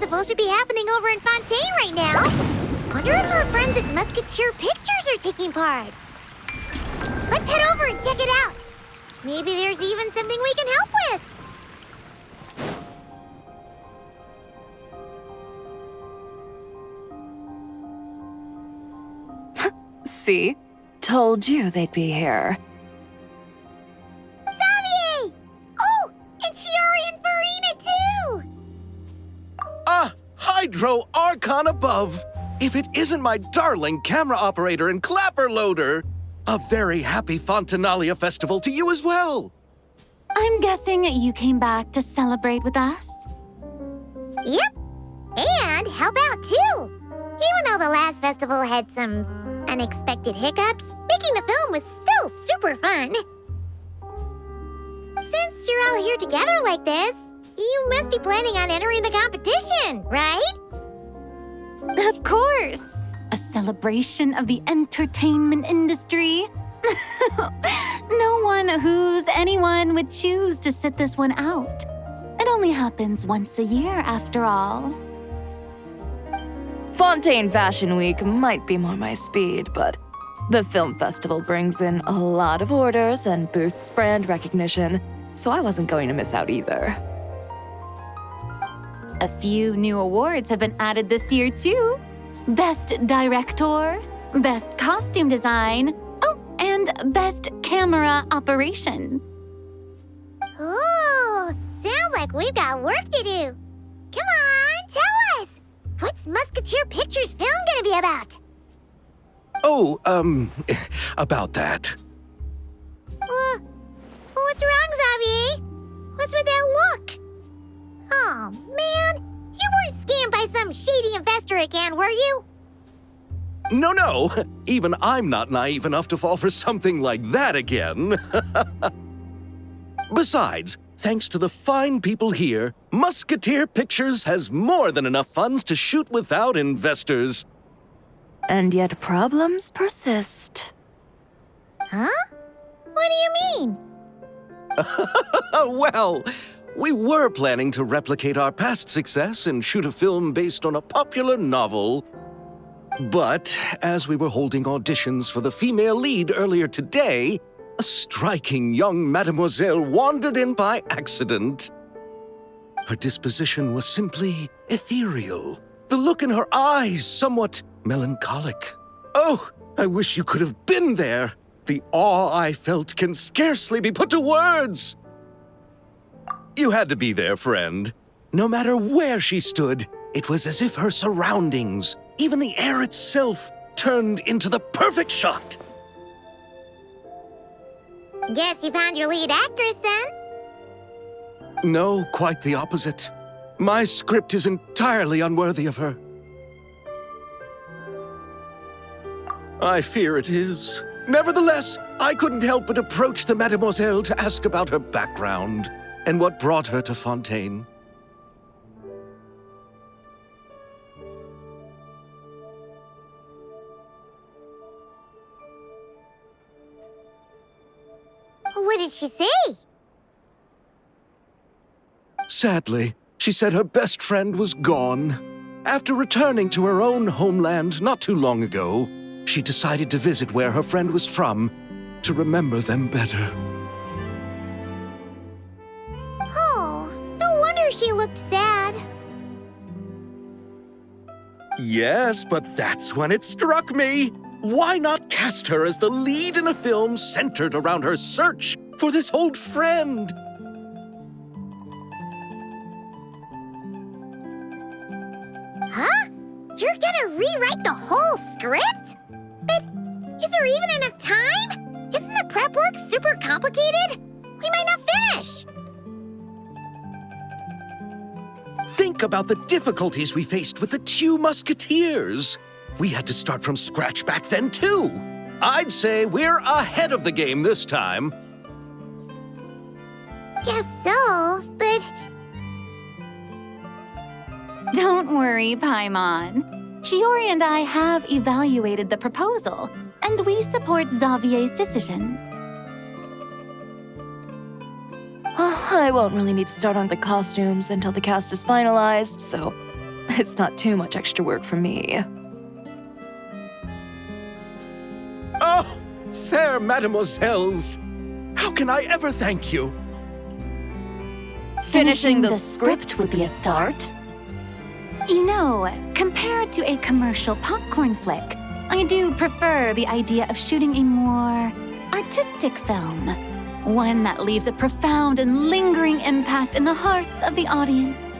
festival should be happening over in Fontaine right now. Wonder if our friends at Musketeer Pictures are taking part. Let's head over and check it out. Maybe there's even something we can help with. See? Told you they'd be here. Xavier! Oh, and Shiori and Furina too! Ah, Hydro Archon above! If it isn't my darling camera operator and clapper loader! A very happy Fontinalia festival to you as well! I'm guessing you came back to celebrate with us? Yep, and help out too! Even though the last festival had some unexpected hiccups, making the film was still super fun. Since you're all here together like this, you must be planning on entering the competition, right? Of course! A celebration of the entertainment industry. No one who's anyone would choose to sit this one out. It only happens once a year, after all. Fontaine Fashion Week might be more my speed, but the film festival brings in a lot of orders and boosts brand recognition, so I wasn't going to miss out either. A few new awards have been added this year, too. Best Director, Best Costume Design, and Best Camera Operation. Ooh, sounds like we've got work to do. Come on, tell us! What's Musketeer Pictures film gonna be about? Oh, about that. What's wrong, Xavier? What's with that look? Oh, man, you weren't scammed by some shady investor again, were you? No, even I'm not naive enough to fall for something like that again. Besides, thanks to the fine people here, Musketeer Pictures has more than enough funds to shoot without investors. And yet problems persist. Huh? What do you mean? Well, we were planning to replicate our past success and shoot a film based on a popular novel. But as we were holding auditions for the female lead earlier today, a striking young mademoiselle wandered in by accident. Her disposition was simply ethereal, the look in her eyes somewhat melancholic. Oh, I wish you could have been there. The awe I felt can scarcely be put to words. You had to be there, friend. No matter where she stood, it was as if her surroundings, even the air itself, turned into the perfect shot. Guess you found your lead actress, then? No, quite the opposite. My script is entirely unworthy of her. I fear it is. Nevertheless, I couldn't help but approach the mademoiselle to ask about her background and what brought her to Fontaine. What did she say? Sadly, she said her best friend was gone. After returning to her own homeland not too long ago, she decided to visit where her friend was from to remember them better. Oh, no wonder she looked sad. Yes, but that's when it struck me. Why not cast her as the lead in a film centered around her search for this old friend? Huh? You're gonna rewrite the whole script? But is there even enough time? Isn't the prep work super complicated? We might not finish. Think about the difficulties we faced with the two Musketeers. We had to start from scratch back then, too. I'd say we're ahead of the game this time. Guess so, but... Don't worry, Paimon. Shiori and I have evaluated the proposal, and we support Xavier's decision. I won't really need to start on the costumes until the cast is finalized, so It's not too much extra work for me. Oh, fair mademoiselles! How can I ever thank you? Finishing the script would be a start. You know, compared to a commercial popcorn flick, I do prefer the idea of shooting a more artistic film. One that leaves a profound and lingering impact in the hearts of the audience.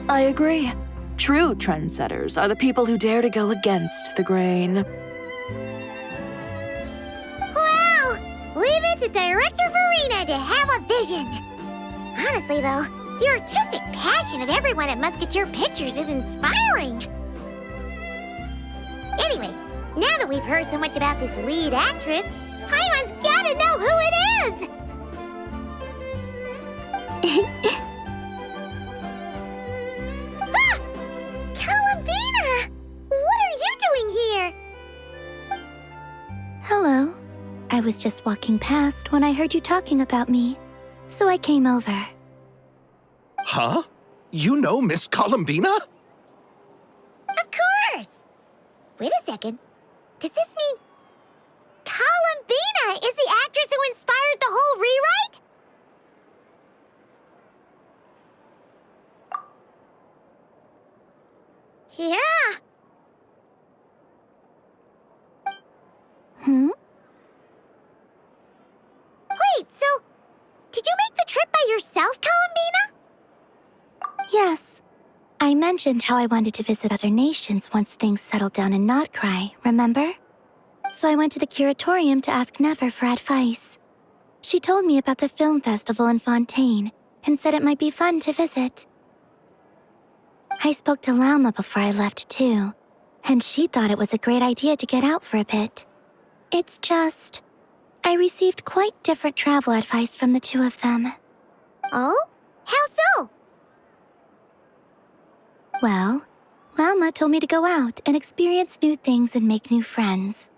I agree. True trendsetters are the people who dare to go against the grain. Wow! Leave it to Director Furina to have a vision. Honestly, though, the artistic passion of everyone at Musketeer Pictures is inspiring. Anyway, now that we've heard so much about this lead actress, Paimon's gotta know who it is! Ah! Columbina! What are you doing here? Hello. I was just walking past when I heard you talking about me, so I came over. Huh? You know Miss Columbina? Of course! Wait a second. Does this mean Columbina is the actress who inspired the whole rewrite? Yeah. Wait, so did you make the trip by yourself, Columbina? Yes. I mentioned how I wanted to visit other nations once things settled down in Notcry, remember? So I went to the curatorium to ask Never for advice. She told me about the film festival in Fontaine and said it might be fun to visit. I spoke to Lauma before I left too, and she thought it was a great idea to get out for a bit. It's just, I received quite different travel advice from the two of them. Oh? How so? Well, Lauma told me to go out and experience new things and make new friends.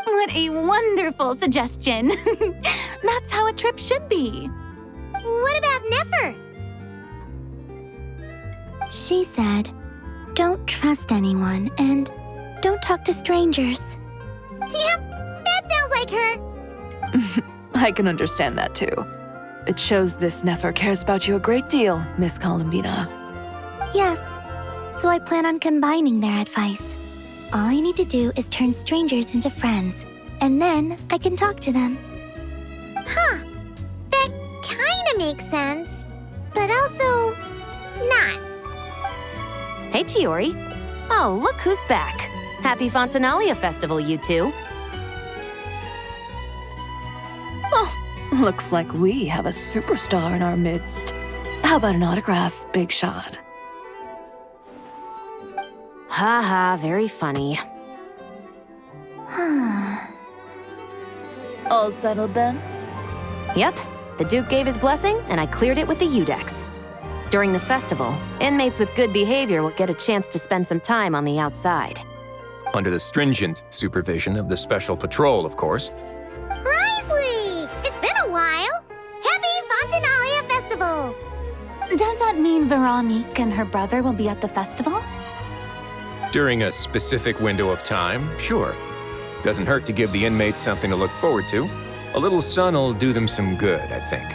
What a wonderful suggestion. That's how a trip should be. What about Nefer? She said, don't trust anyone and don't talk to strangers. Yep, that sounds like her. I can understand that too. It shows this Nefer cares about you a great deal, Miss Columbina. Yes, so I plan on combining their advice. All I need to do is turn strangers into friends, and then I can talk to them. Huh. That kinda makes sense, but also not. Hey, Chiori. Oh, look who's back. Happy Fontinalia Festival, you two. Looks like we have a superstar in our midst. How about an autograph, Big Shot? Ha, very funny. All settled then? Yep, the Duke gave his blessing, and I cleared it with the Udex. During the festival, inmates with good behavior will get a chance to spend some time on the outside. Under the stringent supervision of the Special Patrol, of course. Risley! It's been a while. Happy Fontinalia Festival! Does that mean Veronique and her brother will be at the festival? During a specific window of time, sure. Doesn't hurt to give the inmates something to look forward to. A little sun'll do them some good, I think.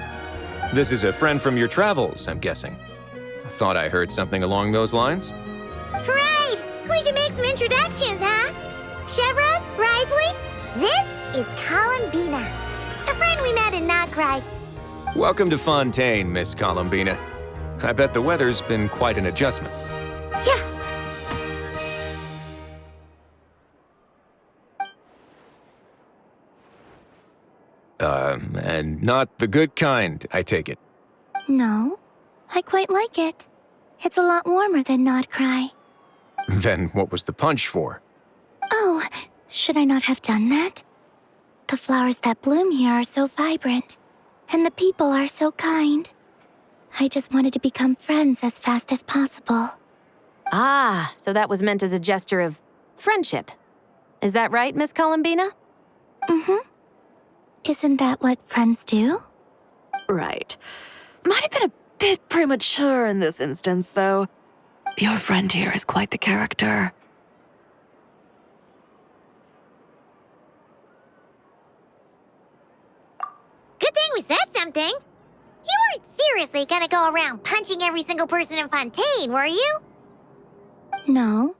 This is a friend from your travels, I'm guessing. I thought I heard something along those lines. Right! We should make some introductions, huh? Chevros, Risley, this is Columbina, a friend we met in Notcry. Welcome to Fontaine, Miss Columbina. I bet the weather's been quite an adjustment. Yeah. And not the good kind, I take it. No, I quite like it. It's a lot warmer than Notcry. Then what was the punch for? Oh, should I not have done that? The flowers that bloom here are so vibrant, and the people are so kind. I just wanted to become friends as fast as possible. Ah, so that was meant as a gesture of friendship. Is that right, Miss Columbina? Mm-hmm. Isn't that what friends do? Right. Might have been a bit premature in this instance, though. Your friend here is quite the character. Good thing we said something. You weren't seriously gonna go around punching every single person in Fontaine, were you? No,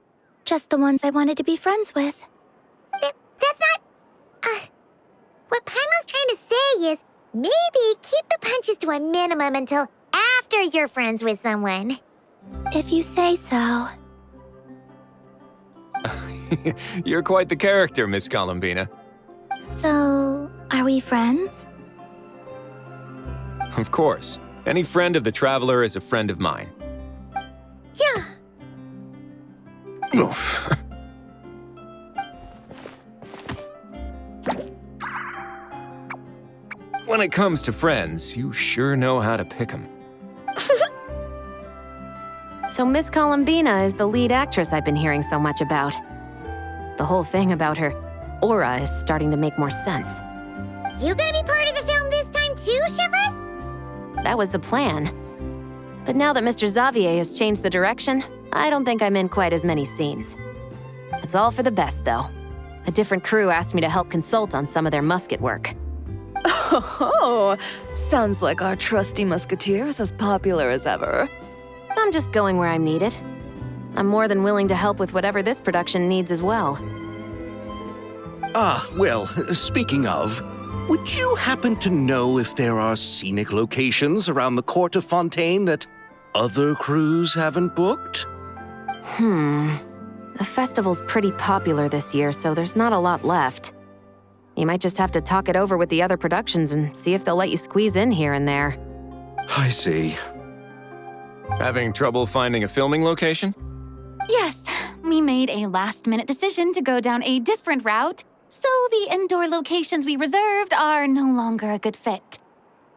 just the ones I wanted to be friends with. That's not... What Paimon's trying to say is, maybe keep the punches to a minimum until after you're friends with someone. If you say so. You're quite the character, Miss Columbina. So, are we friends? Of course. Any friend of the Traveler is a friend of mine. Yeah. Oof. When it comes to friends, you sure know how to pick 'em. So Miss Columbina is the lead actress I've been hearing so much about. The whole thing about her aura is starting to make more sense. You gonna be part of the film this time too, Shivers? That was the plan. But now that Mr. Xavier has changed the direction, I don't think I'm in quite as many scenes. It's all for the best, though. A different crew asked me to help consult on some of their musket work. Oh, sounds like our trusty musketeer is as popular as ever. I'm just going where I'm needed. I'm more than willing to help with whatever this production needs as well. Well, speaking of, would you happen to know if there are scenic locations around the court of Fontaine that other crews haven't booked? The festival's pretty popular this year, so there's not a lot left. You might just have to talk it over with the other productions and see if they'll let you squeeze in here and there. I see. Having trouble finding a filming location? Yes, we made a last-minute decision to go down a different route, so the indoor locations we reserved are no longer a good fit.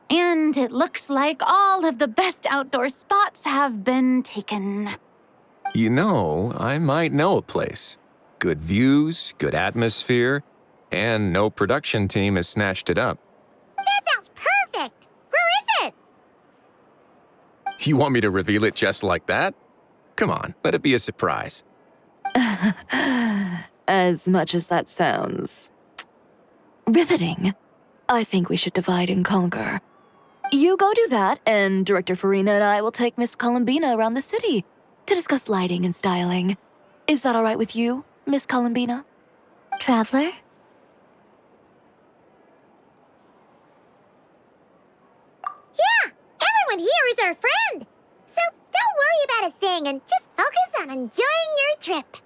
And it looks like all of the best outdoor spots have been taken. You know, I might know a place. Good views, good atmosphere, and no production team has snatched it up. That sounds perfect! Where is it? You want me to reveal it just like that? Come on, let it be a surprise. As much as that sounds riveting, I think we should divide and conquer. You go do that, and Director Furina and I will take Miss Columbina around the city to discuss lighting and styling. Is that all right with you, Miss Columbina? Traveler? Yeah, everyone here is our friend. So don't worry about a thing and just focus on enjoying your trip.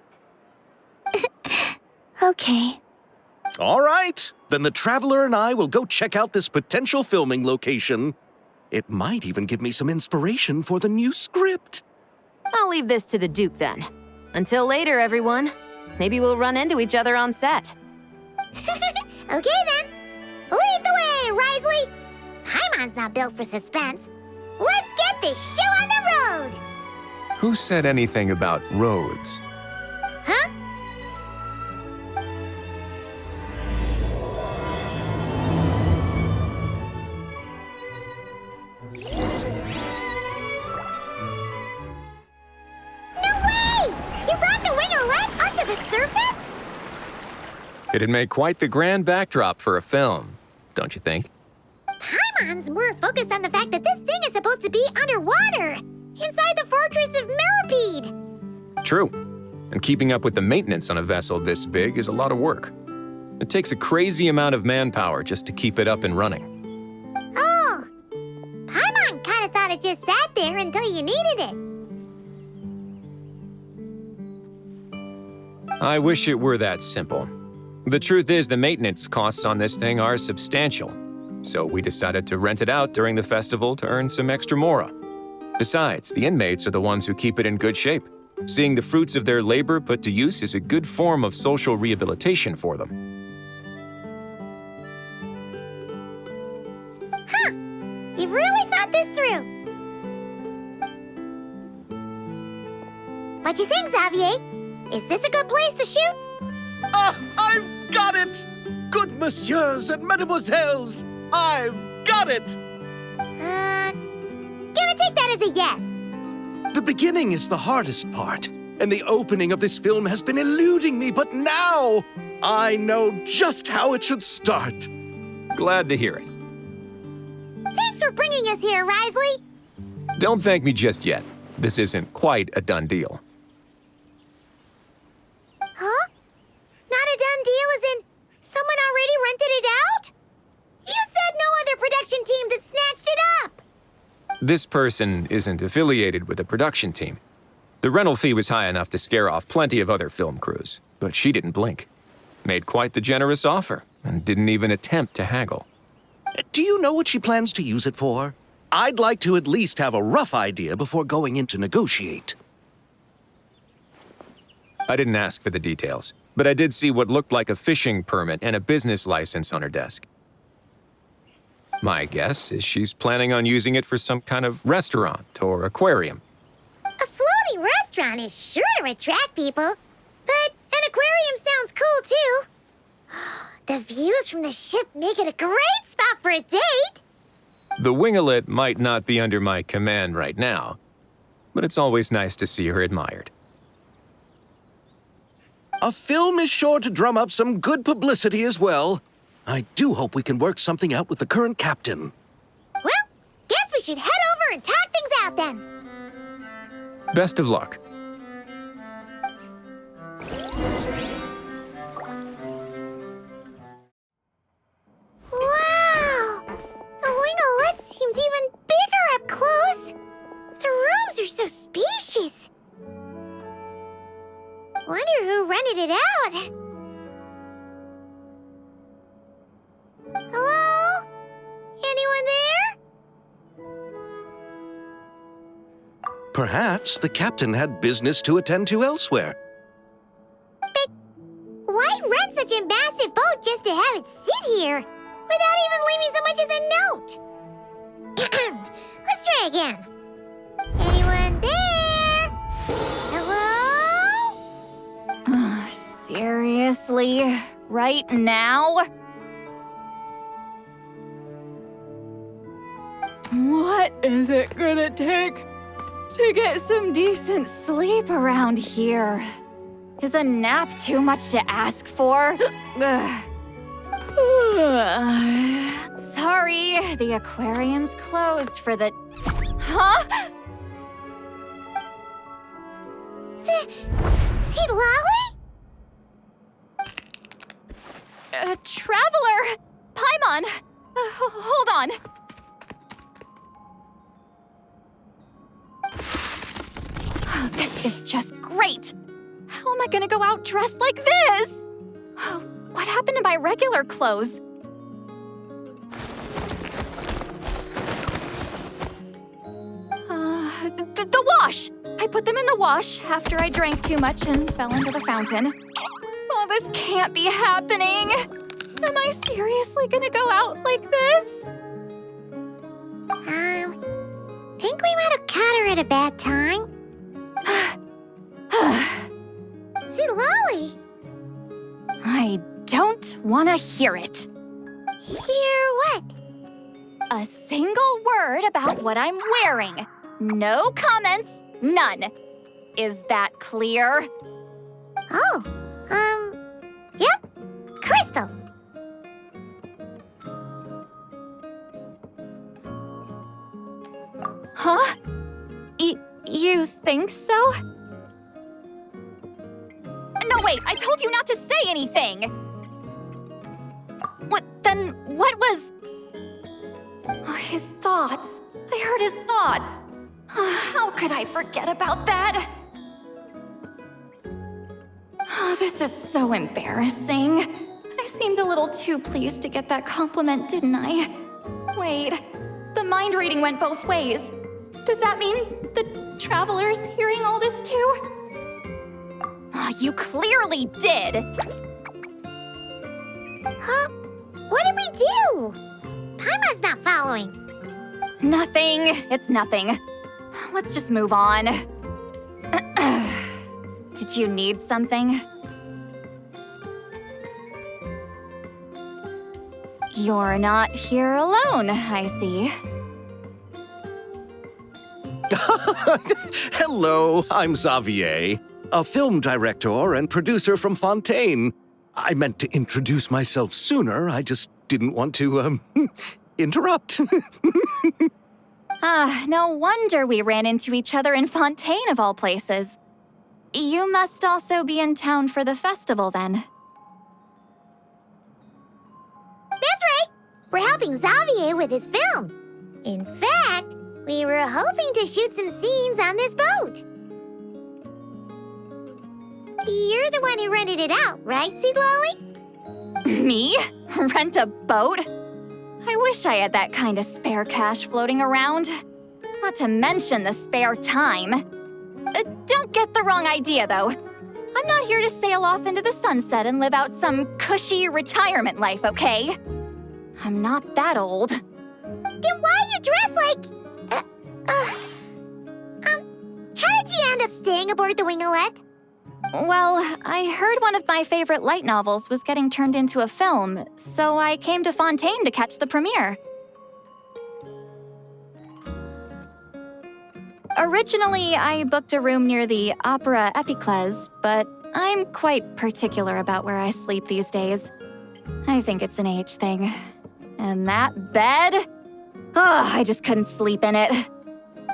Okay. All right, then the Traveler and I will go check out this potential filming location. It might even give me some inspiration for the new script. I'll leave this to the Duke then. Until later, everyone. Maybe we'll run into each other on set. Okay then. Lead the way, Risley. Paimon's not built for suspense. Let's get this show on the road. Who said anything about roads? Huh? No way! You brought the Wingelet up to the surface? It'd make quite the grand backdrop for a film, don't you think? Paimon's more focused on the fact that this thing is supposed to be underwater, inside the fortress of Meropide. True. And keeping up with the maintenance on a vessel this big is a lot of work. It takes a crazy amount of manpower just to keep it up and running. Oh, Paimon kind of thought it just sat there until you needed it. I wish it were that simple. The truth is the maintenance costs on this thing are substantial. So we decided to rent it out during the festival to earn some extra mora. Besides, the inmates are the ones who keep it in good shape. Seeing the fruits of their labor put to use is a good form of social rehabilitation for them. Huh, you've really thought this through. What you think, Xavier? Is this a good place to shoot? I've got it! Good messieurs and mademoiselles, I've got it! Gonna take that as a yes. The beginning is the hardest part, and the opening of this film has been eluding me, but now I know just how it should start. Glad to hear it. Thanks for bringing us here, Risley. Don't thank me just yet. This isn't quite a done deal. Huh? Not a done deal as in someone already rented it out? You said no other production teams had snatched it up. This person isn't affiliated with a production team. The rental fee was high enough to scare off plenty of other film crews, but she didn't blink. Made quite the generous offer, and didn't even attempt to haggle. Do you know what she plans to use it for? I'd like to at least have a rough idea before going in to negotiate. I didn't ask for the details, but I did see what looked like a fishing permit and a business license on her desk. My guess is she's planning on using it for some kind of restaurant or aquarium. A floating restaurant is sure to attract people, but an aquarium sounds cool too. The views from the ship make it a great spot for a date. The Wingelet might not be under my command right now, but it's always nice to see her admired. A film is sure to drum up some good publicity as well. I do hope we can work something out with the current captain. Well, guess we should head over and talk things out then. Best of luck. Wow! The Wingelet seems even bigger up close. The rooms are so spacious. Wonder who rented it out. Hello? Anyone there? Perhaps the captain had business to attend to elsewhere. But why rent such a massive boat just to have it sit here without even leaving so much as a note? Let's try again. Anyone there? Hello? Seriously? Right now? What is it gonna take to get some decent sleep around here? Is a nap too much to ask for? Sorry, the aquarium's closed for the... Huh? Citlali? Traveler! Paimon! Hold on. This is just great! How am I gonna go out dressed like this? What happened to my regular clothes? The wash! I put them in the wash after I drank too much and fell into the fountain. Oh, this can't be happening! Am I seriously gonna go out like this? Think we might have caught her at a bad time. Citlali! I don't want to hear it. Hear what? A single word about what I'm wearing. No comments, none. Is that clear? Oh, yep. Crystal. Huh? You think so? No, wait, I told you not to say anything! What was... Oh, his thoughts. I heard his thoughts. How could I forget about that? Oh, this is so embarrassing. I seemed a little too pleased to get that compliment, didn't I? Wait, the mind reading went both ways. Does that mean the traveler's hearing all this too? Oh, you clearly did! Huh? What did we do? Paimon's not following. Nothing. It's nothing. Let's just move on. Did you need something? You're not here alone, I see. Hello, I'm Xavier, a film director and producer from Fontaine. I meant to introduce myself sooner, I just didn't want to, interrupt. No wonder we ran into each other in Fontaine of all places. You must also be in town for the festival then. That's right! We're helping Xavier with his film. In fact, we were hoping to shoot some scenes on this boat. You're the one who rented it out, right, Citlali? Me? Rent a boat? I wish I had that kind of spare cash floating around. Not to mention the spare time. Don't get the wrong idea, though. I'm not here to sail off into the sunset and live out some cushy retirement life, okay? I'm not that old. Then why you dress like... how did you end up staying aboard the Wingelet? Well, I heard one of my favorite light novels was getting turned into a film, so I came to Fontaine to catch the premiere. Originally, I booked a room near the Opera Epiclese, but I'm quite particular about where I sleep these days. I think it's an age thing. And that bed? I just couldn't sleep in it.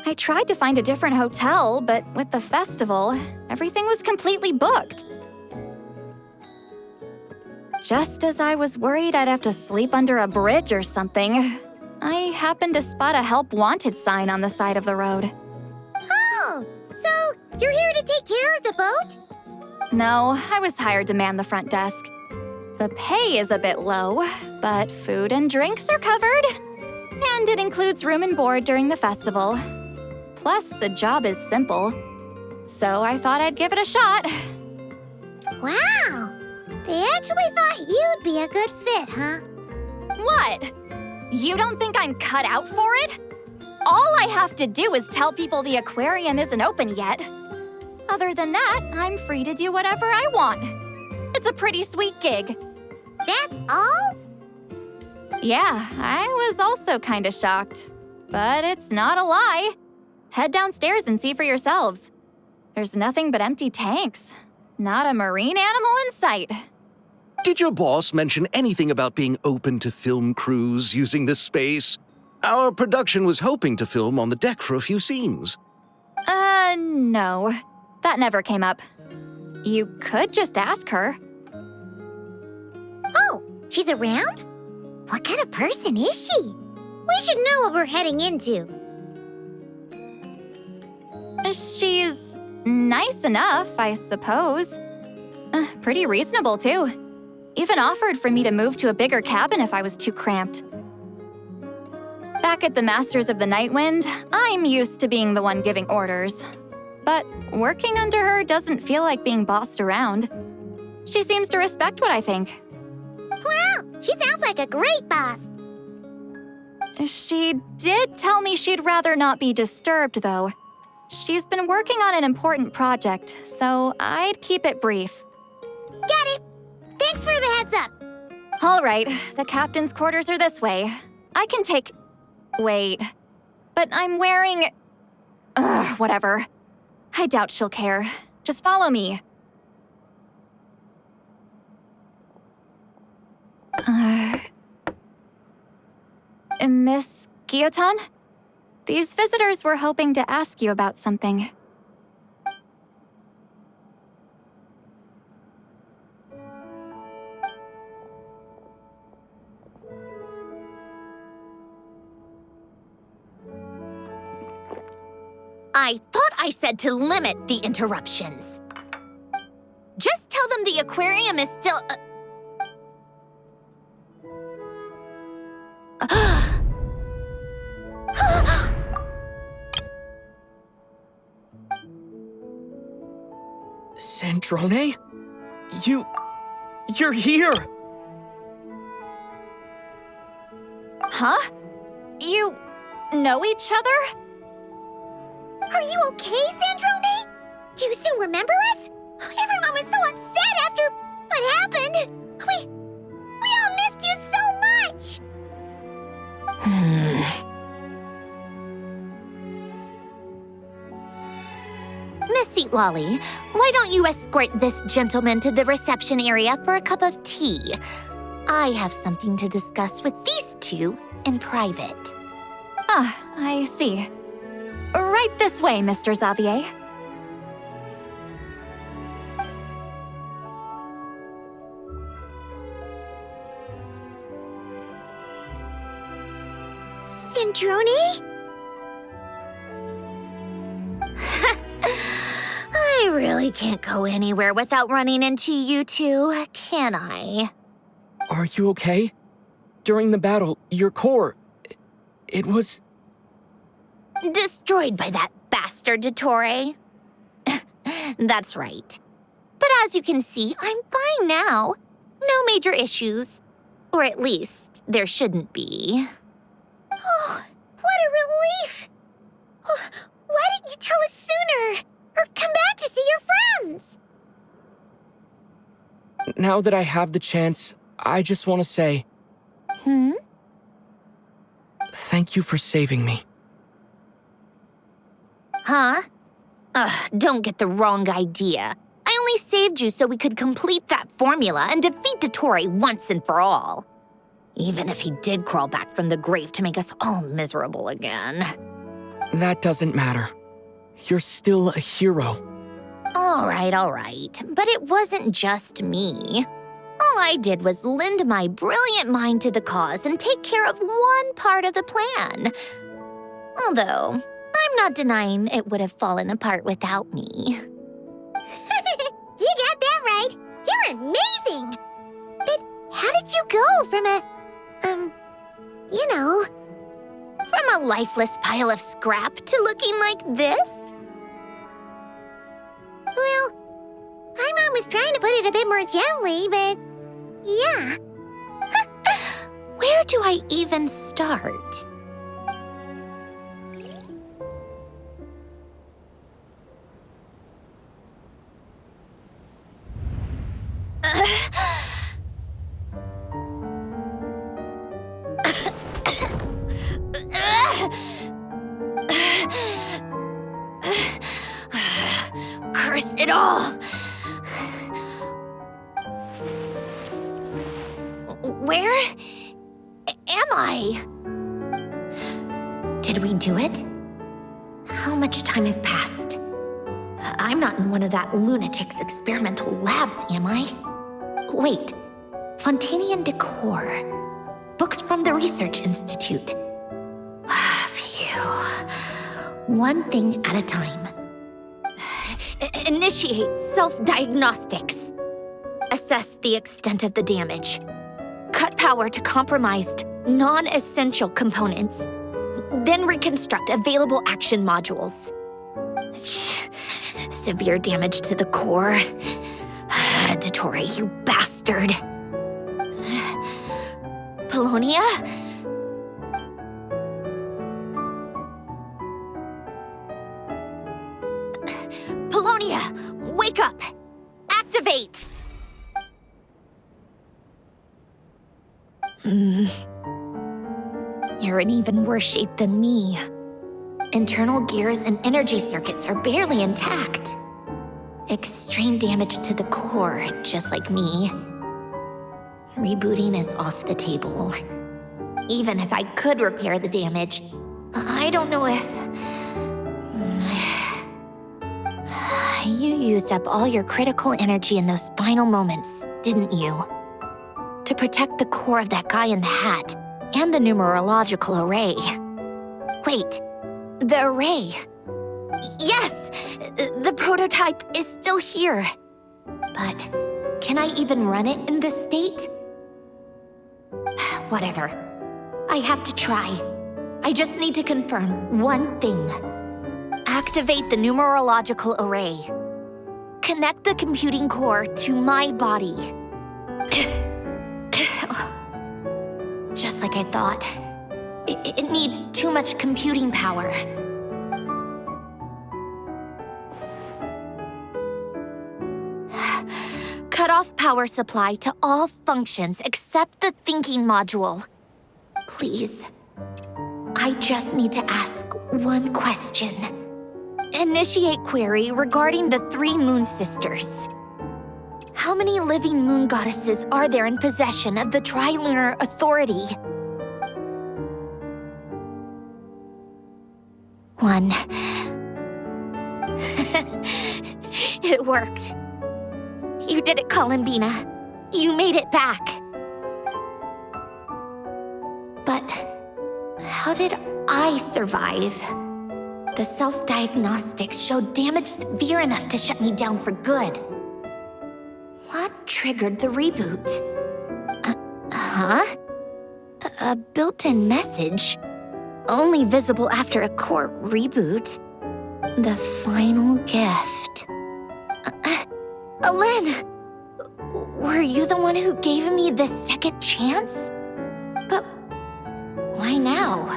I tried to find a different hotel, but with the festival, everything was completely booked. Just as I was worried I'd have to sleep under a bridge or something, I happened to spot a help wanted sign on the side of the road. Oh, so you're here to take care of the boat? No, I was hired to man the front desk. The pay is a bit low, but food and drinks are covered. And it includes room and board during the festival. Plus, the job is simple. So I thought I'd give it a shot. Wow! They actually thought you'd be a good fit, huh? What? You don't think I'm cut out for it? All I have to do is tell people the aquarium isn't open yet. Other than that, I'm free to do whatever I want. It's a pretty sweet gig. That's all? Yeah, I was also kind of shocked. But it's not a lie. Head downstairs and see for yourselves. There's nothing but empty tanks. Not a marine animal in sight. Did your boss mention anything about being open to film crews using this space? Our production was hoping to film on the deck for a few scenes. No. That never came up. You could just ask her. Oh, she's around? What kind of person is she? We should know what we're heading into. She's nice enough, I suppose. Pretty reasonable, too. Even offered for me to move to a bigger cabin if I was too cramped. Back at the Masters of the Night Wind, I'm used to being the one giving orders. But working under her doesn't feel like being bossed around. She seems to respect what I think. Wow, she sounds like a great boss. She did tell me she'd rather not be disturbed, though. She's been working on an important project, so I'd keep it brief. Got it. Thanks for the heads up. All right, the captain's quarters are this way. I can take... Wait. But I'm wearing... whatever. I doubt she'll care. Just follow me. Miss Guillotin? These visitors were hoping to ask you about something. I thought I said to limit the interruptions. Just tell them the aquarium is still... Sandrone? You're here! Huh? You know each other? Are you okay, Sandrone? Do you still remember us? Everyone was so upset after what happened. We all missed you so much! Citlali, why don't you escort this gentleman to the reception area for a cup of tea? I have something to discuss with these two in private. Ah, I see. Right this way, Mr. Xavier. Sandrone? I really can't go anywhere without running into you two, can I? Are you okay? During the battle, your core... it was... Destroyed by that bastard Dottore. That's right. But as you can see, I'm fine now. No major issues. Or at least, there shouldn't be. Oh, what a relief! Oh, why didn't you tell us sooner? Or come back to see your friends? Now that I have the chance, I just want to say... Thank you for saving me. Huh? Don't get the wrong idea. I only saved you so we could complete that formula and defeat Dottore once and for all. Even if he did crawl back from the grave to make us all miserable again. That doesn't matter. You're still a hero. All right. But it wasn't just me. All I did was lend my brilliant mind to the cause and take care of one part of the plan. Although, I'm not denying it would have fallen apart without me. You got that right. You're amazing. But how did you go from From a lifeless pile of scrap to looking like this? Well, my mom was trying to put it a bit more gently, but yeah. Where do I even start? Curse it all! Where am I? Did we do it? How much time has passed? I'm not in one of that lunatic's experimental labs, am I? Wait, Fontinalia Decor. Books from the Research Institute. Phew. One thing at a time. Initiate self-diagnostics. Assess the extent of the damage. Cut power to compromised, non-essential components. Then reconstruct available action modules. Severe damage to the core. Dottore, you bastard. Polonia? Polonia, wake up! Activate! You're in even worse shape than me. Internal gears and energy circuits are barely intact. Extreme damage to the core, just like me. Rebooting is off the table. Even if I could repair the damage, I don't know if... You used up all your critical energy in those final moments, didn't you? To protect the core of that guy in the hat and the numerological array. Wait, the array. Yes! The prototype is still here. But can I even run it in this state? Whatever. I have to try. I just need to confirm one thing. Activate the numerological array. Connect the computing core to my body. Just like I thought. It needs too much computing power. Cut off power supply to all functions except the thinking module. Please. I just need to ask one question. Initiate query regarding the 3 moon sisters. How many living moon goddesses are there in possession of the Trilunar Authority? 1. It worked. You did it, Columbina. You made it back. But how did I survive? The self-diagnostics showed damage severe enough to shut me down for good. What triggered the reboot? A built-in message? Only visible after a core reboot. The final gift. Alain! Were you the one who gave me this second chance? But why now?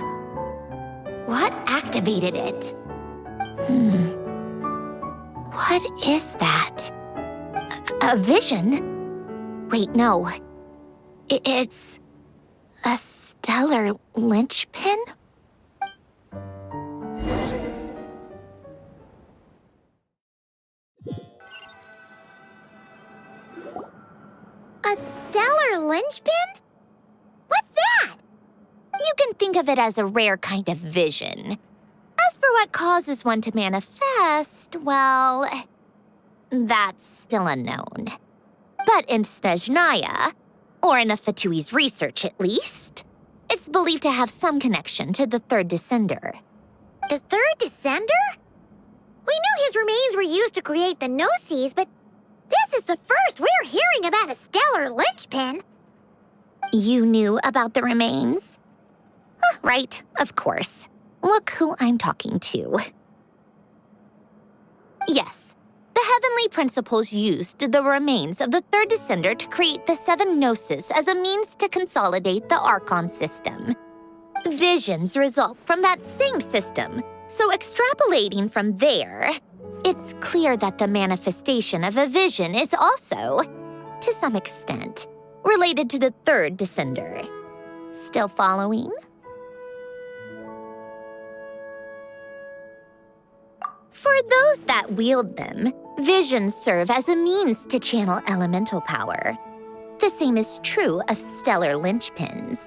What activated it? What is that? A vision? Wait, no. It's a stellar linchpin? A stellar linchpin? What's that? You can think of it as a rare kind of vision. As for what causes one to manifest, well, that's still unknown. But in Snezhnaya, or in Afatui's research at least, it's believed to have some connection to the third descender. The third descender? We knew his remains were used to create the Gnosis, but this is the first we're hearing about a stellar linchpin. You knew about the remains? Right, of course. Look who I'm talking to. Yes, the heavenly principles used the remains of the third descender to create the 7 Gnosis as a means to consolidate the Archon system. Visions result from that same system, so extrapolating from there, it's clear that the manifestation of a vision is also, to some extent, related to the third descender. Still following? For those that wield them, visions serve as a means to channel elemental power. The same is true of stellar linchpins.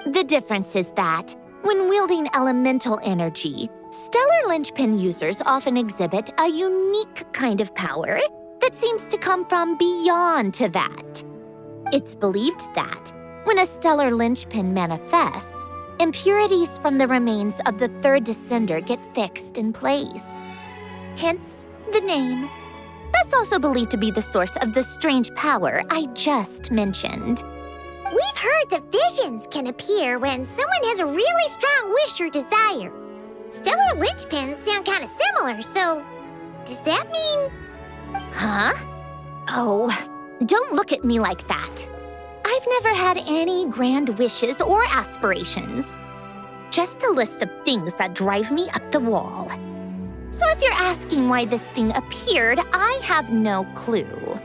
The difference is that, when wielding elemental energy, stellar linchpin users often exhibit a unique kind of power that seems to come from beyond to that. It's believed that, when a stellar linchpin manifests, impurities from the remains of the third descender get fixed in place. Hence, the name. That's also believed to be the source of the strange power I just mentioned. We've heard that visions can appear when someone has a really strong wish or desire. Stellar linchpins sound kind of similar, so does that mean... Huh? Oh, don't look at me like that. I've never had any grand wishes or aspirations. Just a list of things that drive me up the wall. So if you're asking why this thing appeared, I have no clue.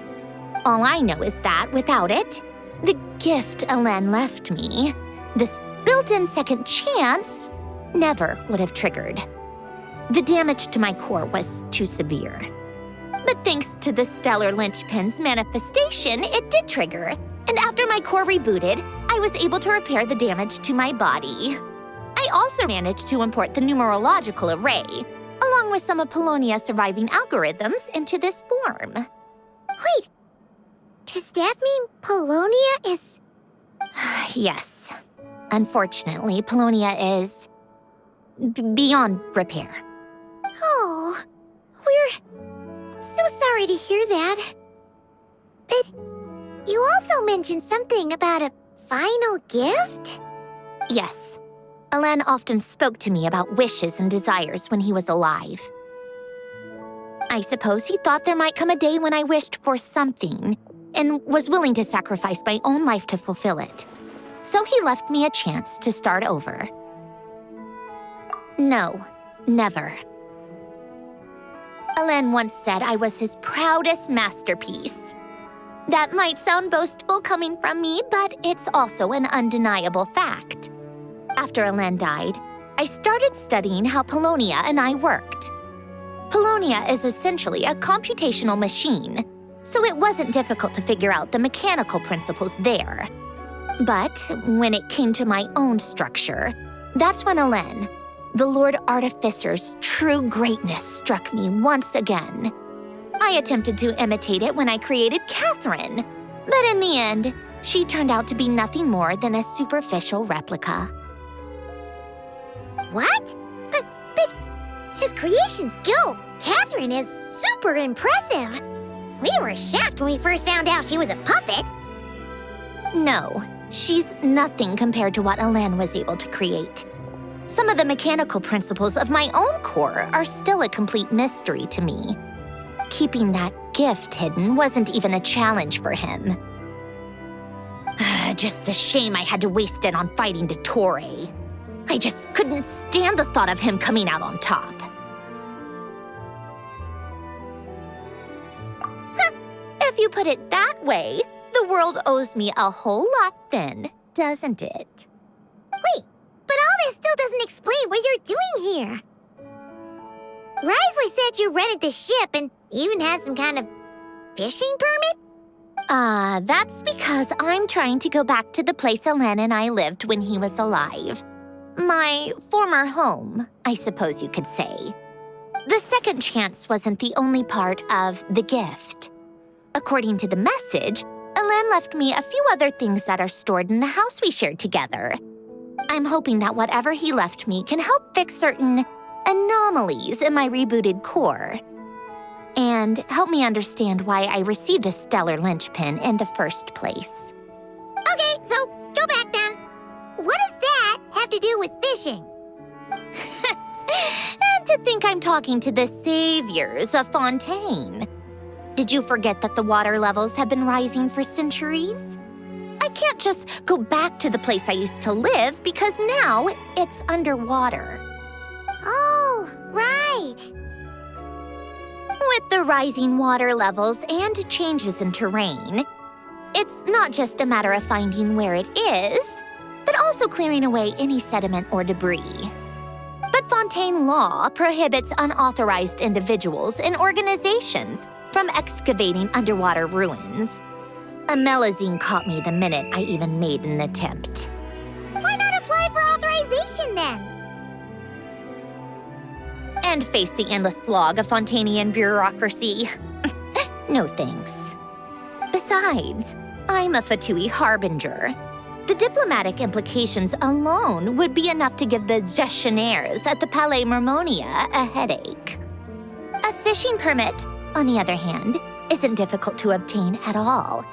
All I know is that without it, the gift Alain left me, this built-in second chance, never would have triggered. The damage to my core was too severe. But thanks to the stellar linchpin's manifestation, it did trigger. And after my core rebooted, I was able to repair the damage to my body. I also managed to import the numerological array, along with some of Polonia's surviving algorithms, into this form. Wait, does that mean Polonia is... Yes. Unfortunately, Polonia is... beyond repair. Oh, we're so sorry to hear that. But you also mentioned something about a final gift? Yes. Alain often spoke to me about wishes and desires when he was alive. I suppose he thought there might come a day when I wished for something and was willing to sacrifice my own life to fulfill it. So he left me a chance to start over. No, never. Alain once said I was his proudest masterpiece. That might sound boastful coming from me, but it's also an undeniable fact. After Alain died, I started studying how Polonia and I worked. Polonia is essentially a computational machine, so it wasn't difficult to figure out the mechanical principles there. But when it came to my own structure, that's when Alain, the Lord Artificer's true greatness, struck me once again. I attempted to imitate it when I created Catherine, but in the end, she turned out to be nothing more than a superficial replica. What? But his creation skill, Catherine, is super impressive. We were shocked when we first found out she was a puppet. No, she's nothing compared to what Alain was able to create. Some of the mechanical principles of my own core are still a complete mystery to me. Keeping that gift hidden wasn't even a challenge for him. Just a shame I had to waste it on fighting Dottore. I just couldn't stand the thought of him coming out on top. If you put it that way, the world owes me a whole lot then, doesn't it? Wait, but all this still doesn't explain what you're doing here. Risley said you rented the ship and even had some kind of fishing permit? That's because I'm trying to go back to the place Alain and I lived when he was alive. My former home, I suppose you could say. The second chance wasn't the only part of the gift. According to the message, Alain left me a few other things that are stored in the house we shared together. I'm hoping that whatever he left me can help fix certain anomalies in my rebooted core. And help me understand why I received a stellar linchpin in the first place. Okay, so go back then. What does that have to do with fishing? And to think I'm talking to the saviors of Fontaine. Did you forget that the water levels have been rising for centuries? I can't just go back to the place I used to live because now it's underwater. Oh, right. With the rising water levels and changes in terrain, it's not just a matter of finding where it is, but also clearing away any sediment or debris. But Fontaine law prohibits unauthorized individuals and organizations from excavating underwater ruins. A Melazine caught me the minute I even made an attempt. Why not apply for authorization then? And face the endless slog of Fontanian bureaucracy. No thanks. Besides, I'm a Fatui harbinger. The diplomatic implications alone would be enough to give the gestionnaires at the Palais Mermonia a headache. A fishing permit, on the other hand, isn't difficult to obtain at all.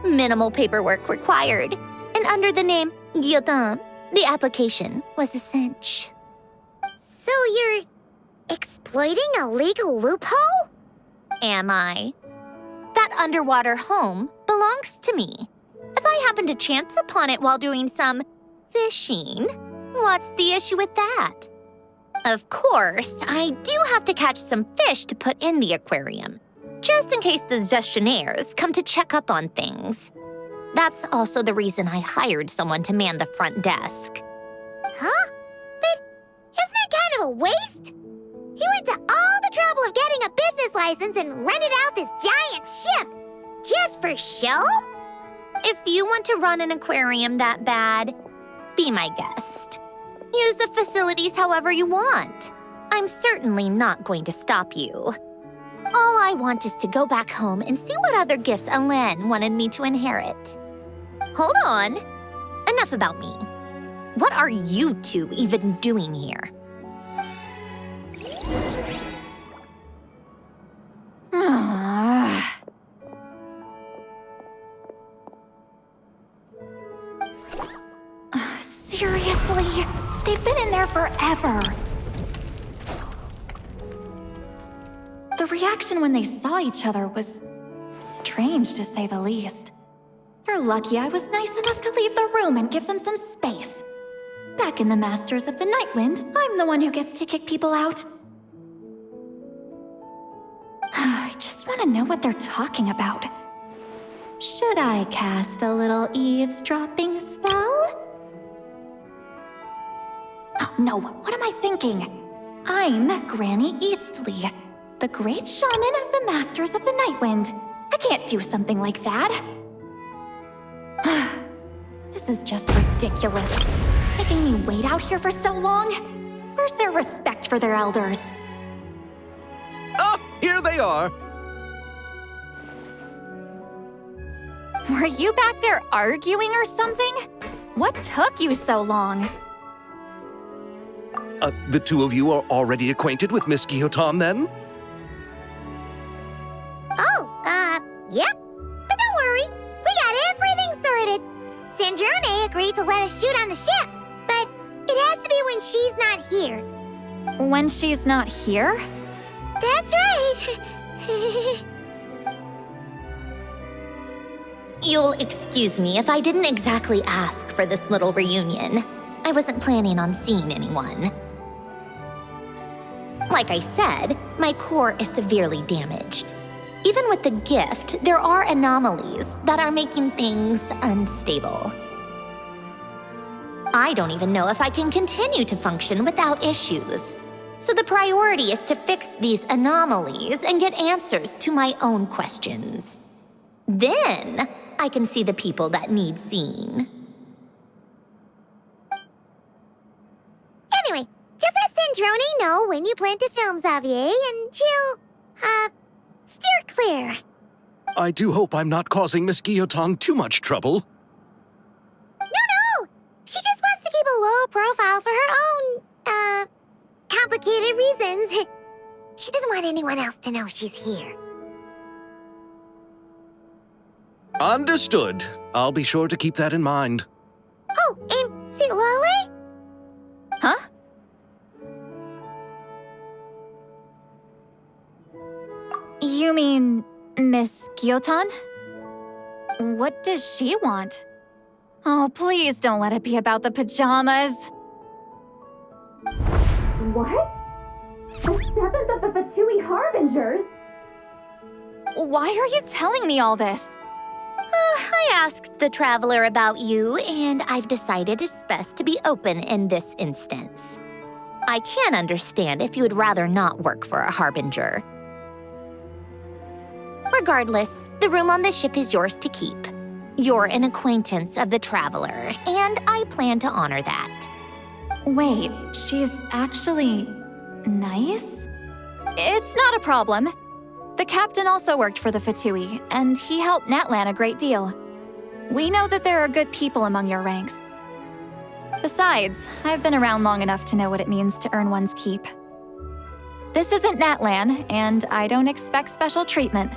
Minimal paperwork required, and under the name Guillotin, the application was a cinch. So you're exploiting a legal loophole? Am I? That underwater home belongs to me. If I happen to chance upon it while doing some fishing, what's the issue with that? Of course, I do have to catch some fish to put in the aquarium, just in case the gestionnaires come to check up on things. That's also the reason I hired someone to man the front desk. Huh? But isn't that kind of a waste? He went to all the trouble of getting a business license and rented out this giant ship, just for show? If you want to run an aquarium that bad, be my guest. Use the facilities however you want. I'm certainly not going to stop you. All I want is to go back home and see what other gifts Alain wanted me to inherit. Hold on. Enough about me. What are you two even doing here? Seriously? They've been in there forever. The reaction when they saw each other was strange, to say the least. They're lucky I was nice enough to leave the room and give them some space. Back in the Masters of the Nightwind, I'm the one who gets to kick people out. I just want to know what they're talking about. Should I cast a little eavesdropping spell? Oh, no, what am I thinking? I'm Granny Eastly. The great shaman of the Masters of the Nightwind. I can't do something like that. This is just ridiculous. Making me wait out here for so long? Where's their respect for their elders? Ah, here they are. Were you back there arguing or something? What took you so long? The two of you are already acquainted with Miss Guillotin, then? Yep. But don't worry, we got everything sorted. Sandrone agreed to let us shoot on the ship, but it has to be when she's not here. When she's not here? That's right. You'll excuse me if I didn't exactly ask for this little reunion. I wasn't planning on seeing anyone. Like I said, my core is severely damaged. Even with the gift, there are anomalies that are making things unstable. I don't even know if I can continue to function without issues. So the priority is to fix these anomalies and get answers to my own questions. Then, I can see the people that need seeing. Anyway, just let Sandrone know when you plan to film Xavier, and she'll, steer clear. I do hope I'm not causing Miss Guillotin too much trouble. No! She just wants to keep a low profile for her own, complicated reasons. She doesn't want anyone else to know she's here. Understood. I'll be sure to keep that in mind. Oh, and Citlali? Huh? You mean Miss Guillotin? What does she want? Oh, please don't let it be about the pajamas. What? The 7th of the Fatui Harbingers? Why are you telling me all this? I asked the Traveler about you, and I've decided it's best to be open in this instance. I can understand if you would rather not work for a Harbinger. Regardless, the room on the ship is yours to keep. You're an acquaintance of the Traveler, and I plan to honor that. Wait, she's actually nice? It's not a problem. The captain also worked for the Fatui, and he helped Natlan a great deal. We know that there are good people among your ranks. Besides, I've been around long enough to know what it means to earn one's keep. This isn't Natlan, and I don't expect special treatment.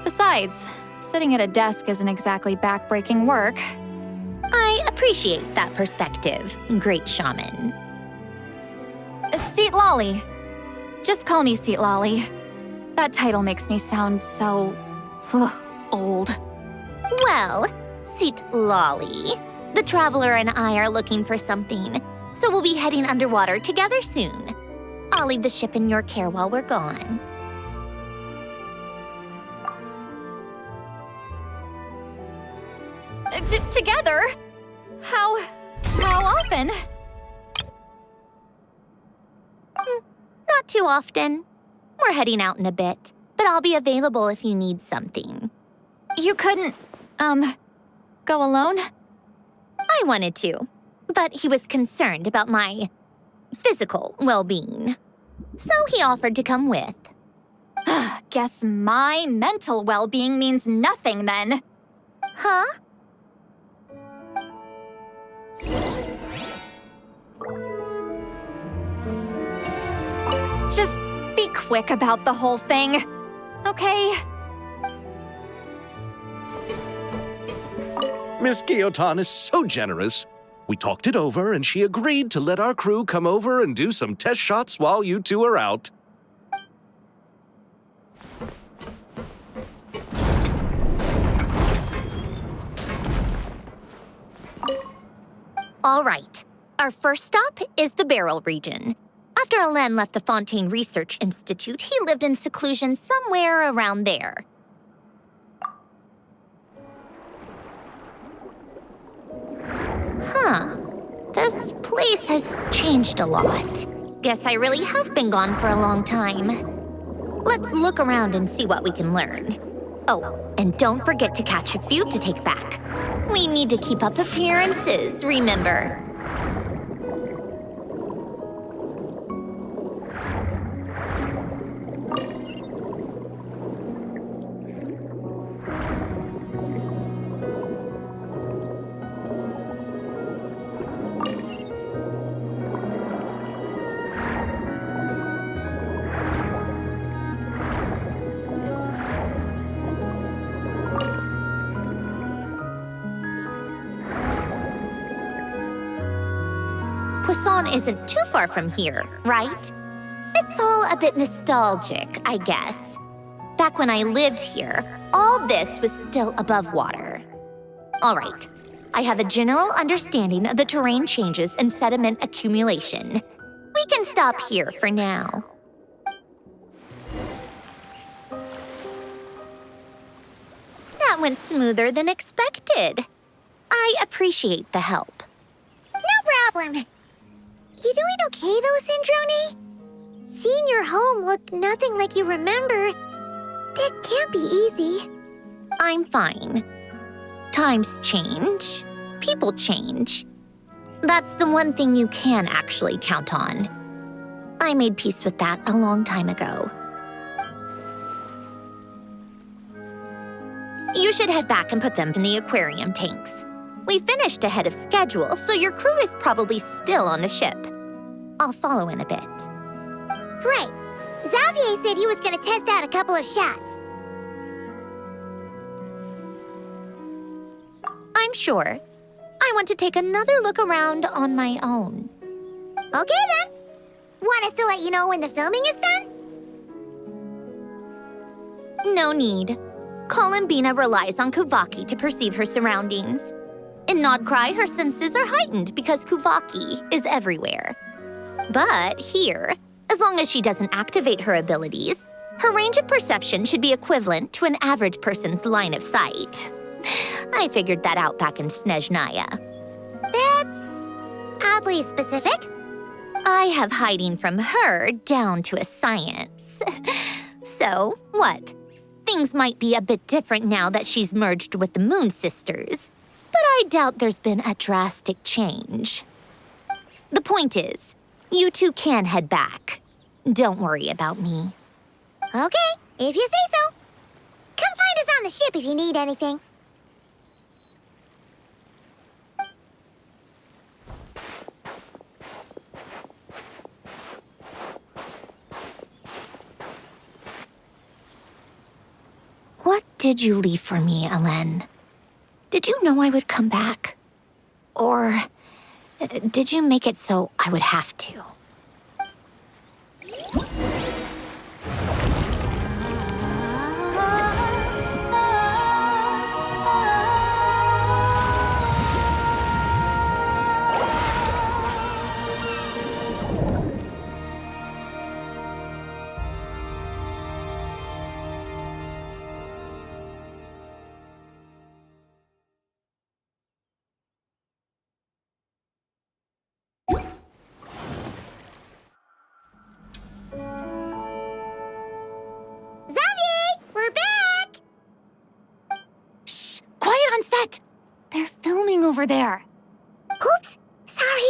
Besides, sitting at a desk isn't exactly backbreaking work. I appreciate that perspective, great shaman. Citlali. Just call me Citlali. That title makes me sound so... old. Well, Citlali, the Traveler and I are looking for something, so we'll be heading underwater together soon. I'll leave the ship in your care while we're gone. Together? How often? Not too often. We're heading out in a bit, but I'll be available if you need something. You couldn't, go alone? I wanted to, but he was concerned about my physical well-being. So he offered to come with. Guess my mental well-being means nothing then. Huh? Just be quick about the whole thing, okay? Miss Guillotin is so generous. We talked it over, and she agreed to let our crew come over and do some test shots while you two are out. All right. Our first stop is the Barrel region. After Alain left the Fontaine Research Institute, he lived in seclusion somewhere around there. Huh. This place has changed a lot. Guess I really have been gone for a long time. Let's look around and see what we can learn. Oh, and don't forget to catch a few to take back. We need to keep up appearances, remember? Poisson isn't too far from here, right? It's all a bit nostalgic, I guess. Back when I lived here, all this was still above water. All right, I have a general understanding of the terrain changes and sediment accumulation. We can stop here for now. That went smoother than expected. I appreciate the help. No problem. You doing okay though, Sandrone? Seeing your home look nothing like you remember, that can't be easy. I'm fine. Times change. People change. That's the one thing you can actually count on. I made peace with that a long time ago. You should head back and put them in the aquarium tanks. We finished ahead of schedule, so your crew is probably still on the ship. I'll follow in a bit. Right. Xavier said he was gonna test out a couple of shots. I'm sure. I want to take another look around on my own. Okay then. Want us to let you know when the filming is done? No need. Columbina relies on Kuvaki to perceive her surroundings. In Nodcry, her senses are heightened because Kuvaki is everywhere. But here, as long as she doesn't activate her abilities, her range of perception should be equivalent to an average person's line of sight. I figured that out back in Snezhnaya. That's oddly specific. I have hiding from her down to a science. So, what? Things might be a bit different now that she's merged with the Moon Sisters, but I doubt there's been a drastic change. The point is, you two can head back. Don't worry about me. Okay, if you say so. Come find us on the ship if you need anything. What did you leave for me, Alain? Did you know I would come back? Or did you make it so I would have to? They're filming over there. Oops, sorry.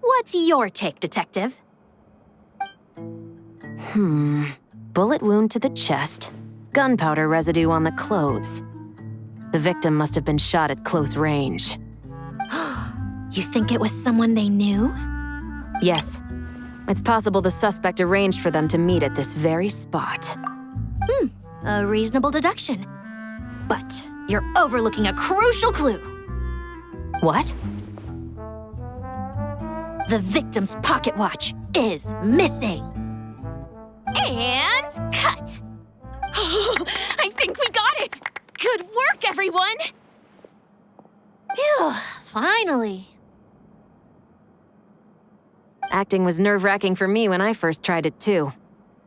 What's your take, Detective? Bullet wound to the chest. Gunpowder residue on the clothes. The victim must have been shot at close range. You think it was someone they knew? Yes. It's possible the suspect arranged for them to meet at this very spot. A reasonable deduction. But you're overlooking a crucial clue. What? The victim's pocket watch is missing. And cut! I think we got it! Good work, everyone! Phew, finally. Acting was nerve-wracking for me when I first tried it too.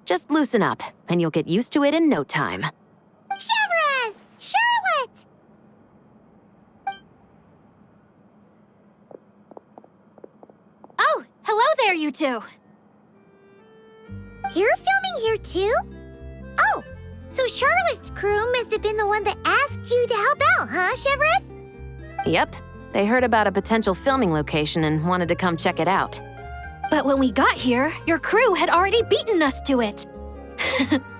Just loosen up, and you'll get used to it in no time. Shabras! Hello there, you two. You're filming here too? Oh, so Charlotte's crew must have been the one that asked you to help out, huh, Chevres? Yep. They heard about a potential filming location and wanted to come check it out. But when we got here, your crew had already beaten us to it.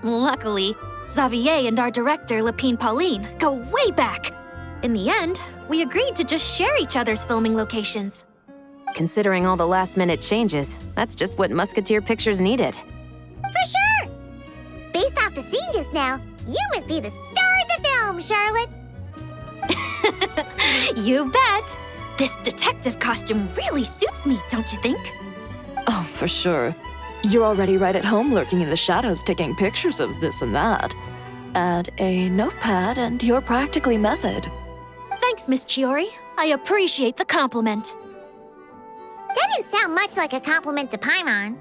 Luckily, Xavier and our director, Lepine Pauline, go way back. In the end, we agreed to just share each other's filming locations. Considering all the last-minute changes, that's just what Musketeer Pictures needed. For sure! Based off the scene just now, you must be the star of the film, Charlotte! You bet! This detective costume really suits me, don't you think? Oh, for sure. You're already right at home lurking in the shadows taking pictures of this and that. Add a notepad and you're practically method. Thanks, Miss Chiori. I appreciate the compliment. That didn't sound much like a compliment to Paimon.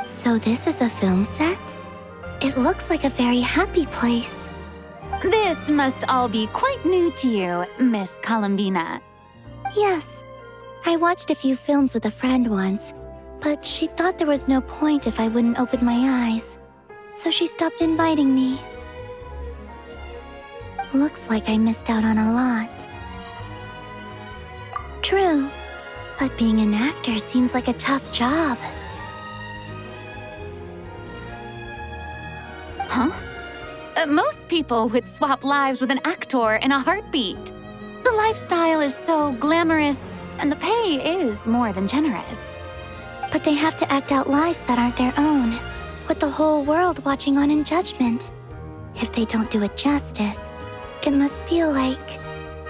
So this is a film set? It looks like a very happy place. This must all be quite new to you, Miss Columbina. Yes. I watched a few films with a friend once, but she thought there was no point if I wouldn't open my eyes. So she stopped inviting me. Looks like I missed out on a lot. True, but being an actor seems like a tough job. Huh? Most people would swap lives with an actor in a heartbeat. The lifestyle is so glamorous, and the pay is more than generous. But they have to act out lives that aren't their own, with the whole world watching on in judgment. If they don't do it justice, it must feel like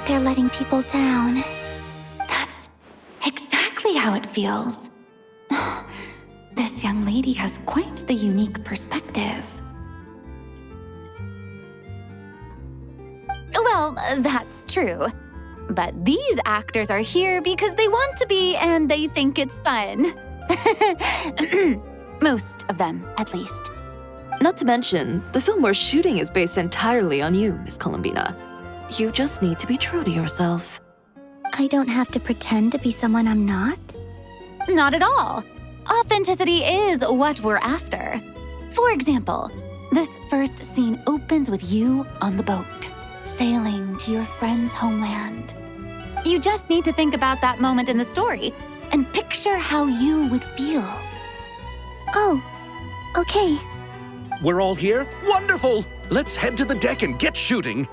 they're letting people down. That's exactly how it feels. This young lady has quite the unique perspective. Well, that's true. But these actors are here because they want to be and they think it's fun. Most of them, at least. Not to mention, the film we're shooting is based entirely on you, Miss Columbina. You just need to be true to yourself. I don't have to pretend to be someone I'm not? Not at all. Authenticity is what we're after. For example, this first scene opens with you on the boat, sailing to your friend's homeland. You just need to think about that moment in the story and picture how you would feel. Oh, okay. We're all here? Wonderful! Let's head to the deck and get shooting.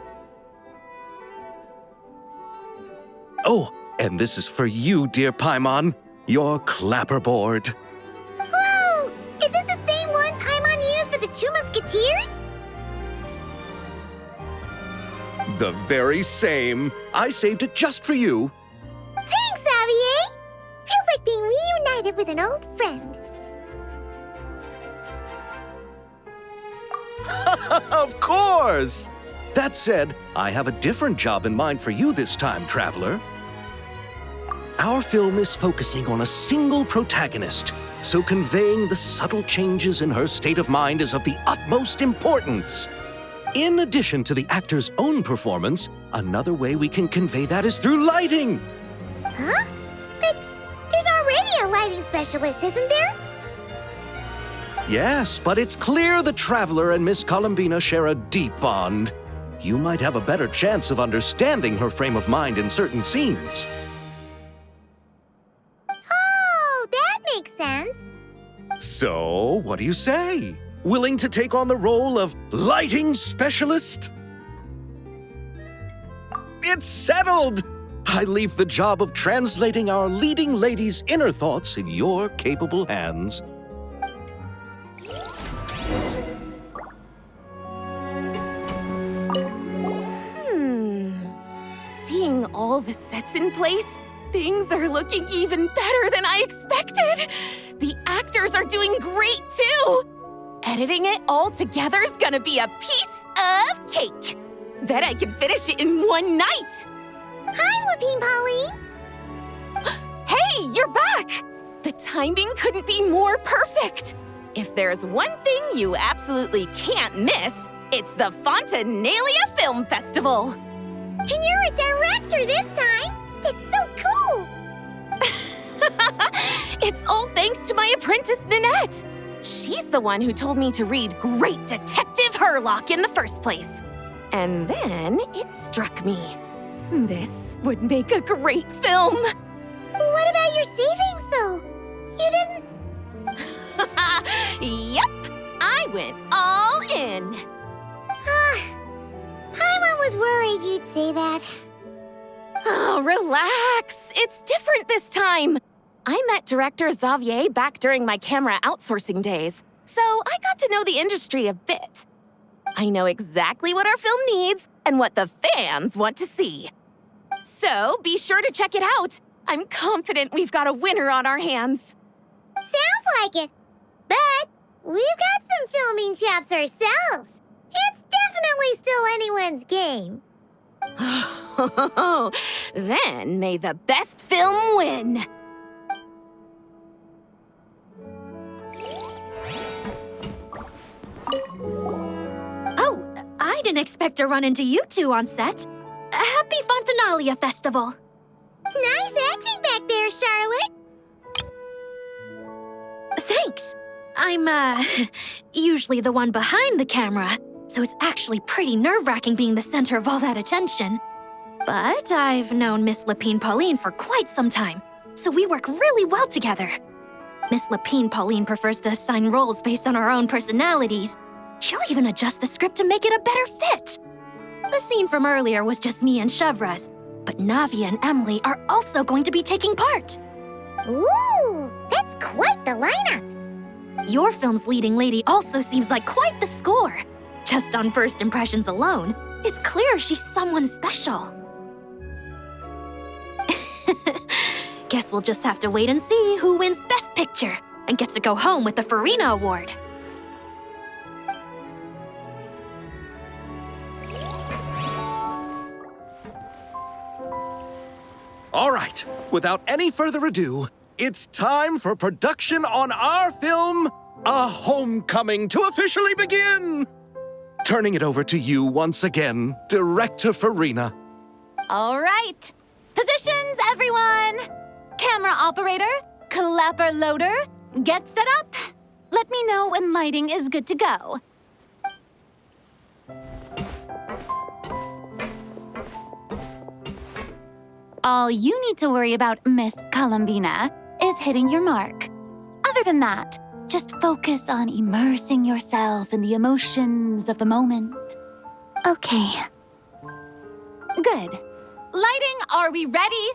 Oh, and this is for you, dear Paimon, your clapperboard. Whoa! Is this the same one Paimon used for the Two Musketeers? The very same. I saved it just for you. Thanks, Xavier! Feels like being reunited with an old friend. Of course! That said, I have a different job in mind for you this time, traveler. Our film is focusing on a single protagonist, so conveying the subtle changes in her state of mind is of the utmost importance. In addition to the actor's own performance, another way we can convey that is through lighting. Huh? But there's already a lighting specialist, isn't there? Yes, but it's clear the Traveler and Miss Columbina share a deep bond. You might have a better chance of understanding her frame of mind in certain scenes. Oh, that makes sense. So, what do you say? Willing to take on the role of lighting specialist? It's settled! I leave the job of translating our leading lady's inner thoughts in your capable hands. Seeing all the sets in place, things are looking even better than I expected. The actors are doing great too. Editing it all together is gonna be a piece of cake. Bet I can finish it in one night. Hi, Lepine Pauline. Hey, you're back! The timing couldn't be more perfect. If there's one thing you absolutely can't miss, it's the Fontinalia Film Festival. And you're a director this time. That's so cool. It's all thanks to my apprentice, Nanette. She's the one who told me to read Great Detective Herlock in the first place. And then it struck me. This would make a great film. What about your savings, though? You didn't... Yep, I went all in. Paimon was worried you'd say that. Oh, relax. It's different this time. I met director Xavier back during my camera outsourcing days, so I got to know the industry a bit. I know exactly what our film needs and what the fans want to see. So be sure to check it out. I'm confident we've got a winner on our hands. Sounds like it. But we've got some filming chops ourselves. It's definitely still anyone's game. Then may the best film win. Oh, I didn't expect to run into you two on set. Happy Fontinalia Festival. Nice acting back there, Charlotte. Thanks. I'm, usually the one behind the camera, so it's actually pretty nerve-wracking being the center of all that attention. But I've known Miss Pauline for quite some time, so we work really well together. Miss Pauline prefers to assign roles based on our own personalities. She'll even adjust the script to make it a better fit. The scene from earlier was just me and Chevraz, but Navia and Emily are also going to be taking part. Ooh, that's quite the lineup. Your film's leading lady also seems like quite the score. Just on first impressions alone, it's clear she's someone special. Guess we'll just have to wait and see who wins Best Picture and gets to go home with the Furina Award. All right, without any further ado, it's time for production on our film, A Homecoming, to officially begin. Turning it over to you once again, Director Furina. All right. Positions, everyone. Camera operator, clapper loader, get set up. Let me know when lighting is good to go. All you need to worry about, Miss Columbina, is hitting your mark. Other than that, just focus on immersing yourself in the emotions of the moment. Okay. Good. Lighting, are we ready?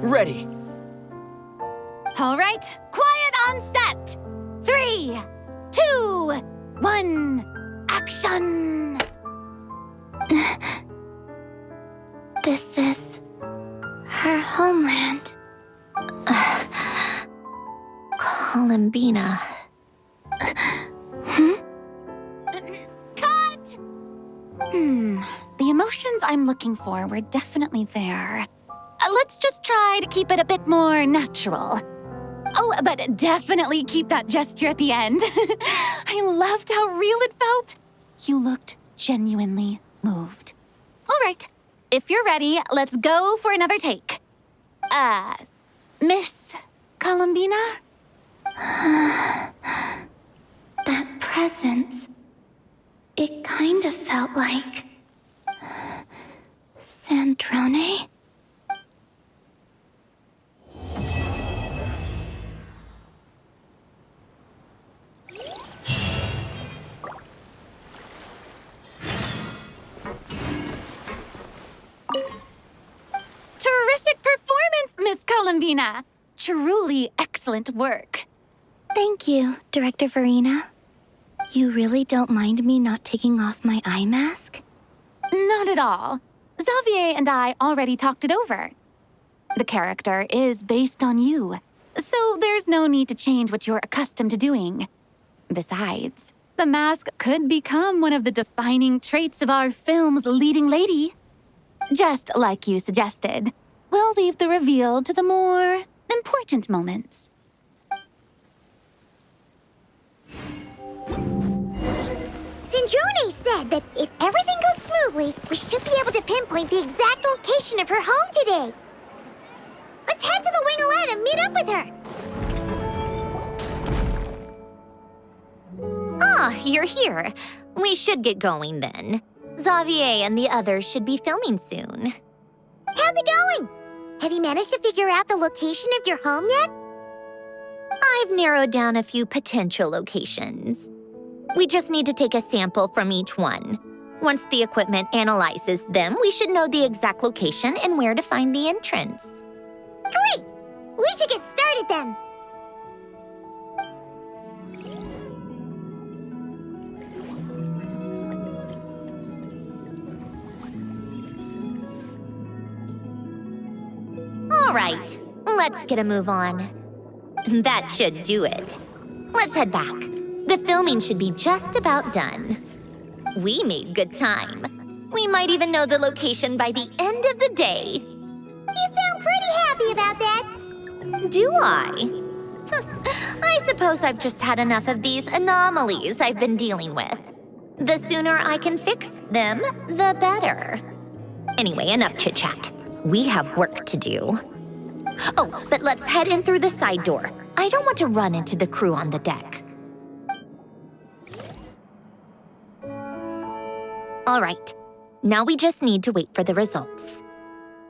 Ready. All right, quiet on set. 3, 2, 1, action! This is her homeland. Columbina. Cut! The emotions I'm looking for were definitely there. Let's just try to keep it a bit more natural. Oh, but definitely keep that gesture at the end. I loved how real it felt. You looked genuinely moved. All right, if you're ready, let's go for another take. Miss Columbina? That presence. It kind of felt like... Sandrone? Terrific performance, Miss Columbina. Truly excellent work. Thank you, Director Furina. You really don't mind me not taking off my eye mask? Not at all. Xavier and I already talked it over. The character is based on you. so there's no need to change what you're accustomed to doing. Besides, the mask could become one of the defining traits of our film's leading lady. Just like you suggested, we'll leave the reveal to the more important moments. Sandrone said that if everything goes smoothly, we should be able to pinpoint the exact location of her home today. Let's head to the Wingelet and meet up with her. Ah, you're here. We should get going then. Xavier and the others should be filming soon. How's it going? Have you managed to figure out the location of your home yet? I've narrowed down a few potential locations. We just need to take a sample from each one. Once the equipment analyzes them, we should know the exact location and where to find the entrance. Great! We should get started then. All right, let's get a move on. That should do it. Let's head back. The filming should be just about done. We made good time. We might even know the location by the end of the day. You sound pretty happy about that. Do I? I suppose I've just had enough of these anomalies I've been dealing with. The sooner I can fix them, the better. Anyway, enough chit-chat. We have work to do. Oh, but let's head in through the side door. I don't want to run into the crew on the deck. All right, now we just need to wait for the results.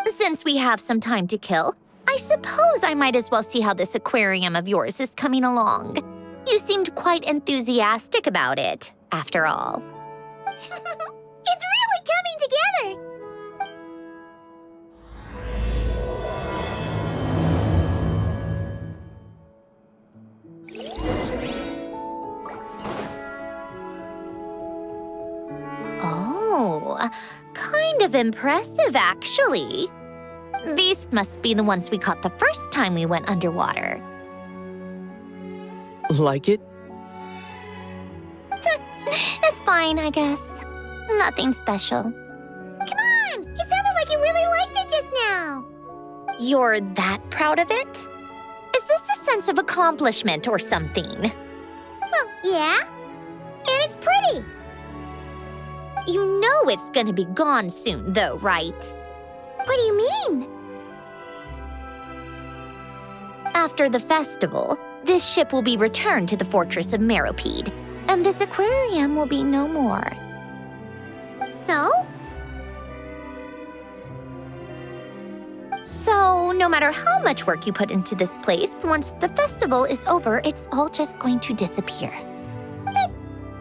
Since we have some time to kill, I suppose I might as well see how this aquarium of yours is coming along. You seemed quite enthusiastic about it, after all. It's really coming together. Oh, kind of impressive, actually. These must be the ones we caught the first time we went underwater. Like it? It's fine, I guess. Nothing special. Come on! It sounded like you really liked it just now. You're that proud of it? Is this a sense of accomplishment or something? Well, yeah. And it's pretty. You know it's gonna be gone soon, though, right? What do you mean? After the festival, this ship will be returned to the fortress of Meropide, and this aquarium will be no more. So? So, no matter how much work you put into this place, once the festival is over, it's all just going to disappear. But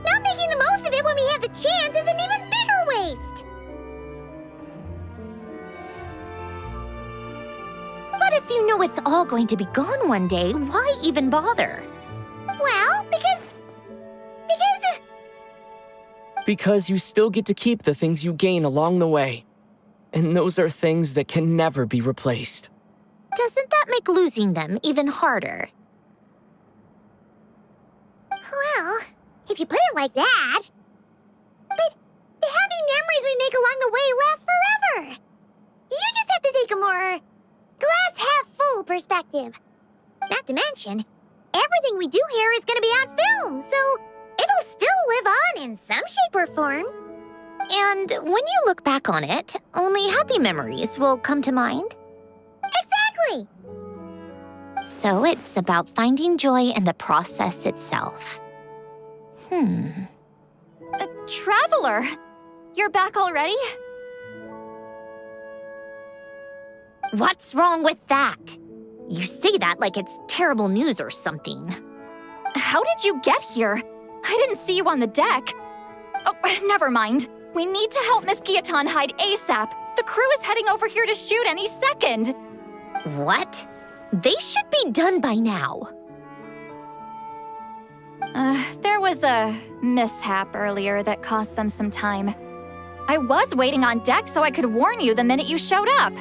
not making the most of it when we have the chance is an even bigger waste. But if you know it's all going to be gone one day, why even bother? Well, because... Because you still get to keep the things you gain along the way. And those are things that can never be replaced. Doesn't that make losing them even harder? Well, if you put it like that... But the happy memories we make along the way last forever. You just have to take a more glass-half-full perspective. Not to mention, everything we do here is going to be on film, so it'll still live on in some shape or form. And when you look back on it, only happy memories will come to mind? Exactly! So it's about finding joy in the process itself. Traveler! You're back already? What's wrong with that? You say that like it's terrible news or something. How did you get here? I didn't see you on the deck. Oh, never mind. We need to help Miss Guillotin hide ASAP. The crew is heading over here to shoot any second. What? They should be done by now. There was a mishap earlier that cost them some time. I was waiting on deck so I could warn you the minute you showed up.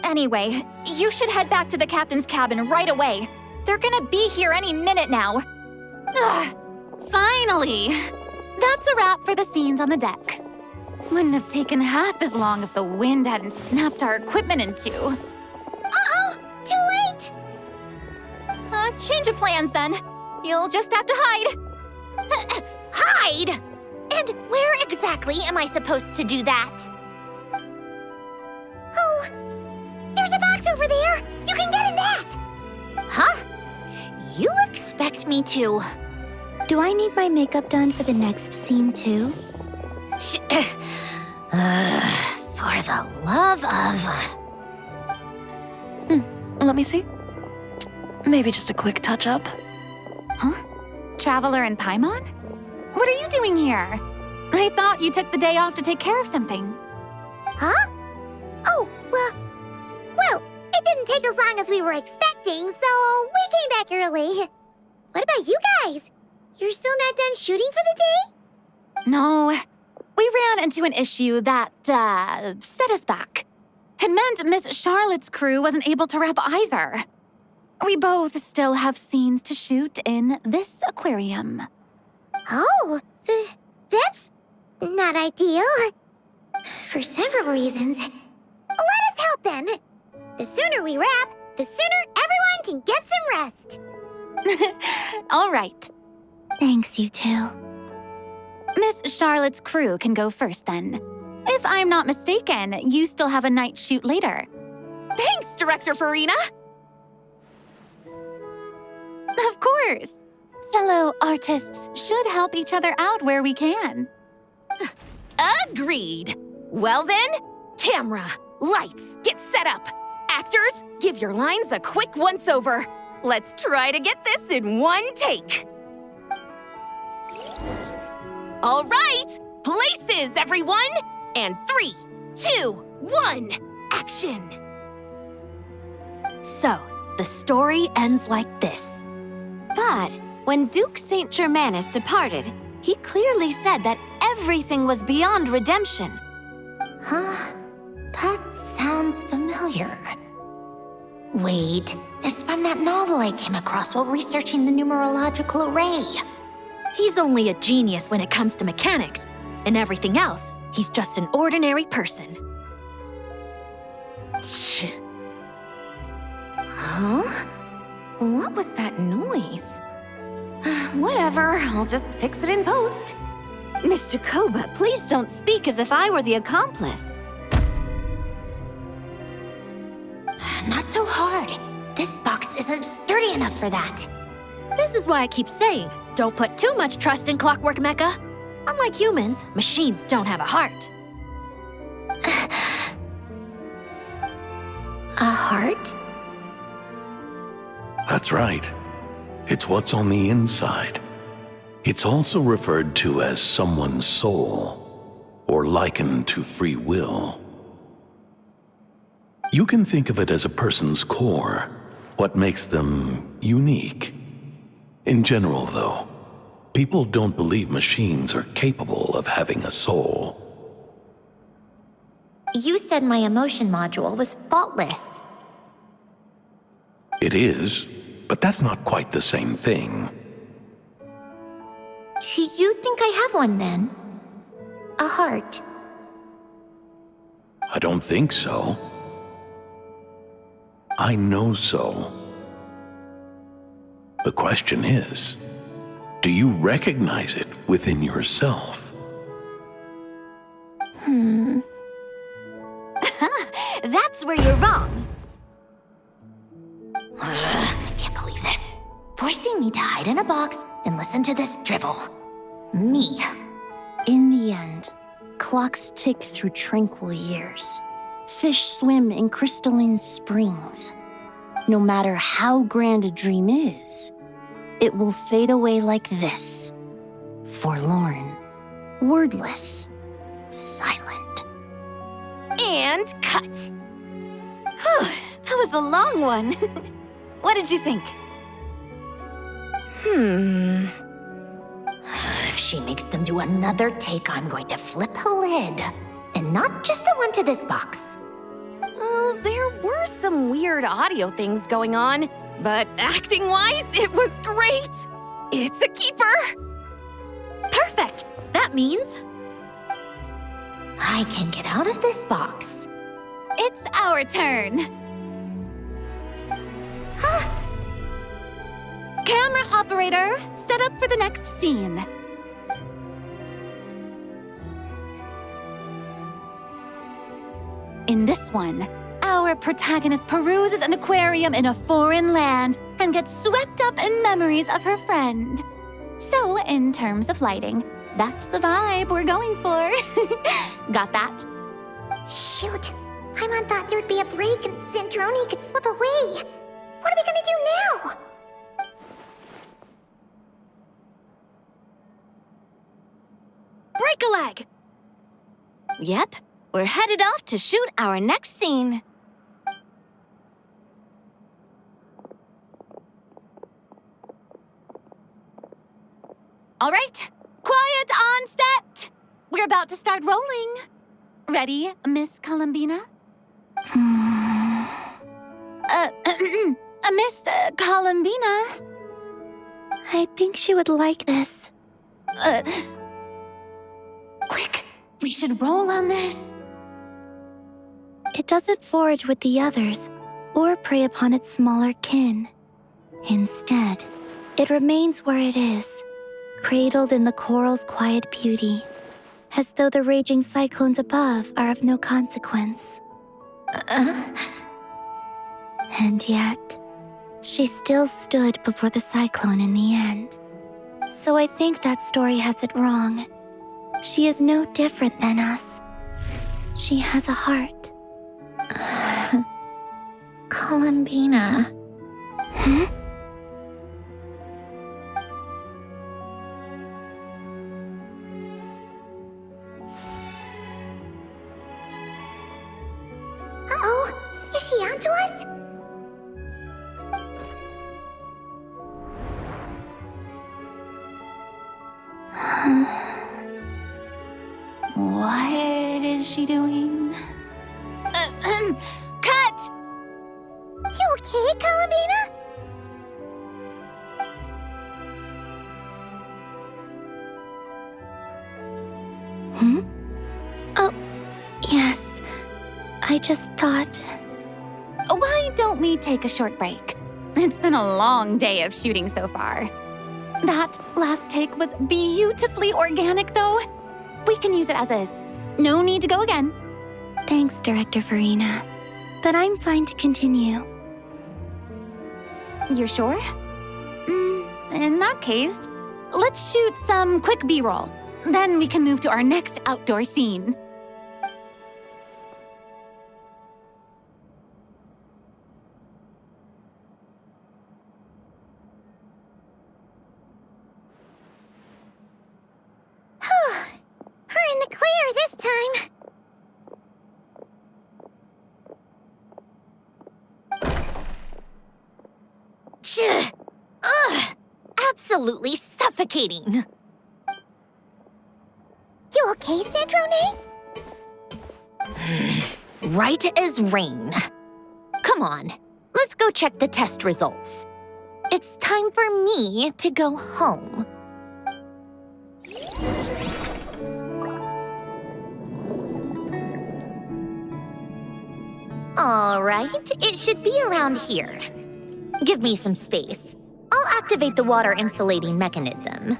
Anyway, you should head back to the captain's cabin right away. They're gonna be here any minute now. Ugh, finally! That's a wrap for the scenes on the deck. Wouldn't have taken half as long if the wind hadn't snapped our equipment in two. Uh-oh! Too late! Change of plans then. You'll just have to hide. Hide! And where exactly am I supposed to do that? Oh, there's a box over there! You can get in that! Huh? You expect me to? Do I need my makeup done for the next scene too? For the love of... Let me see. Maybe just a quick touch-up. Huh? Traveler and Paimon? What are you doing here? I thought you took the day off to take care of something. Huh? Oh, well, it didn't take as long as we were expecting, so we came back early. What about you guys? You're still not done shooting for the day? No, we ran into an issue that, set us back. It meant Miss Charlotte's crew wasn't able to wrap either. We both still have scenes to shoot in this aquarium. Oh, that's not ideal. For several reasons. Let us help then. The sooner we wrap, the sooner everyone can get some rest. All right. Thanks, you two. Miss Charlotte's crew can go first then. If I'm not mistaken, you still have a night shoot later. Thanks, Director Furina! Of course. Fellow artists should help each other out where we can. Agreed. Well then, camera, lights, get set up. Actors, give your lines a quick once-over. Let's try to get this in one take. All right, places, everyone! And 3, 2, 1, action! So, the story ends like this. But when Duke Saint Germanus departed, he clearly said that everything was beyond redemption. Huh? That sounds familiar. Wait, it's from that novel I came across while researching the numerological array. He's only a genius when it comes to mechanics, and everything else, he's just an ordinary person. Huh? What was that noise? Whatever, I'll just fix it in post. Miss Jacoba, please don't speak as if I were the accomplice. Not so hard. This box isn't sturdy enough for that. This is why I keep saying, don't put too much trust in Clockwork Mecha. Unlike humans, machines don't have a heart. A heart? That's right. It's what's on the inside. It's also referred to as someone's soul, or likened to free will. You can think of it as a person's core, what makes them unique. In general, though, people don't believe machines are capable of having a soul. You said my emotion module was faultless. It is, but that's not quite the same thing. Do you think I have one then? A heart? I don't think so. I know so. The question is, do you recognize it within yourself? That's where you're wrong. I can't believe this. Forcing me to hide in a box and listen to this drivel. Me. In the end, clocks tick through tranquil years. Fish swim in crystalline springs. No matter how grand a dream is, it will fade away like this. Forlorn, wordless, silent. And cut. That was a long one. What did you think? If she makes them do another take, I'm going to flip a lid. And not just the one to this box. There were some weird audio things going on. But acting-wise, it was great! It's a keeper! Perfect! That means I can get out of this box. It's our turn. Camera operator, set up for the next scene. In this one, our protagonist peruses an aquarium in a foreign land and gets swept up in memories of her friend. So, in terms of lighting, that's the vibe we're going for. Got that? Shoot, Paimon thought there'd be a break and Sandrone could slip away. What are we gonna do now? Break a leg! Yep, we're headed off to shoot our next scene. All right, quiet on set. We're about to start rolling. Ready, Miss Columbina? Miss Columbina? I think she would like this. Quick, we should roll on this. It doesn't forage with the others or prey upon its smaller kin. Instead, it remains where it is, cradled in the coral's quiet beauty, as though the raging cyclones above are of no consequence. And yet, she still stood before the cyclone in the end. So I think that story has it wrong. She is no different than us. She has a heart. Columbina. Uh-oh, is she onto us? What is she doing? Cut! You okay, Columbina? Oh, yes. I just thought... Why don't we take a short break? It's been a long day of shooting so far. That last take was beautifully organic, though. We can use it as is. No need to go again. Thanks, Director Furina. But I'm fine to continue. You're sure? In that case, let's shoot some quick B-roll. Then we can move to our next outdoor scene. We're in the clear this time. Ugh! Absolutely suffocating. You okay, Sandrone? Right as rain. Come on, let's go check the test results. It's time for me to go home. All right, it should be around here. Give me some space. I'll activate the water insulating mechanism.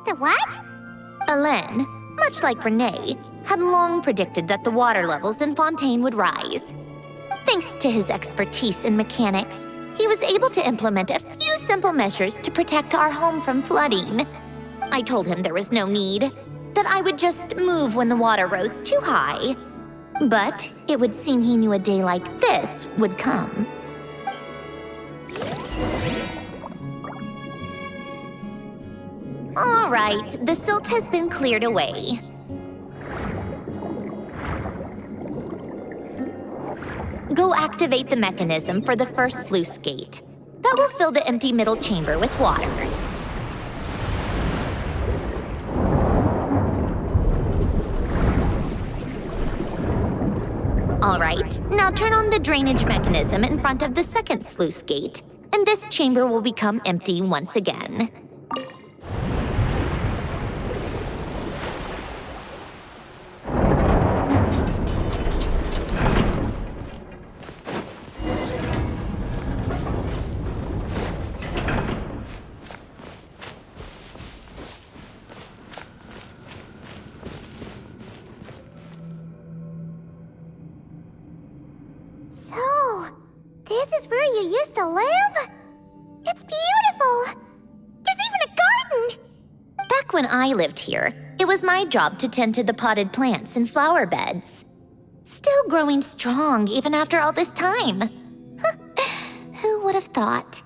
The what? Alain, much like Renee, had long predicted that the water levels in Fontaine would rise. Thanks to his expertise in mechanics, he was able to implement a few simple measures to protect our home from flooding. I told him there was no need, that I would just move when the water rose too high. But it would seem he knew a day like this would come. All right, the silt has been cleared away. Go activate the mechanism for the first sluice gate. That will fill the empty middle chamber with water. All right, now turn on the drainage mechanism in front of the second sluice gate, and this chamber will become empty once again. So, this is where you used to live? It's beautiful! There's even a garden! Back when I lived here, it was my job to tend to the potted plants and flower beds. Still growing strong even after all this time. Who would have thought?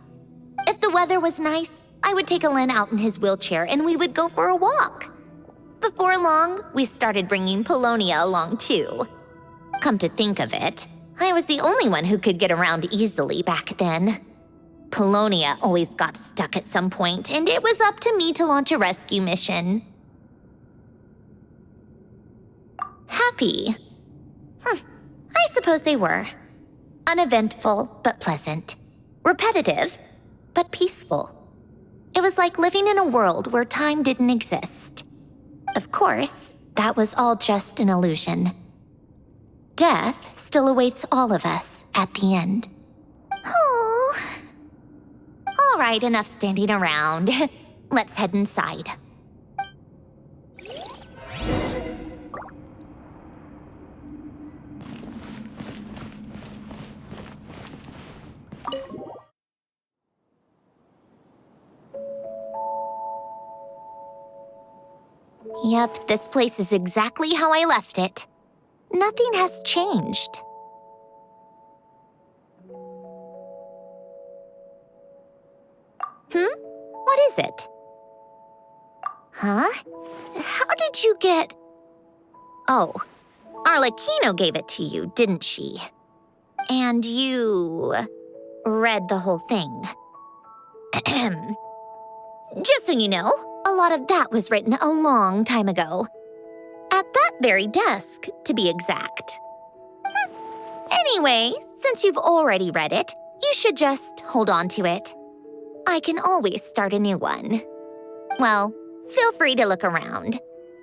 If the weather was nice, I would take Alain out in his wheelchair and we would go for a walk. Before long, we started bringing Polonia along too. Come to think of it, I was the only one who could get around easily back then. Polonia always got stuck at some point, and it was up to me to launch a rescue mission. Happy? I suppose they were. Uneventful, but pleasant. Repetitive, but peaceful. It was like living in a world where time didn't exist. Of course, that was all just an illusion. Death still awaits all of us at the end. Oh. All right, enough standing around. Let's head inside. Yep, this place is exactly how I left it. Nothing has changed. What is it? Huh? How did you get... Oh, Arlecchino gave it to you, didn't she? And you... read the whole thing. Just so you know, a lot of that was written a long time ago. At that very desk, to be exact. Anyway, since you've already read it, you should just hold on to it. I can always start a new one. Well, feel free to look around.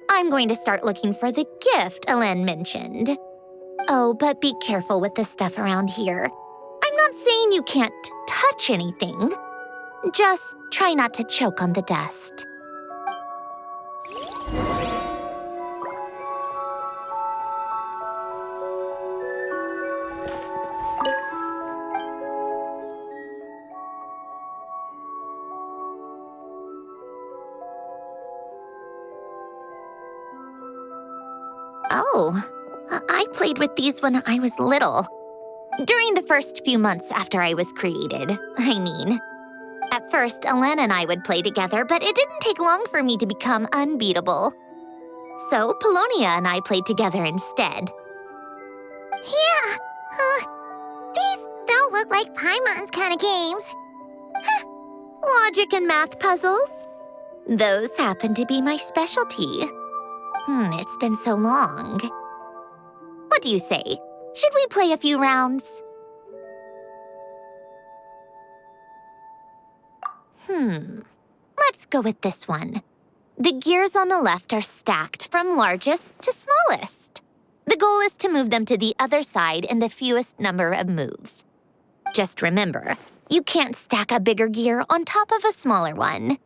I'm going to start looking for the gift Alain mentioned. Oh, but be careful with the stuff around here. I'm not saying you can't touch anything. Just try not to choke on the dust. Oh, I played with these when I was little. During the first few months after I was created, I mean. At first, Alain and I would play together, but it didn't take long for me to become unbeatable. So, Polonia and I played together instead. Yeah, these don't look like Paimon's kind of games. Logic and math puzzles? Those happen to be my specialty. It's been so long. What do you say? Should we play a few rounds? Let's go with this one. The gears on the left are stacked from largest to smallest. The goal is to move them to the other side in the fewest number of moves. Just remember, you can't stack a bigger gear on top of a smaller one.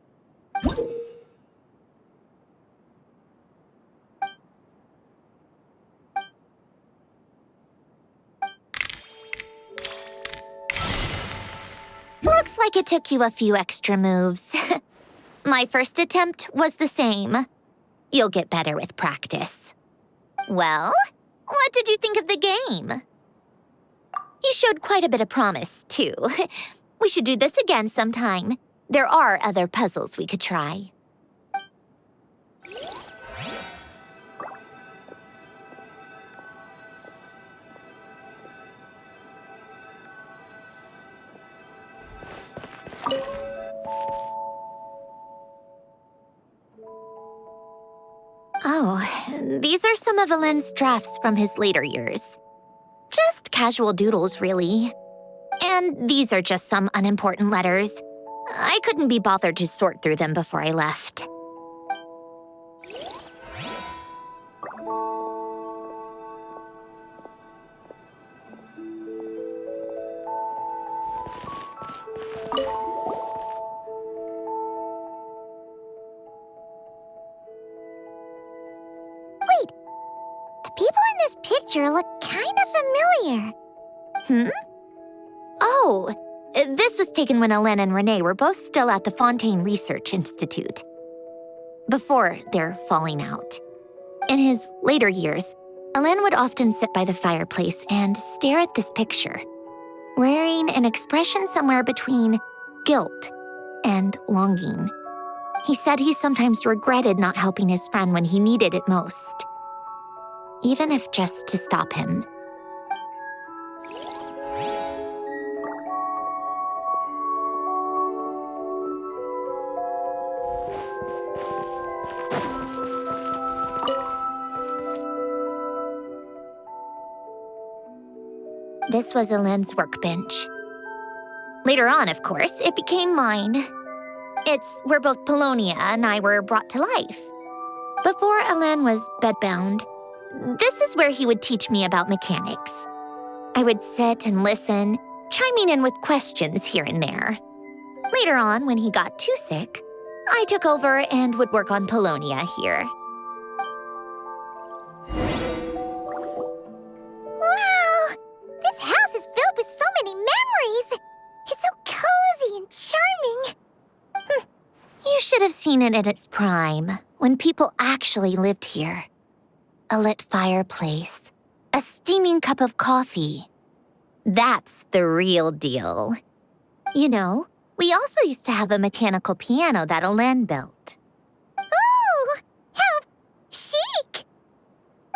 Looks like it took you a few extra moves. My first attempt was the same. You'll get better with practice. Well, what did you think of the game? You showed quite a bit of promise, too. We should do this again sometime. There are other puzzles we could try. Oh, these are some of Alain's drafts from his later years. casual doodles, really. And these are just some unimportant letters. I couldn't be bothered to sort through them before I left. Wait, the people in this picture look kind of familiar. Oh, this was taken when Alain and Renee were both still at the Fontaine Research Institute, before their falling out. In his later years, Alain would often sit by the fireplace and stare at this picture, wearing an expression somewhere between guilt and longing. He said he sometimes regretted not helping his friend when he needed it most, even if just to stop him. This was Alain's workbench. Later on, of course, it became mine. It's where both Polonia and I were brought to life. Before Alain was bedbound, this is where he would teach me about mechanics. I would sit and listen, chiming in with questions here and there. Later on, when he got too sick, I took over and would work on Polonia here. Wow! This house is filled with so many memories! It's so cozy and charming! You should have seen it in its prime, when people actually lived here. A lit fireplace, a steaming cup of coffee. That's the real deal. You know, we also used to have a mechanical piano that Alain built. Ooh! How chic!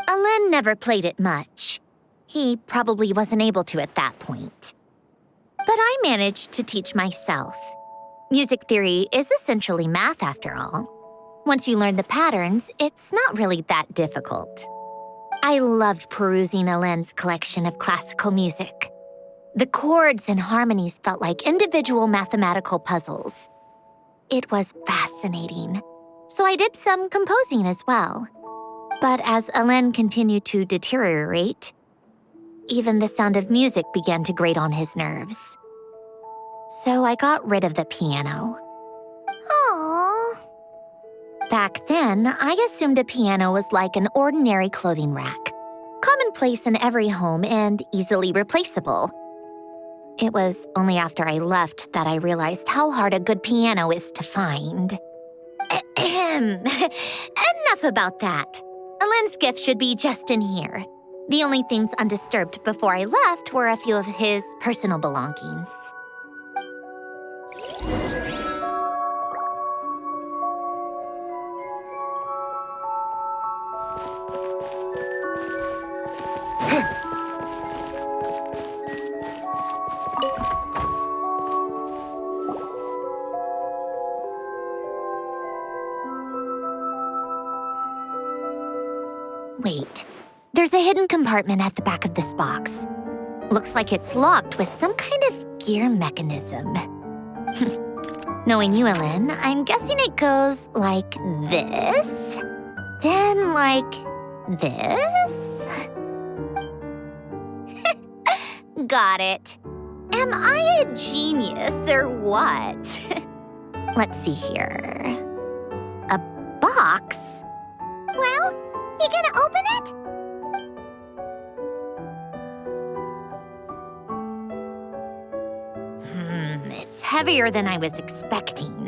Alain never played it much. He probably wasn't able to at that point. But I managed to teach myself. Music theory is essentially math, after all. Once you learn the patterns, it's not really that difficult. I loved perusing Alain's collection of classical music. The chords and harmonies felt like individual mathematical puzzles. It was fascinating, so I did some composing as well. But as Alain continued to deteriorate, even the sound of music began to grate on his nerves. So I got rid of the piano. Aww. Back then, I assumed a piano was like an ordinary clothing rack, commonplace in every home and easily replaceable. It was only after I left that I realized how hard a good piano is to find. Enough about that. Alain's gift should be just in here. The only things undisturbed before I left were a few of his personal belongings. Wait, there's a hidden compartment at the back of this box. Looks like it's locked with some kind of gear mechanism. Knowing you, Alain, I'm guessing it goes like this, then like this. Got it. Am I a genius or what? Let's see here. A box? Well, you gonna open it? It's heavier than I was expecting.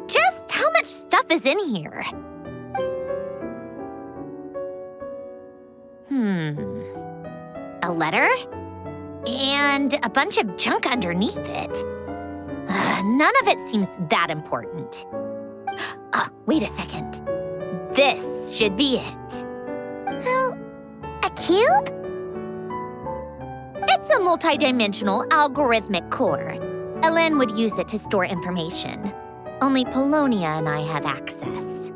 Just how much stuff is in here? A letter? And a bunch of junk underneath it. None of it seems that important. Wait a second. This should be it. A cube? It's a multidimensional algorithmic core. Alain would use it to store information. Only Polonia and I have access.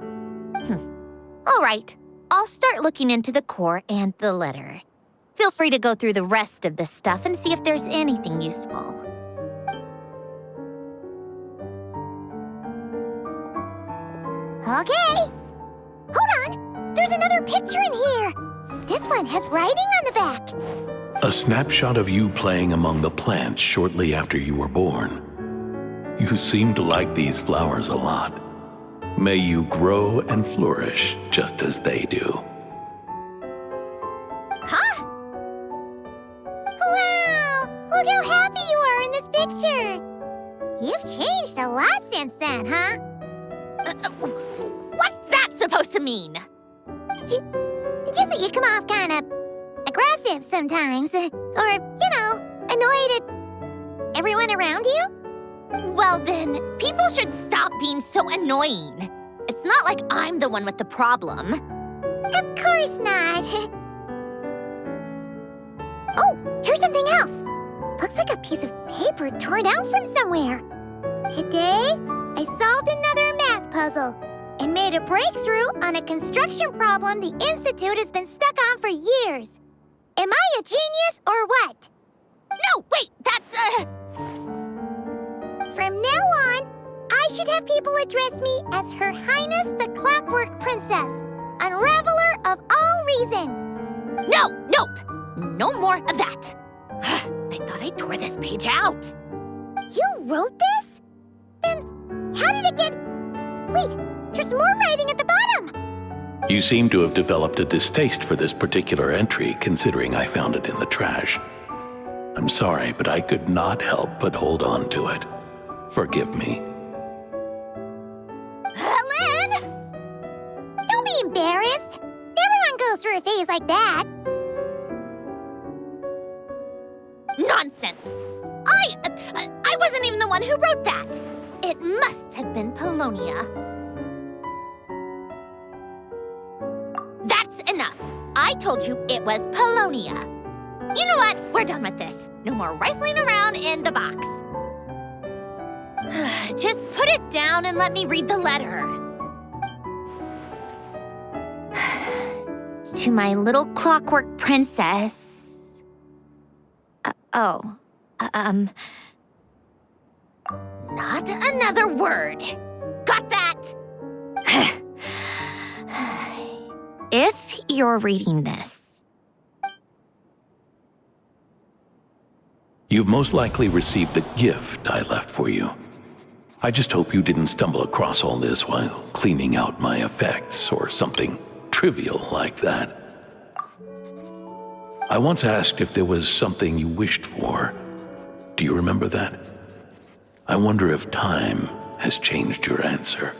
All right, I'll start looking into the core and the letter. Feel free to go through the rest of this stuff and see if there's anything useful. Okay. Hold on. There's another picture in here. This one has writing on the back. A snapshot of you playing among the plants shortly after you were born. You seem to like these flowers a lot. May you grow and flourish just as they do. Huh? Wow! Look how happy you are in this picture. You've changed a lot since then, huh? What's that supposed to mean? Just that you come off kind of aggressive sometimes. Or, annoyed at everyone around you. Well then, people should stop being so annoying. It's not like I'm the one with the problem. Of course not. Oh, here's something else. Looks like a piece of paper torn out from somewhere. Today, I solved another math puzzle and made a breakthrough on a construction problem the Institute has been stuck on for years. Am I a genius or what? No, wait, that's From now on, I should have people address me as Her Highness the Clockwork Princess, Unraveler of all reason. Nope, no more of that. I thought I tore this page out. You wrote this? Then how did it get... Wait, there's more writing at the bottom. You seem to have developed a distaste for this particular entry, considering I found it in the trash. I'm sorry, but I could not help but hold on to it. Forgive me. Alain! Don't be embarrassed. Everyone goes through a phase like that. Nonsense! I wasn't even the one who wrote that. It must have been Polonia. That's enough. I told you it was Polonia. You know what? We're done with this. No more rifling around in the box. Just put it down and let me read the letter. To my little clockwork princess. Not another word. Got that? If you're reading this. You've most likely received the gift I left for you. I just hope you didn't stumble across all this while cleaning out my effects or something trivial like that. I once asked if there was something you wished for. Do you remember that? I wonder if time has changed your answer.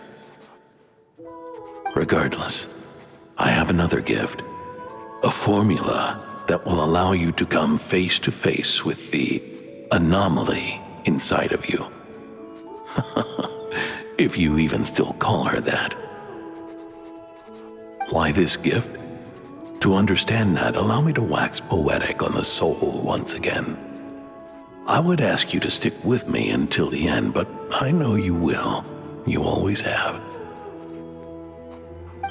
Regardless, I have another gift. A formula that will allow you to come face to face with the anomaly inside of you. If you even still call her that. Why this gift? To understand that, allow me to wax poetic on the soul once again. I would ask you to stick with me until the end, but I know you will. You always have.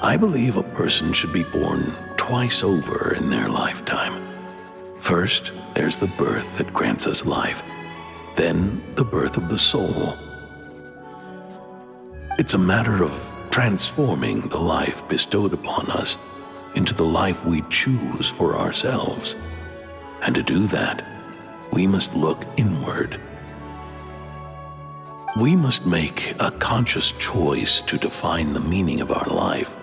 I believe a person should be born twice over in their lifetime. First, there's the birth that grants us life. Then, the birth of the soul. It's a matter of transforming the life bestowed upon us into the life we choose for ourselves. And to do that, we must look inward. We must make a conscious choice to define the meaning of our life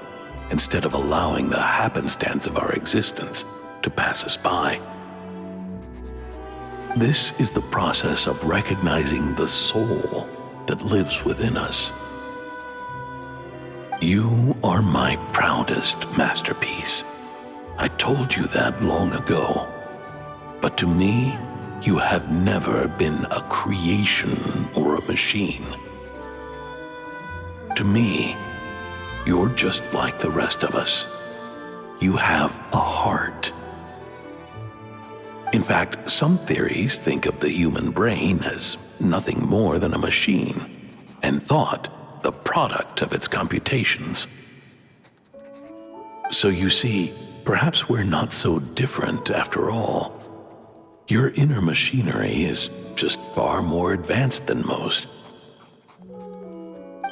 instead of allowing the happenstance of our existence to pass us by. This is the process of recognizing the soul that lives within us. You are my proudest masterpiece. I told you that long ago. But to me, you have never been a creation or a machine. To me, you're just like the rest of us. You have a heart. In fact, some theories think of the human brain as nothing more than a machine, and thought the product of its computations. So you see, perhaps we're not so different after all. Your inner machinery is just far more advanced than most.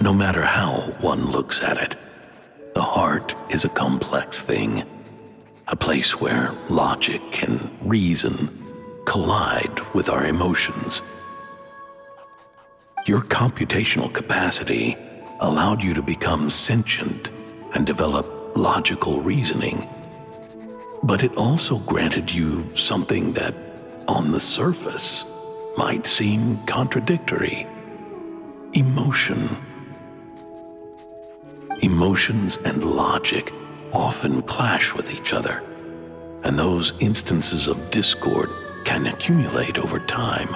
No matter how one looks at it, the heart is a complex thing, a place where logic and reason collide with our emotions. Your computational capacity allowed you to become sentient and develop logical reasoning, but it also granted you something that, on the surface, might seem contradictory: emotion. Emotions and logic often clash with each other, and those instances of discord can accumulate over time.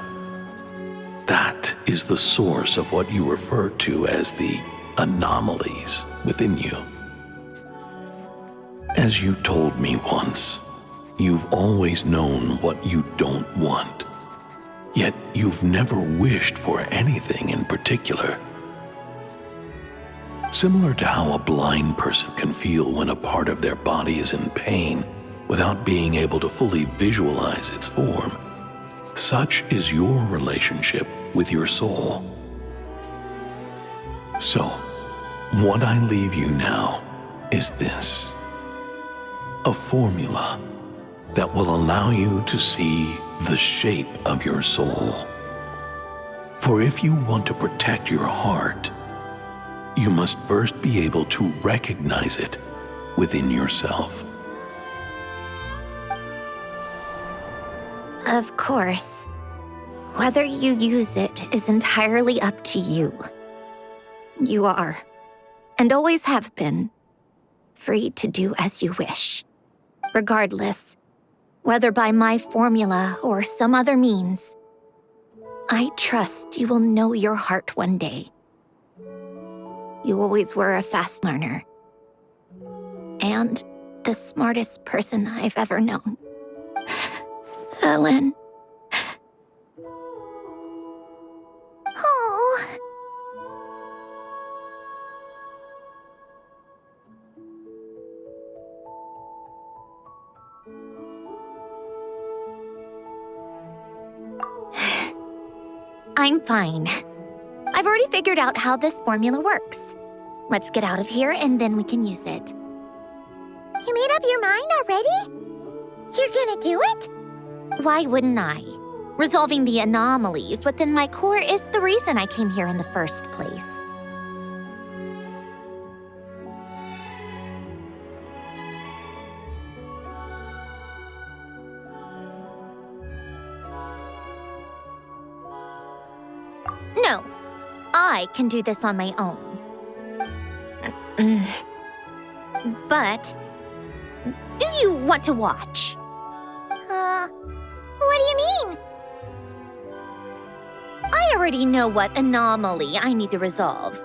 That is the source of what you refer to as the anomalies within you. As you told me once, you've always known what you don't want, yet you've never wished for anything in particular. Similar to how a blind person can feel when a part of their body is in pain without being able to fully visualize its form, such is your relationship with your soul. So, what I leave you now is this: a formula that will allow you to see the shape of your soul. For if you want to protect your heart, you must first be able to recognize it within yourself. Of course. Whether you use it is entirely up to you. You are, and always have been, free to do as you wish. Regardless, whether by my formula or some other means, I trust you will know your heart one day. You always were a fast learner, and the smartest person I've ever known. Alain. Oh. I'm fine. I've already figured out how this formula works. Let's get out of here and then we can use it. You made up your mind already? You're gonna do it? Why wouldn't I? Resolving the anomalies within my core is the reason I came here in the first place. No, I can do this on my own. But, do you want to watch? What do you mean? I already know what anomaly I need to resolve.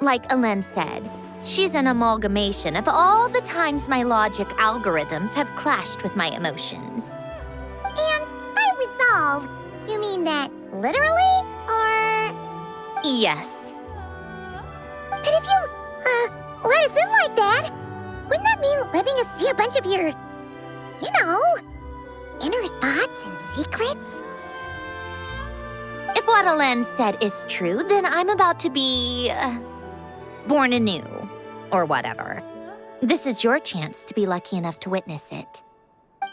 Like Alain said, she's an amalgamation of all the times my logic algorithms have clashed with my emotions. And by resolve, you mean that literally, or...? Yes. But if you, let us in like that, wouldn't that mean letting us see a bunch of your, you know, inner thoughts and secrets? If what Alain said is true, then I'm about to be... born anew, or whatever. This is your chance to be lucky enough to witness it.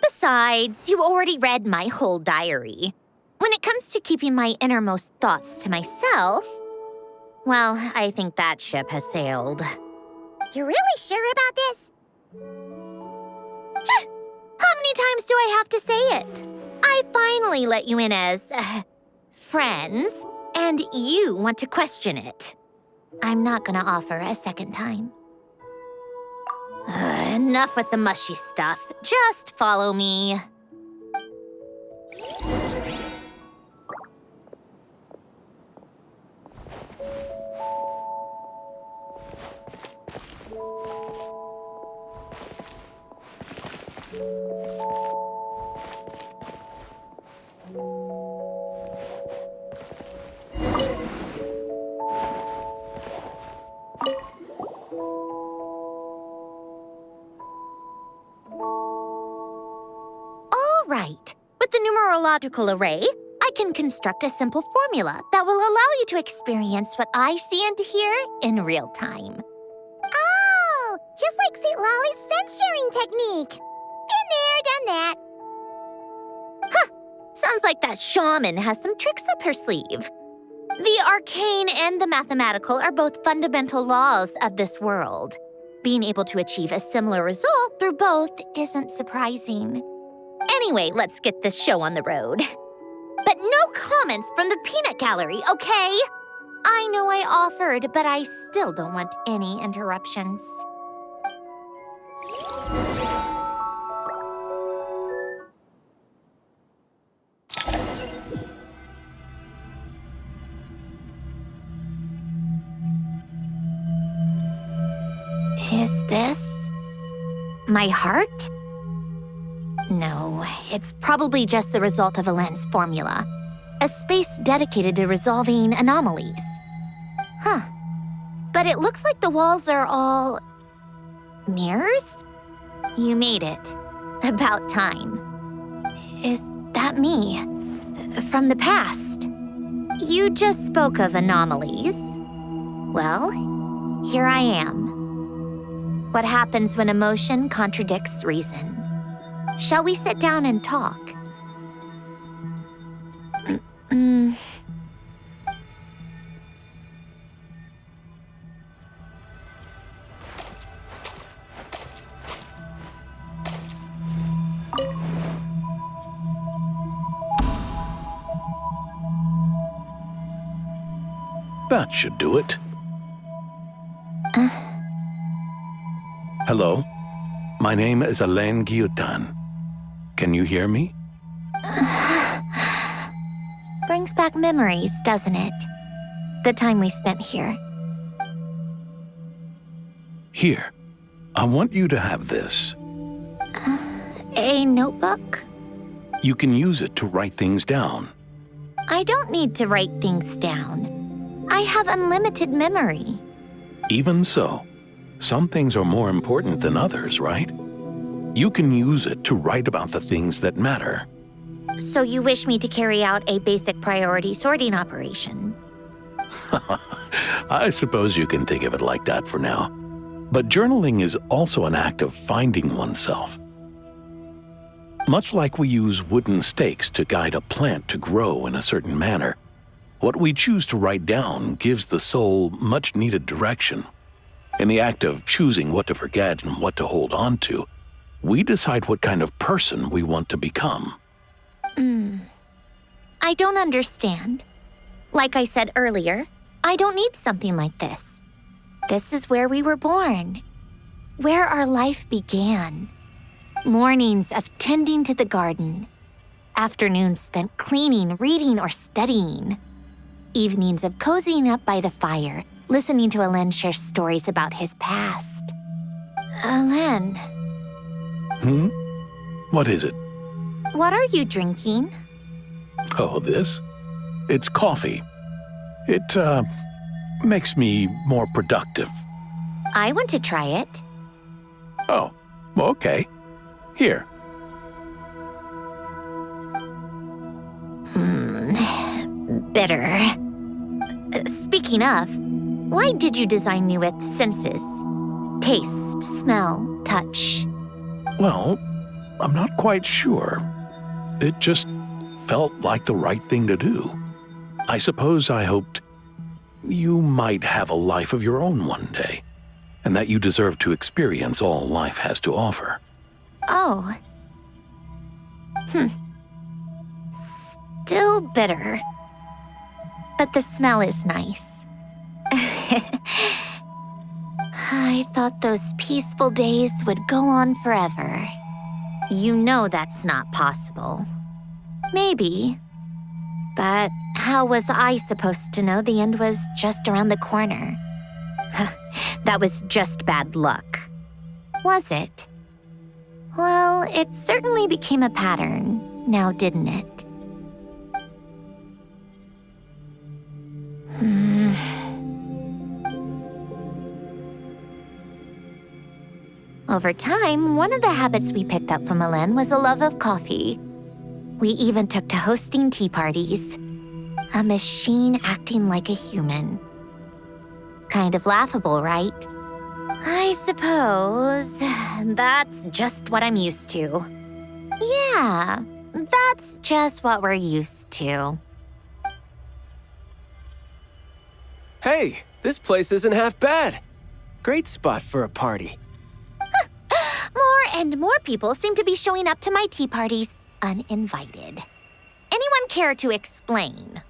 Besides, you already read my whole diary. When it comes to keeping my innermost thoughts to myself, well, I think that ship has sailed. You're really sure about this? How many times do I have to say it? I finally let you in as... friends, and you want to question it. I'm not gonna offer a second time. Enough with the mushy stuff. Just follow me. numerological array, I can construct a simple formula that will allow you to experience what I see and hear in real time. Oh, just like Citlali's sense-sharing technique. Been there, done that. Sounds like that shaman has some tricks up her sleeve. The arcane and the mathematical are both fundamental laws of this world. Being able to achieve a similar result through both isn't surprising. Anyway, let's get this show on the road. But no comments from the peanut gallery, okay? I know I offered, but I still don't want any interruptions. Is this my heart? No, it's probably just the result of Alain's formula. A space dedicated to resolving anomalies. Huh. But it looks like the walls are all mirrors? You made it. About time. Is that me? From the past? You just spoke of anomalies. Well, here I am. What happens when emotion contradicts reason? Shall we sit down and talk? That should do it. Hello? My name is Alain Guillotin. Can you hear me? Brings back memories, doesn't it? The time we spent here. Here. I want you to have this. A notebook? You can use it to write things down. I don't need to write things down. I have unlimited memory. Even so, some things are more important than others, right? You can use it to write about the things that matter. So you wish me to carry out a basic priority sorting operation? I suppose you can think of it like that for now. But journaling is also an act of finding oneself. Much like we use wooden stakes to guide a plant to grow in a certain manner, what we choose to write down gives the soul much-needed direction. In the act of choosing what to forget and what to hold on to, we decide what kind of person we want to become. I don't understand. Like I said earlier, I don't need something like this. This is where we were born, where our life began. Mornings of tending to the garden, afternoons spent cleaning, reading, or studying, evenings of cozying up by the fire, listening to Alain share stories about his past. Alain. What is it? What are you drinking? Oh, this? It's coffee. It, makes me more productive. I want to try it. Oh, okay. Here. Bitter. Speaking of, why did you design me with senses? Taste, smell, touch. Well, I'm not quite sure. It just felt like the right thing to do. I suppose I hoped you might have a life of your own one day, and that you deserve to experience all life has to offer. Oh. Still bitter. But the smell is nice. I thought those peaceful days would go on forever. You know that's not possible. Maybe. But how was I supposed to know the end was just around the corner? That was just bad luck. Was it? Well, it certainly became a pattern, now didn't it? Over time, one of the habits we picked up from Alain was a love of coffee. We even took to hosting tea parties. A machine acting like a human. Kind of laughable, right? I suppose that's just what I'm used to. Yeah, that's just what we're used to. Hey, this place isn't half bad. Great spot for a party. More and more people seem to be showing up to my tea parties uninvited. Anyone care to explain?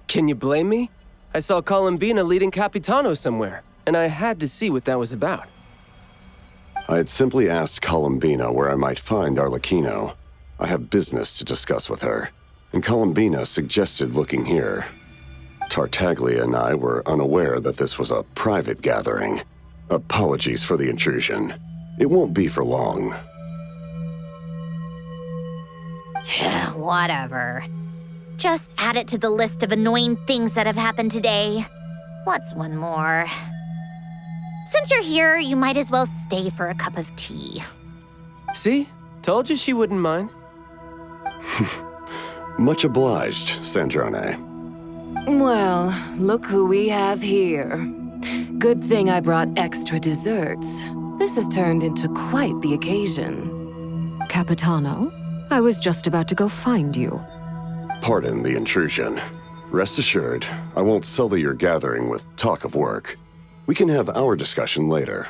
Can you blame me? I saw Columbina leading Capitano somewhere, and I had to see what that was about. I had simply asked Columbina where I might find Arlecchino. I have business to discuss with her, and Columbina suggested looking here. Tartaglia and I were unaware that this was a private gathering. Apologies for the intrusion. It won't be for long. Whatever. Just add it to the list of annoying things that have happened today. What's one more? Since you're here, you might as well stay for a cup of tea. See? Told you she wouldn't mind. Much obliged, Sandrone. Well, look who we have here. Good thing I brought extra desserts. This has turned into quite the occasion. Capitano, I was just about to go find you. Pardon the intrusion. Rest assured, I won't sully your gathering with talk of work. We can have our discussion later.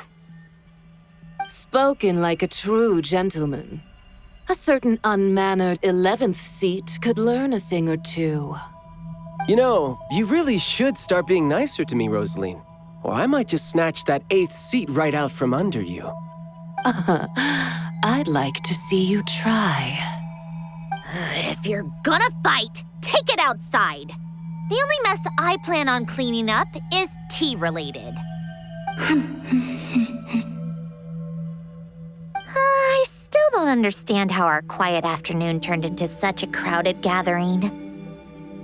Spoken like a true gentleman. A certain unmannered 11th seat could learn a thing or two. You know, you really should start being nicer to me, Rosaline. Or I might just snatch that 8th seat right out from under you. I'd like to see you try. If you're gonna fight, take it outside. The only mess I plan on cleaning up is tea-related. I still don't understand how our quiet afternoon turned into such a crowded gathering.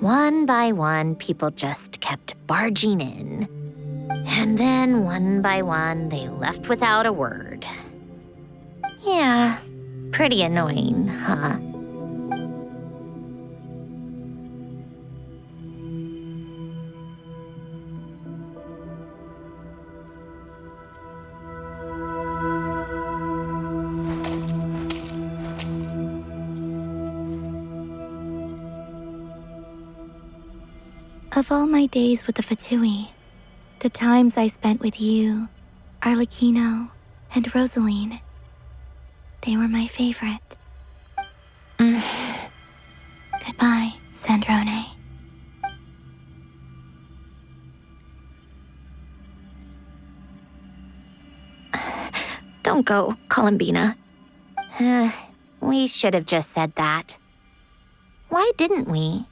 One by one, people just kept barging in. And then, one by one, they left without a word. Yeah, pretty annoying, huh? Of all my days with the Fatui, the times I spent with you, Arlecchino, and Rosaline, they were my favorite. Goodbye, Sandrone. Don't go, Columbina. We should have just said that. Why didn't we?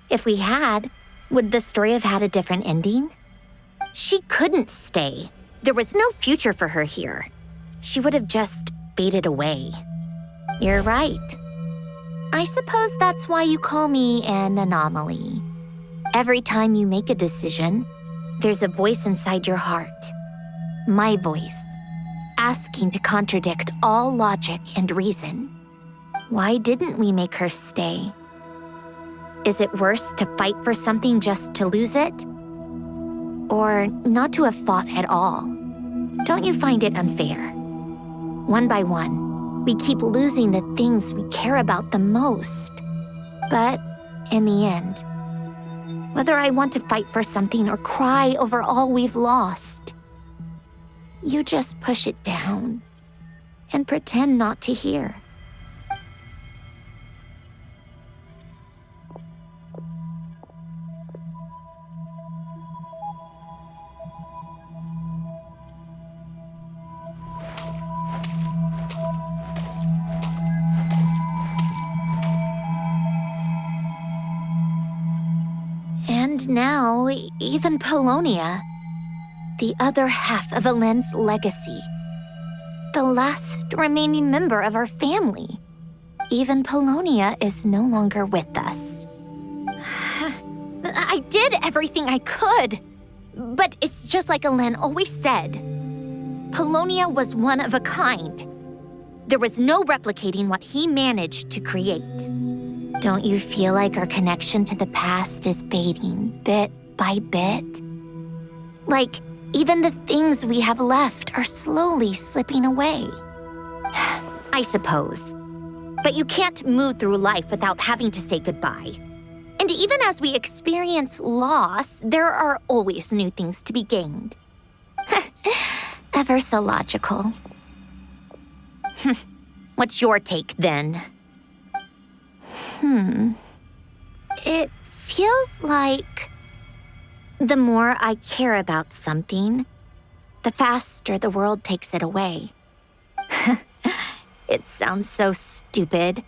If we had, would the story have had a different ending? She couldn't stay. There was no future for her here. She would have just faded away. You're right. I suppose that's why you call me an anomaly. Every time you make a decision, there's a voice inside your heart. My voice, asking to contradict all logic and reason. Why didn't we make her stay? Is it worse to fight for something just to lose it? Or not to have fought at all? Don't you find it unfair? One by one, we keep losing the things we care about the most. But in the end, whether I want to fight for something or cry over all we've lost, you just push it down and pretend not to hear. And now, even Polonia, the other half of Alain's legacy, the last remaining member of our family. Even Polonia is no longer with us. I did everything I could, but it's just like Alain always said. Polonia was one of a kind. There was no replicating what he managed to create. Don't you feel like our connection to the past is fading bit by bit? Like, even the things we have left are slowly slipping away. I suppose. But you can't move through life without having to say goodbye. And even as we experience loss, there are always new things to be gained. Ever so logical. What's your take, then? It feels like the more I care about something, the faster the world takes it away. It sounds so stupid,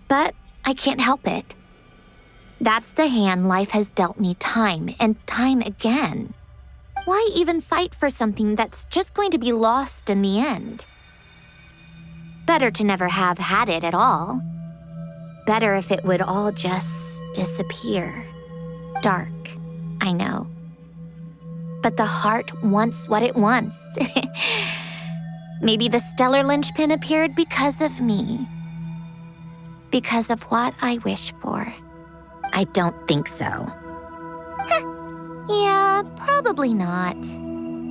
but I can't help it. That's the hand life has dealt me time and time again. Why even fight for something that's just going to be lost in the end? Better to never have had it at all. Better if it would all just disappear. Dark, I know. But the heart wants what it wants. Maybe the stellar linchpin appeared because of me. Because of what I wish for. I don't think so. Yeah, probably not.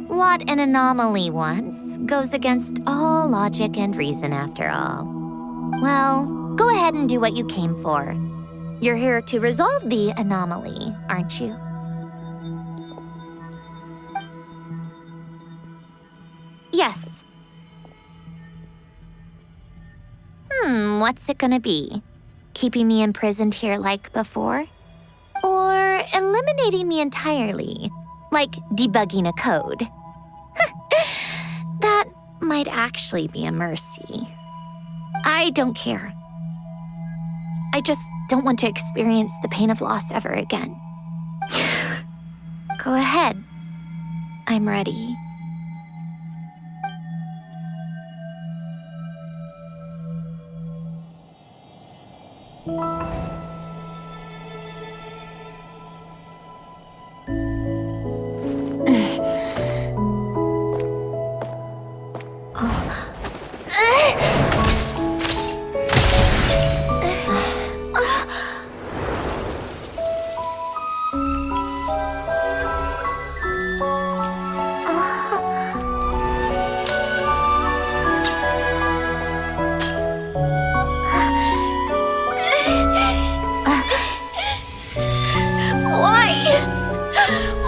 What an anomaly wants goes against all logic and reason after all. Well, go ahead and do what you came for. You're here to resolve the anomaly, aren't you? Yes. What's it gonna be? Keeping me imprisoned here like before? Or eliminating me entirely, like debugging a code? That might actually be a mercy. I don't care. I just don't want to experience the pain of loss ever again. Go ahead. I'm ready.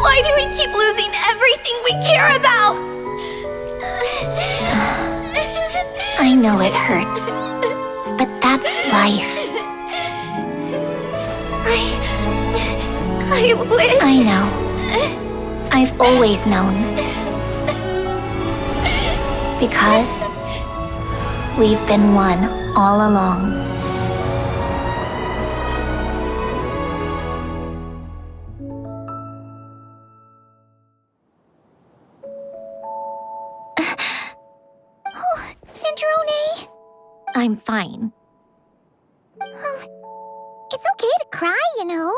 Why do we keep losing everything we care about? I know it hurts, but that's life. I wish... I know. I've always known. Because we've been one all along. Sandrone? I'm fine. It's okay to cry, you know.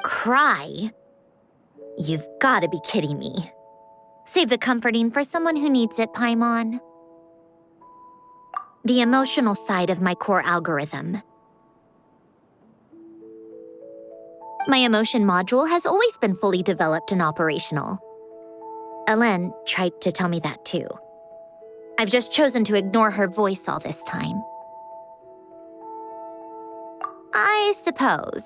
Cry? You've got to be kidding me. Save the comforting for someone who needs it, Paimon. The emotional side of my core algorithm. My emotion module has always been fully developed and operational. Alain tried to tell me that too. I've just chosen to ignore her voice all this time. I suppose.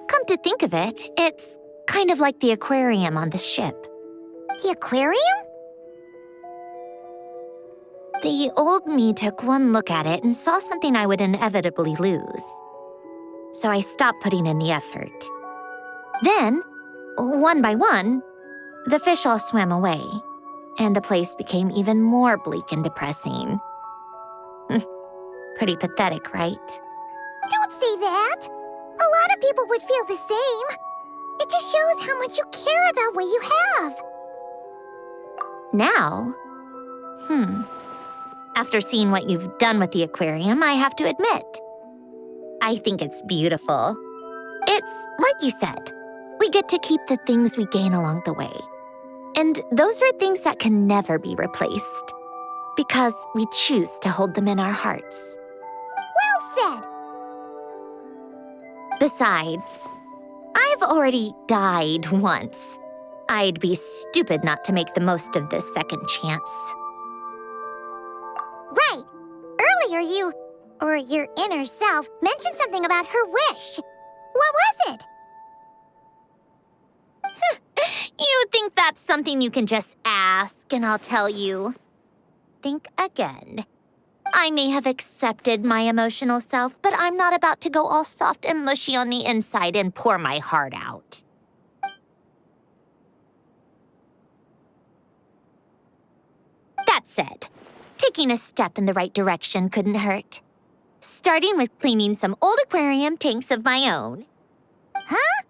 Come to think of it, it's kind of like the aquarium on the ship. The aquarium? The old me took one look at it and saw something I would inevitably lose. So I stopped putting in the effort. Then, one by one, the fish all swam away, and the place became even more bleak and depressing. Pretty pathetic, right? Don't say that. A lot of people would feel the same. It just shows how much you care about what you have. Now? After seeing what you've done with the aquarium, I have to admit, I think it's beautiful. It's like you said, we get to keep the things we gain along the way. And those are things that can never be replaced. Because we choose to hold them in our hearts. Well said. Besides, I've already died once. I'd be stupid not to make the most of this second chance. Right. Earlier you, or your inner self, mentioned something about her wish. What was it? You think that's something you can just ask and I'll tell you? Think again. I may have accepted my emotional self, but I'm not about to go all soft and mushy on the inside and pour my heart out. That said, taking a step in the right direction couldn't hurt. Starting with cleaning some old aquarium tanks of my own. Huh?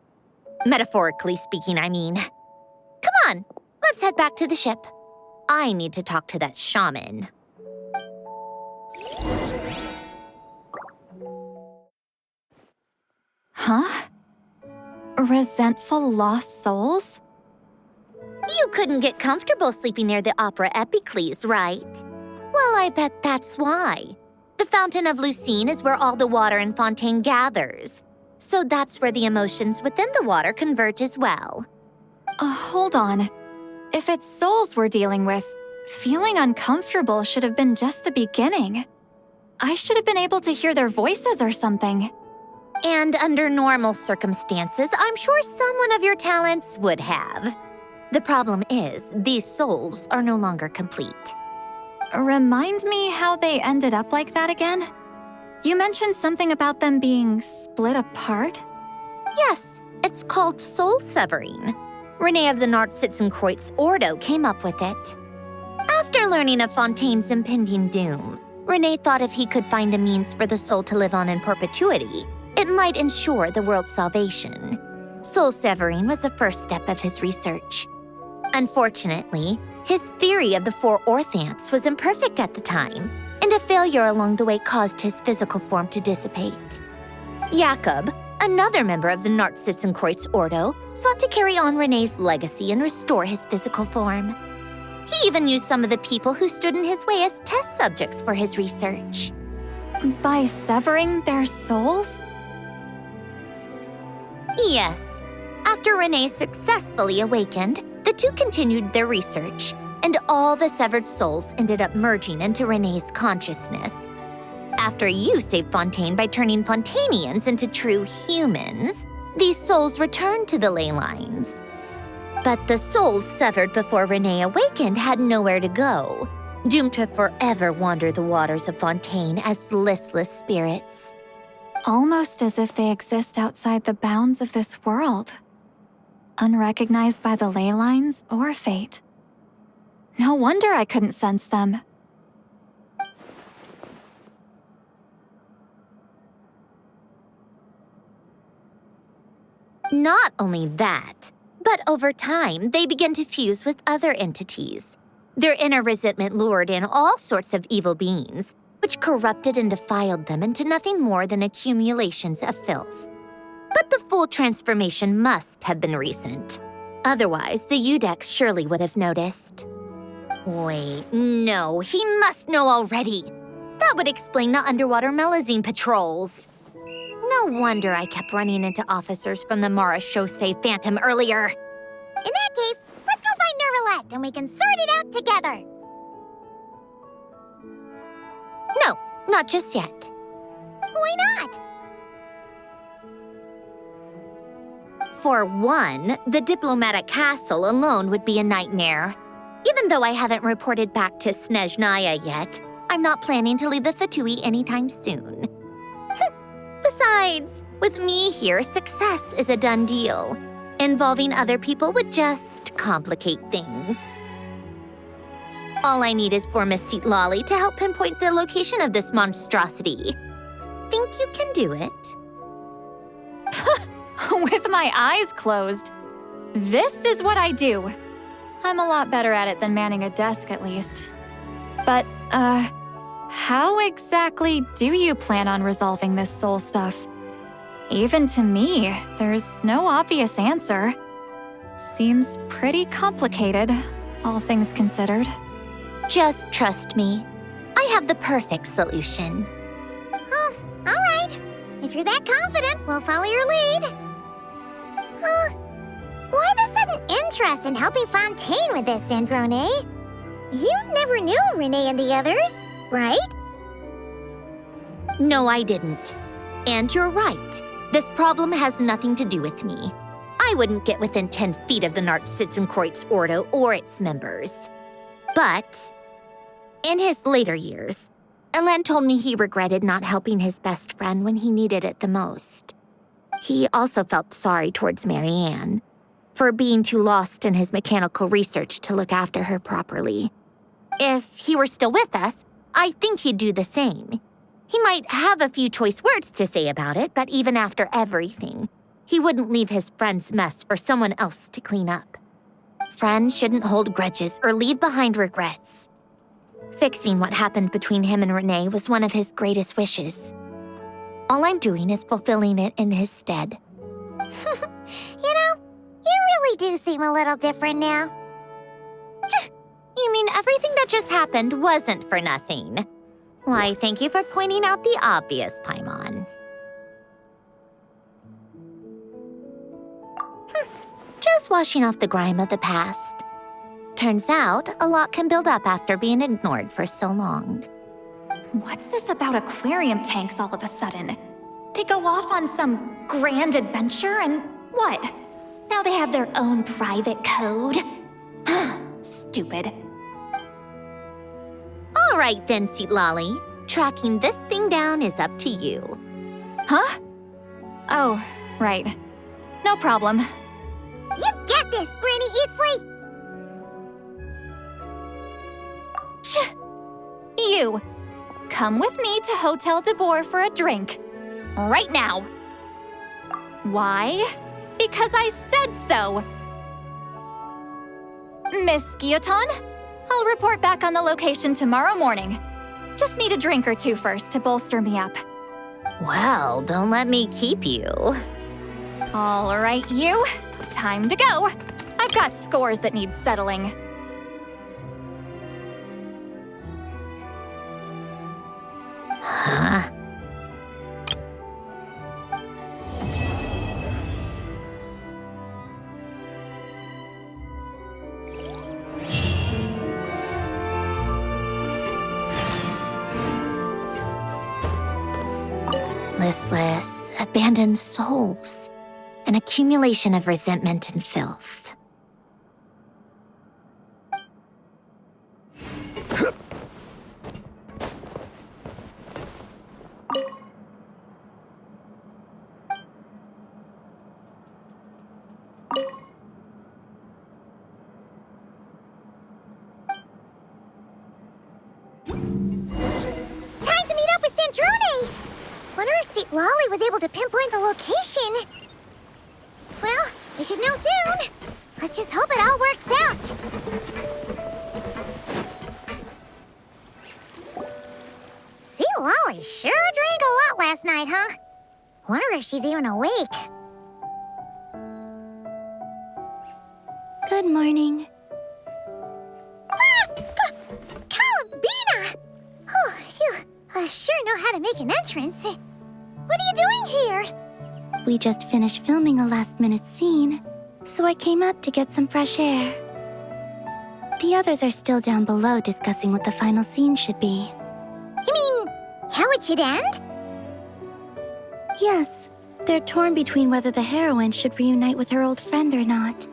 Metaphorically speaking, I mean. Come on, let's head back to the ship. I need to talk to that shaman. Huh? Resentful lost souls? You couldn't get comfortable sleeping near the Opera Epicles, right? Well, I bet that's why. The Fountain of Lucine is where all the water in Fontaine gathers. So that's where the emotions within the water converge as well. Hold on. If it's souls we're dealing with, feeling uncomfortable should have been just the beginning. I should have been able to hear their voices or something. And under normal circumstances, I'm sure someone of your talents would have. The problem is, these souls are no longer complete. Remind me how they ended up like that again? You mentioned something about them being split apart? Yes, it's called soul severing. Renee of the Nartsitzenkreuz Ordo came up with it. After learning of Fontaine's impending doom, Renee thought if he could find a means for the soul to live on in perpetuity, it might ensure the world's salvation. Soul severing was the first step of his research. Unfortunately, his theory of the four orthants was imperfect at the time, and a failure along the way caused his physical form to dissipate. Jakob, another member of the Nartsitzenkreuz Ordo, sought to carry on Renee's legacy and restore his physical form. He even used some of the people who stood in his way as test subjects for his research. By severing their souls? Yes. After Renee successfully awakened, the two continued their research, and all the severed souls ended up merging into Renee's consciousness. After you saved Fontaine by turning Fontainians into true humans, these souls returned to the ley lines. But the souls severed before Renee awakened had nowhere to go, doomed to forever wander the waters of Fontaine as listless spirits. Almost as if they exist outside the bounds of this world. Unrecognized by the ley lines or fate. No wonder I couldn't sense them. Not only that, but over time, they began to fuse with other entities. Their inner resentment lured in all sorts of evil beings, which corrupted and defiled them into nothing more than accumulations of filth. But the full transformation must have been recent. Otherwise, the Udex surely would have noticed. Wait, no, he must know already. That would explain the underwater melazine patrols. No wonder I kept running into officers from the Mara Chaussee Phantom earlier. In that case, let's go find Nervalette and we can sort it out together. No, not just yet. Why not? For one, the diplomatic castle alone would be a nightmare. Even though I haven't reported back to Snezhnaya yet, I'm not planning to leave the Fatui anytime soon. Besides, with me here, success is a done deal. Involving other people would just complicate things. All I need is for Miss Citlali to help pinpoint the location of this monstrosity. Think you can do it? With my eyes closed. This is what I do. I'm a lot better at it than manning a desk, at least. But, how exactly do you plan on resolving this soul stuff? Even to me, there's no obvious answer. Seems pretty complicated, all things considered. Just trust me. I have the perfect solution. Oh, all right. If you're that confident, we'll follow your lead. Why the sudden interest in helping Fontaine with this, Sandrone? You never knew Renee and the others, right? No, I didn't. And you're right. This problem has nothing to do with me. I wouldn't get within 10 feet of the Nartsitzenkreuz Ordo or its members. But in his later years, Alain told me he regretted not helping his best friend when he needed it the most. He also felt sorry towards Marianne for being too lost in his mechanical research to look after her properly. If he were still with us, I think he'd do the same. He might have a few choice words to say about it, but even after everything, he wouldn't leave his friend's mess for someone else to clean up. Friends shouldn't hold grudges or leave behind regrets. Fixing what happened between him and Renee was one of his greatest wishes. All I'm doing is fulfilling it in his stead. You know, you really do seem a little different now. You mean everything that just happened wasn't for nothing? Why, thank you for pointing out the obvious, Paimon. Just washing off the grime of the past. Turns out, a lot can build up after being ignored for so long. What's this about aquarium tanks all of a sudden? They go off on some grand adventure and what? Now they have their own private code? Stupid. All right then, Citlali. Tracking this thing down is up to you. Huh? Oh, right. No problem. You get this, Granny Eatsley! You! Come with me to Hotel de Boer for a drink. Right now. Why? Because I said so! Miss Guillotin, I'll report back on the location tomorrow morning. Just need a drink or two first to bolster me up. Well, don't let me keep you. All right, you. Time to go. I've got scores that need settling. Huh? Listless, abandoned souls. An accumulation of resentment and filth. Time to meet up with Sandrone! Wonder if Citlali was able to pinpoint the location. Well, we should know soon. Let's just hope it all works out. Citlali sure drank a lot last night, huh? Wonder if she's even awake. Good morning. Columbina! Oh, you sure know how to make an entrance. What are you doing here? We just finished filming a last-minute scene, so I came up to get some fresh air. The others are still down below discussing what the final scene should be. You mean, how it should end? Yes, they're torn between whether the heroine should reunite with her old friend or not.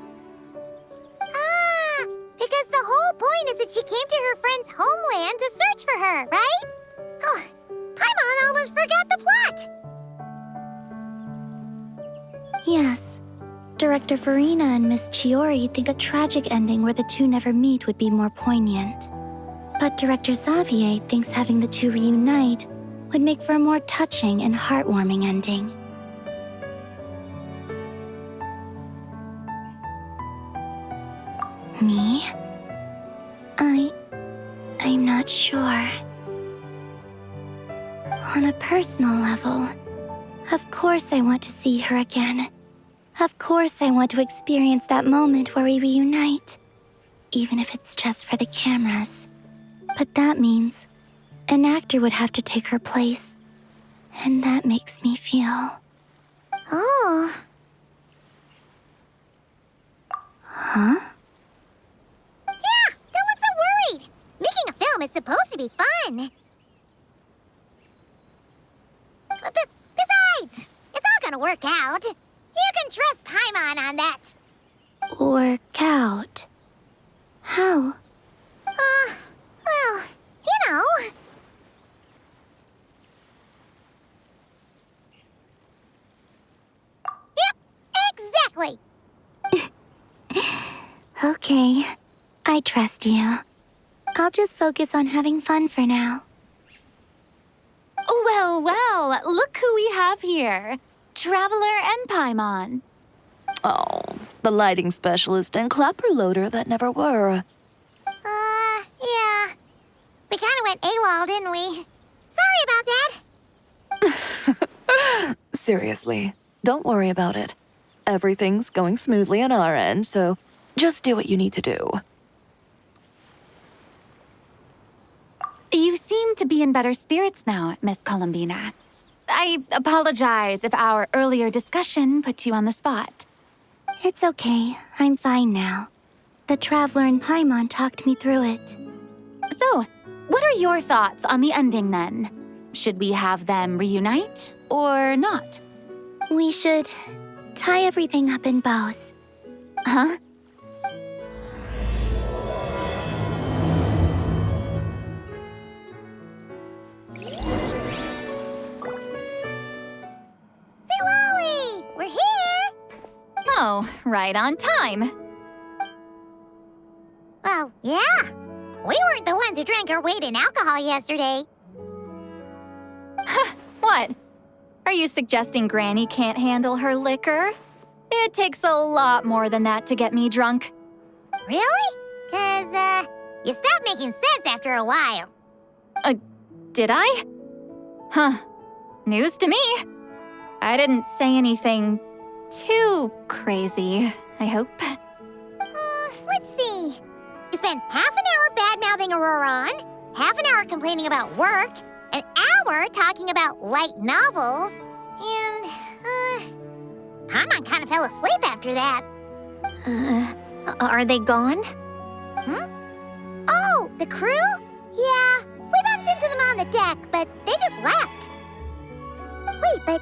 Ah, because the whole point is that she came to her friend's homeland to search for her, right? Oh, Paimon almost forgot the plot! Yes. Director Furina and Miss Chiori think a tragic ending where the two never meet would be more poignant. But Director Xavier thinks having the two reunite would make for a more touching and heartwarming ending. Me? I'm not sure. On a personal level, of course I want to see her again. Of course I want to experience that moment where we reunite. Even if it's just for the cameras. But that means an actor would have to take her place. And that makes me feel... Oh. Huh? Yeah, don't look so worried. Making a film is supposed to be fun. Besides, it's all gonna work out. You can trust Paimon on that. Work out? How? Well, you know. Yep, exactly. Okay, I trust you. I'll just focus on having fun for now. Well, well, look who we have here. Traveler and Paimon. Oh, the lighting specialist and clapper loader that never were. Yeah. We kinda went AWOL, didn't we? Sorry about that. Seriously, don't worry about it. Everything's going smoothly on our end, so just do what you need to do. You seem to be in better spirits now, Miss Columbina. I apologize if our earlier discussion put you on the spot. It's okay. I'm fine now. The Traveler and Paimon talked me through it. So, what are your thoughts on the ending then? Should we have them reunite or not? We should tie everything up in bows. Huh? Citlali, we're here! Oh, right on time. Well, yeah. We weren't the ones who drank our weight in alcohol yesterday. What? Are you suggesting Granny can't handle her liquor? It takes a lot more than that to get me drunk. Really? 'Cause, you stopped making sense after a while. Did I? Huh. News to me. I didn't say anything too crazy, I hope. Let's see. You spent half an hour bad-mouthing Auroron, half an hour complaining about work, an hour talking about light novels, and, Paimon kind of fell asleep after that. Are they gone? Oh, the crew? Yeah, we bumped into them on the deck, but they just left. Wait, but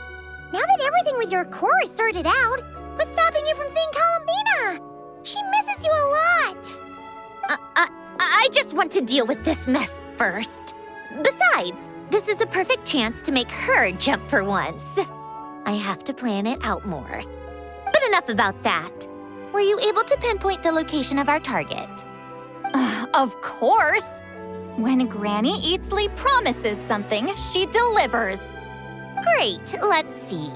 now that everything with your core is sorted out, what's stopping you from seeing Columbina? She misses you a lot. I just want to deal with this mess first. Besides, this is a perfect chance to make her jump for once. I have to plan it out more. But enough about that. Were you able to pinpoint the location of our target? Of course. When Granny Eatsley promises something, she delivers. Great, let's see.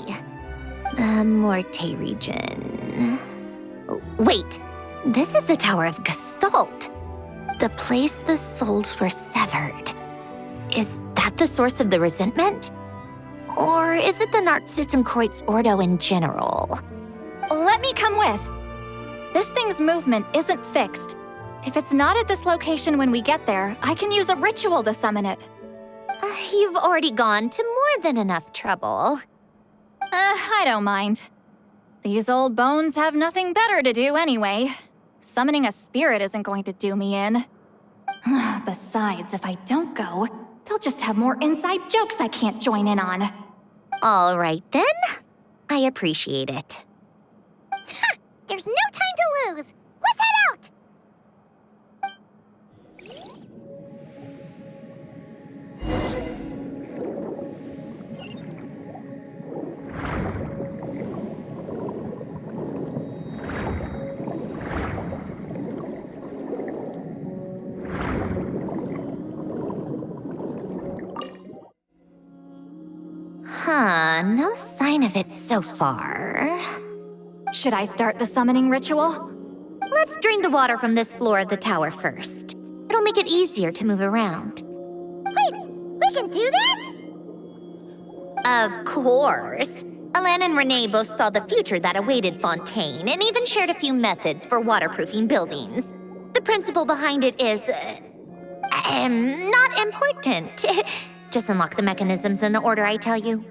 Morte region. Wait, this is the Tower of Gestalt. The place the souls were severed. Is that the source of the resentment? Or is it the Narzizenkreuz Ordo in general? Let me come with. This thing's movement isn't fixed. If it's not at this location when we get there, I can use a ritual to summon it. You've already gone to more than enough trouble. I don't mind. These old bones have nothing better to do anyway. Summoning a spirit isn't going to do me in. Besides, if I don't go, they'll just have more inside jokes I can't join in on. All right then. I appreciate it. There's no time to lose. Let's head out! No sign of it so far. Should I start the summoning ritual? Let's drain the water from this floor of the tower first. It'll make it easier to move around. Wait, we can do that? Of course. Alain and Renee both saw the future that awaited Fontaine and even shared a few methods for waterproofing buildings. The principle behind it is... Not important. Just unlock the mechanisms in the order I tell you.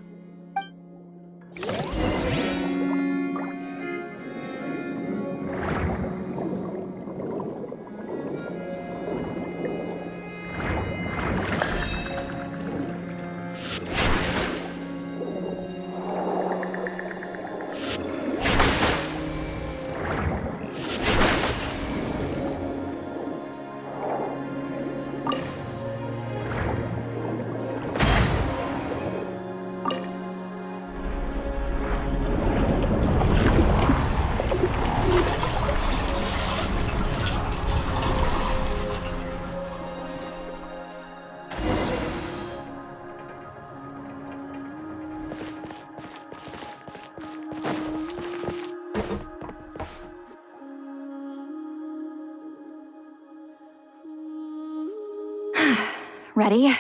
Ready?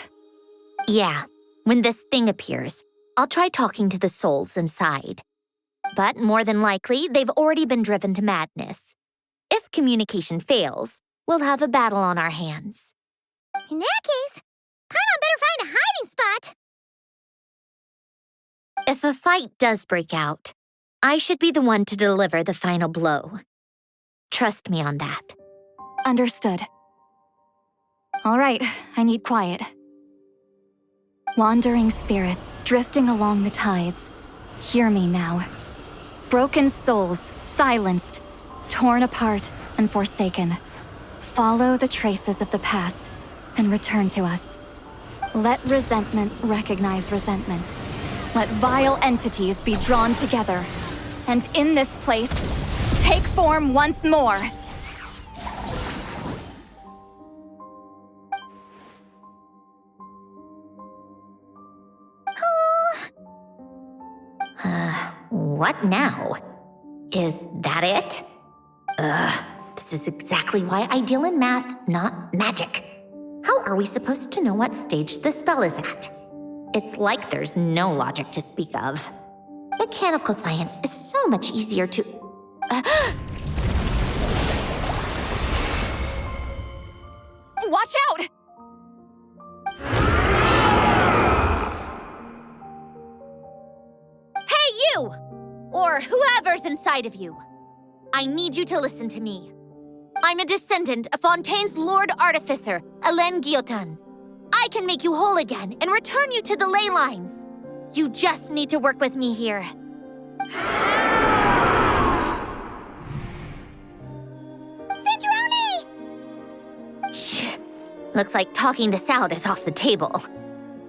Yeah. When this thing appears, I'll try talking to the souls inside. But more than likely, they've already been driven to madness. If communication fails, we'll have a battle on our hands. In that case, Paimon better find a hiding spot. If a fight does break out, I should be the one to deliver the final blow. Trust me on that. Understood. All right, I need quiet. Wandering spirits drifting along the tides. Hear me now. Broken souls, silenced, torn apart and forsaken. Follow the traces of the past and return to us. Let resentment recognize resentment. Let vile entities be drawn together. And in this place, take form once more. What now? Is that it? This is exactly why I deal in math, not magic. How are we supposed to know what stage the spell is at? It's like there's no logic to speak of. Mechanical science is so much easier to... Watch out! Hey, you! Or whoever's inside of you. I need you to listen to me. I'm a descendant of Fontaine's Lord Artificer, Alain Guillotin. I can make you whole again and return you to the ley lines. You just need to work with me here. Sandrone! Shh. Looks like talking this out is off the table.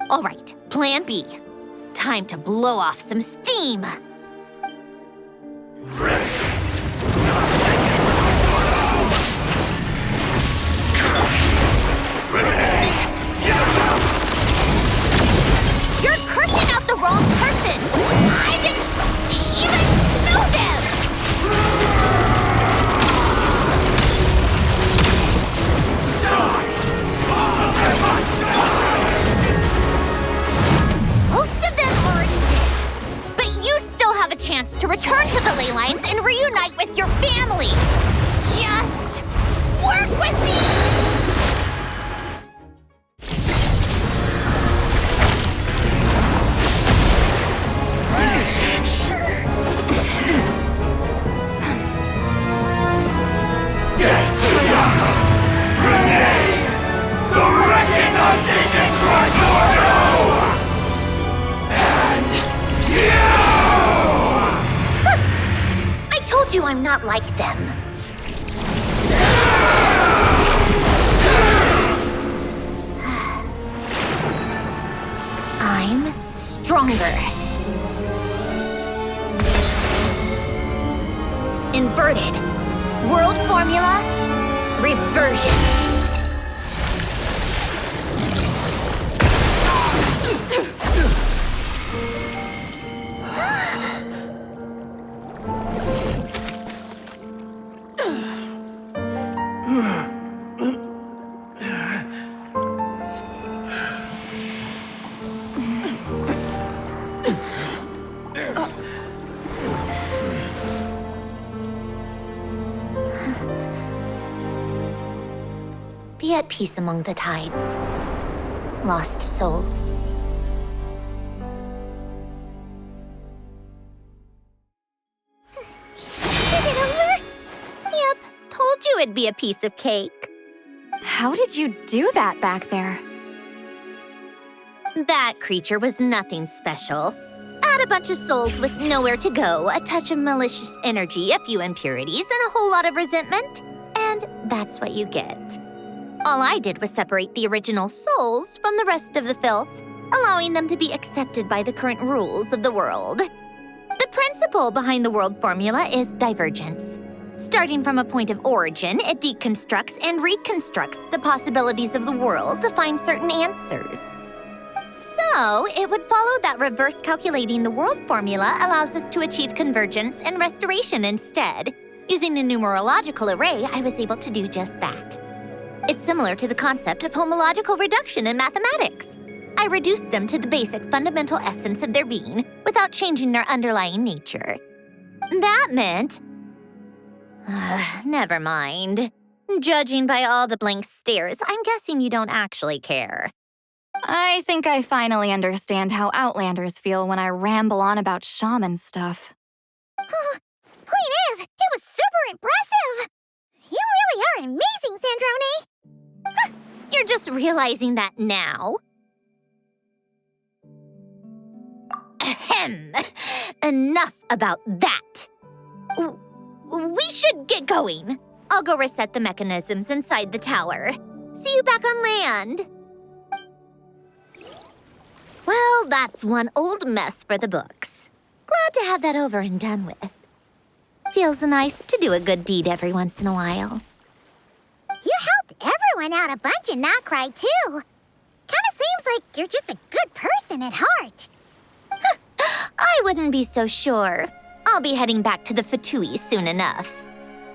All right, plan B. Time to blow off some steam. You're cursing out the wrong person! I didn't even know them! Most of them already did. But you still have a chance to return to the ley lines and reunite with your family. Just work with me! I told you I'm not like them. I'm stronger. Inverted. World formula. Reversion. Be at peace among the tides. Lost souls. Is it over? Yep, told you it'd be a piece of cake. How did you do that back there? That creature was nothing special. Add a bunch of souls with nowhere to go, a touch of malicious energy, a few impurities, and a whole lot of resentment, and that's what you get. All I did was separate the original souls from the rest of the filth, allowing them to be accepted by the current rules of the world. The principle behind the world formula is divergence. Starting from a point of origin, it deconstructs and reconstructs the possibilities of the world to find certain answers. So, it would follow that reverse calculating the world formula allows us to achieve convergence and restoration instead. Using a numerological array, I was able to do just that. It's similar to the concept of homological reduction in mathematics. I reduced them to the basic fundamental essence of their being without changing their underlying nature. That meant... never mind. Judging by all the blank stares, I'm guessing you don't actually care. I think I finally understand how Outlanders feel when I ramble on about shaman stuff. Point is, it was super impressive! You really are amazing, Sandrone! You're just realizing that now? Ahem. Enough about that. We should get going. I'll go reset the mechanisms inside the tower. See you back on land. Well, that's one old mess for the books. Glad to have that over and done with. Feels nice to do a good deed every once in a while. You helped everyone out a bunch in Not Cry, too. Kinda seems like you're just a good person at heart. I wouldn't be so sure. I'll be heading back to the Fatui soon enough.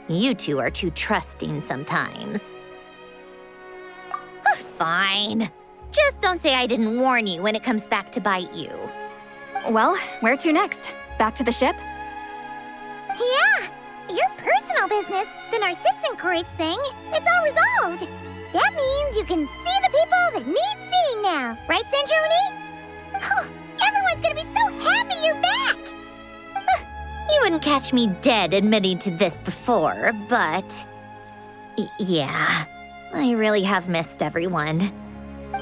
You two are too trusting sometimes. Fine. Just don't say I didn't warn you when it comes back to bite you. Well, where to next? Back to the ship? Yeah, your personal business, the Narcitsan thing, it's all resolved. That means you can see the people that need seeing now, right, Sandrone? Everyone's gonna be so happy you're back! You wouldn't catch me dead admitting to this before, but... yeah, I really have missed everyone.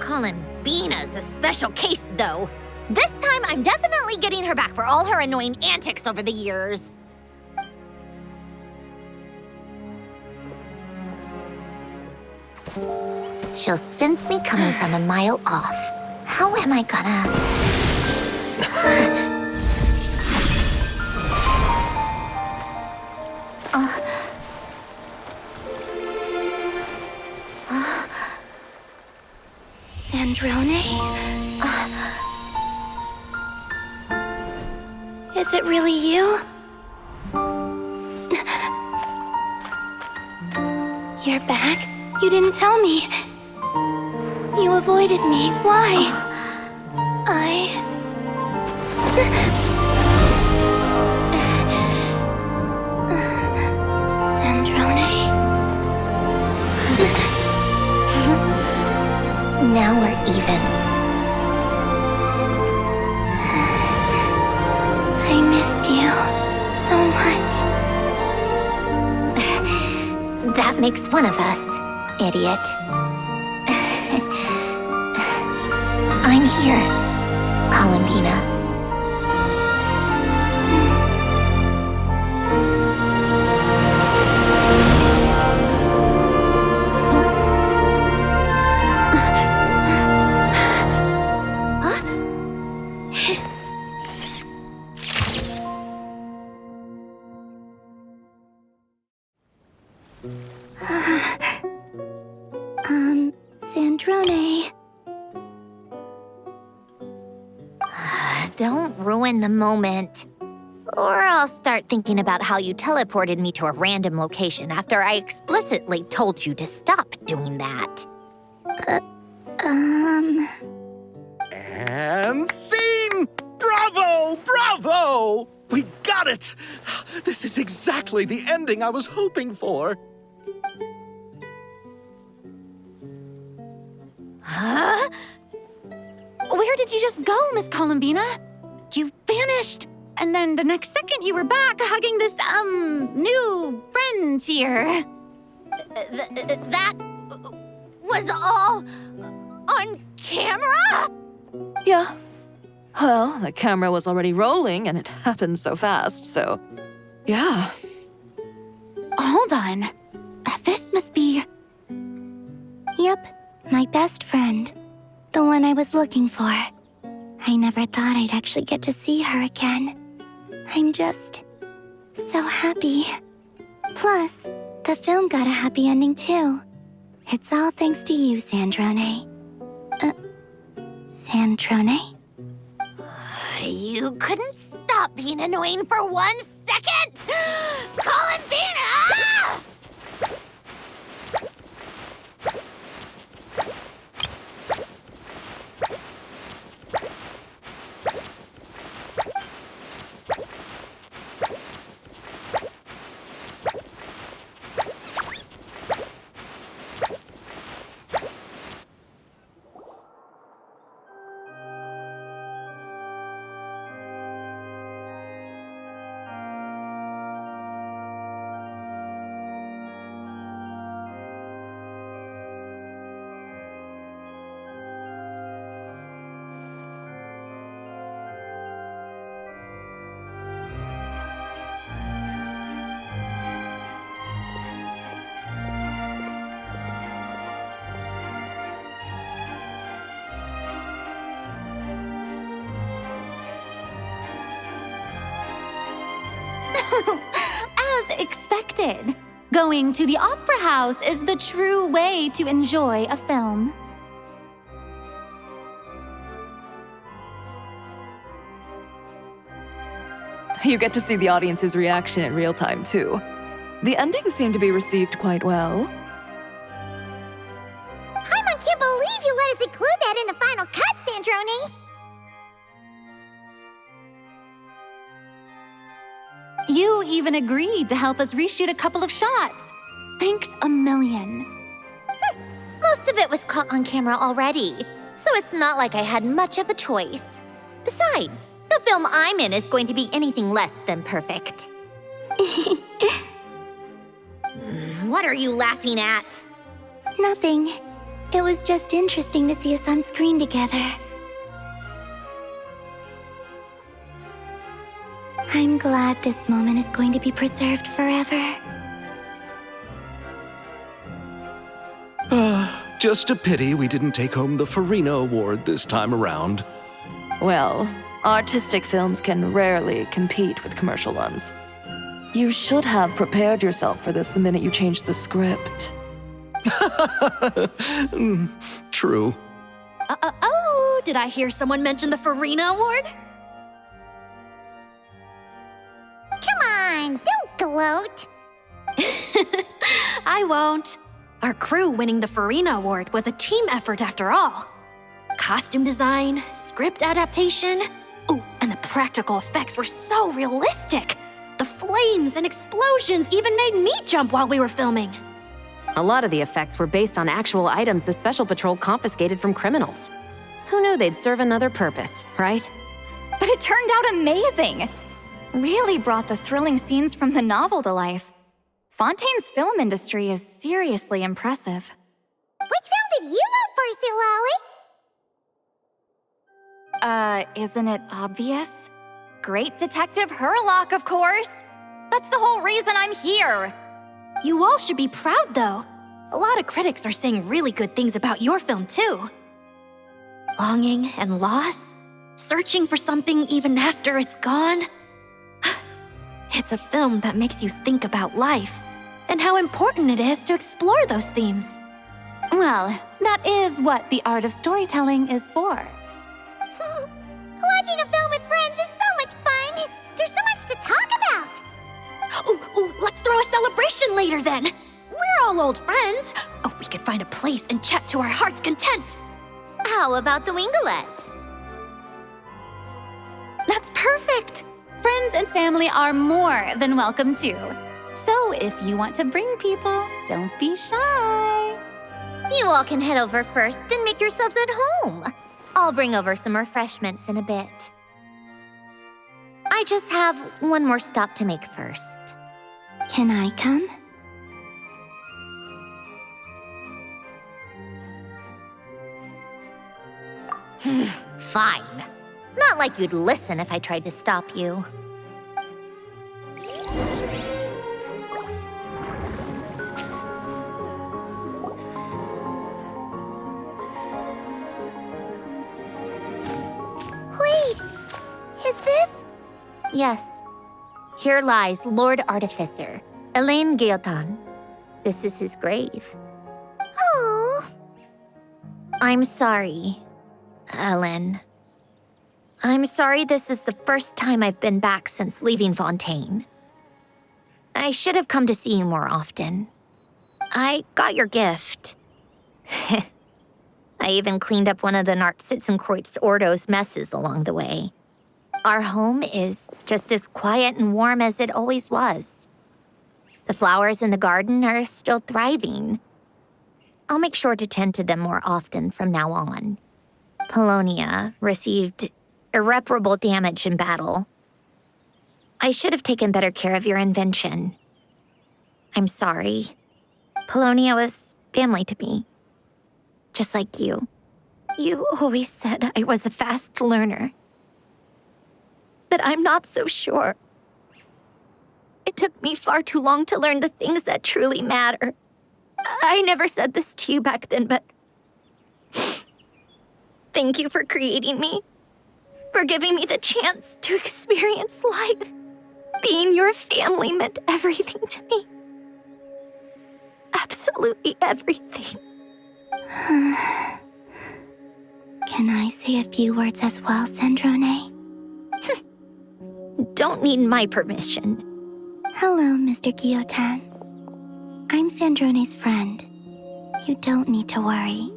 Columbina's a special case, though. This time, I'm definitely getting her back for all her annoying antics over the years. She'll sense me coming from a mile off. How am I gonna... Sandrone? Is it really you? You're back? You didn't tell me. You avoided me. Why? Now we're even. I missed you so much. That makes one of us, idiot. I'm here, Columbina. Sandrone. Don't ruin the moment. Or I'll start thinking about how you teleported me to a random location after I explicitly told you to stop doing that. And scene! Bravo! Bravo! We got it! This is exactly the ending I was hoping for. Huh? Where did you just go, Miss Columbina? You vanished, and then the next second you were back hugging this, new friend here. That was all on camera? Yeah. Well, the camera was already rolling and it happened so fast, so yeah. Hold on. This must be... Yep, my best friend. The one I was looking for. I never thought I'd actually get to see her again. I'm just so happy. Plus, the film got a happy ending too. It's all thanks to you, Sandrone. Sandrone? You couldn't stop being annoying for 1 second! Columbina! As expected, going to the opera house is the true way to enjoy a film. You get to see the audience's reaction in real time, too. The endings seem to be received quite well. I can't believe you let us include that in the final cut, Sandrone! You even agreed to help us reshoot a couple of shots. Thanks a million. Most of it was caught on camera already, so it's not like I had much of a choice. Besides, the film I'm in is going to be anything less than perfect. What are you laughing at? Nothing. It was just interesting to see us on screen together. I'm glad this moment is going to be preserved forever. Just a pity we didn't take home the Furina award this time around. Well, artistic films can rarely compete with commercial ones. You should have prepared yourself for this the minute you changed the script. True. Oh, did I hear someone mention the Furina award? Come on, don't gloat. I won't. Our crew winning the Furina award was a team effort after all. Costume design, script adaptation. Ooh, and the practical effects were so realistic. The flames and explosions even made me jump while we were filming. A lot of the effects were based on actual items the Special Patrol confiscated from criminals. Who knew they'd serve another purpose, right? But it turned out amazing! Really brought the thrilling scenes from the novel to life. Fontaine's film industry is seriously impressive. Which film did you vote for, Citlali? Isn't it obvious? Great Detective Herlock, of course! That's the whole reason I'm here! You all should be proud, though. A lot of critics are saying really good things about your film, too. Longing and loss, searching for something even after it's gone. It's a film that makes you think about life and how important it is to explore those themes. Well, that is what the art of storytelling is for. Watching a film with friends is so much fun! There's so much to talk about! Ooh, let's throw a celebration later then! We're all old friends. Oh, we could find a place and chat to our heart's content. How about the Wingelet? That's perfect! Friends and family are more than welcome too. So if you want to bring people, don't be shy. You all can head over first and maybe make yourselves at home. I'll bring over some refreshments in a bit. I just have one more stop to make first. Can I come? Fine. Not like you'd listen if I tried to stop you. Wait, is this? Yes. Here lies Lord Artificer, Alain Guillotin. This is his grave. Oh. I'm sorry, Alain. I'm sorry this is the first time I've been back since leaving Fontaine. I should have come to see you more often. I got your gift. I even cleaned up one of the Narcitzenkreuz Ordo's messes along the way. Our home is just as quiet and warm as it always was. The flowers in the garden are still thriving. I'll make sure to tend to them more often from now on. Polonia received irreparable damage in battle. I should have taken better care of your invention. I'm sorry. Polonia was family to me. Just like you. You always said I was a fast learner. But I'm not so sure. It took me far too long to learn the things that truly matter. I never said this to you back then, but thank you for creating me. For giving me the chance to experience life. Being your family meant everything to me. Absolutely everything. Can I say a few words as well, Sandrone? Don't need my permission. Hello, Mr. Guillotin. I'm Sandrone's friend. You don't need to worry.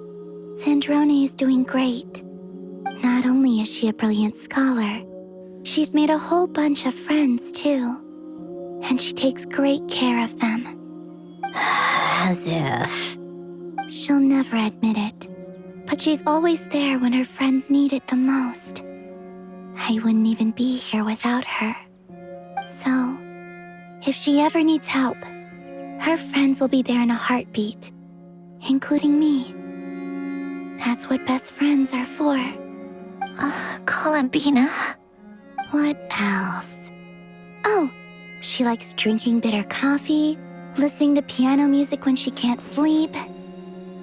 Sandrone is doing great. Not only is she a brilliant scholar, she's made a whole bunch of friends, too. And she takes great care of them. As if. She'll never admit it, but she's always there when her friends need it the most. I wouldn't even be here without her. So, if she ever needs help, her friends will be there in a heartbeat, including me. That's what best friends are for. Columbina. What else? Oh, she likes drinking bitter coffee, listening to piano music when she can't sleep.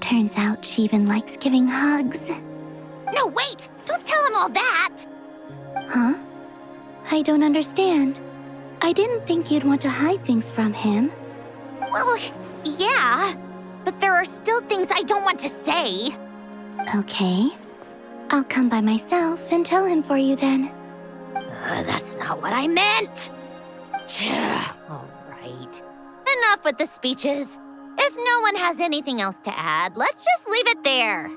Turns out she even likes giving hugs. No, wait! Don't tell him all that! Huh? I don't understand. I didn't think you'd want to hide things from him. Well, yeah, but there are still things I don't want to say. Okay. I'll come by myself and tell him for you then. That's not what I meant. All right. Enough with the speeches. If no one has anything else to add, let's just leave it there.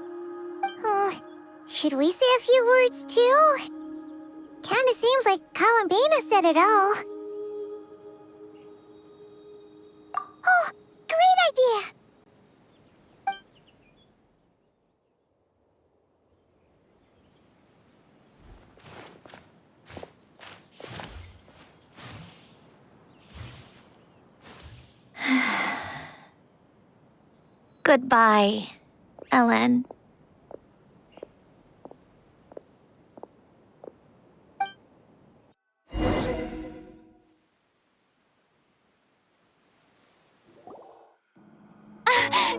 Should we say a few words too? Kinda seems like Columbina said it all. Oh, great idea! Goodbye, Ellen.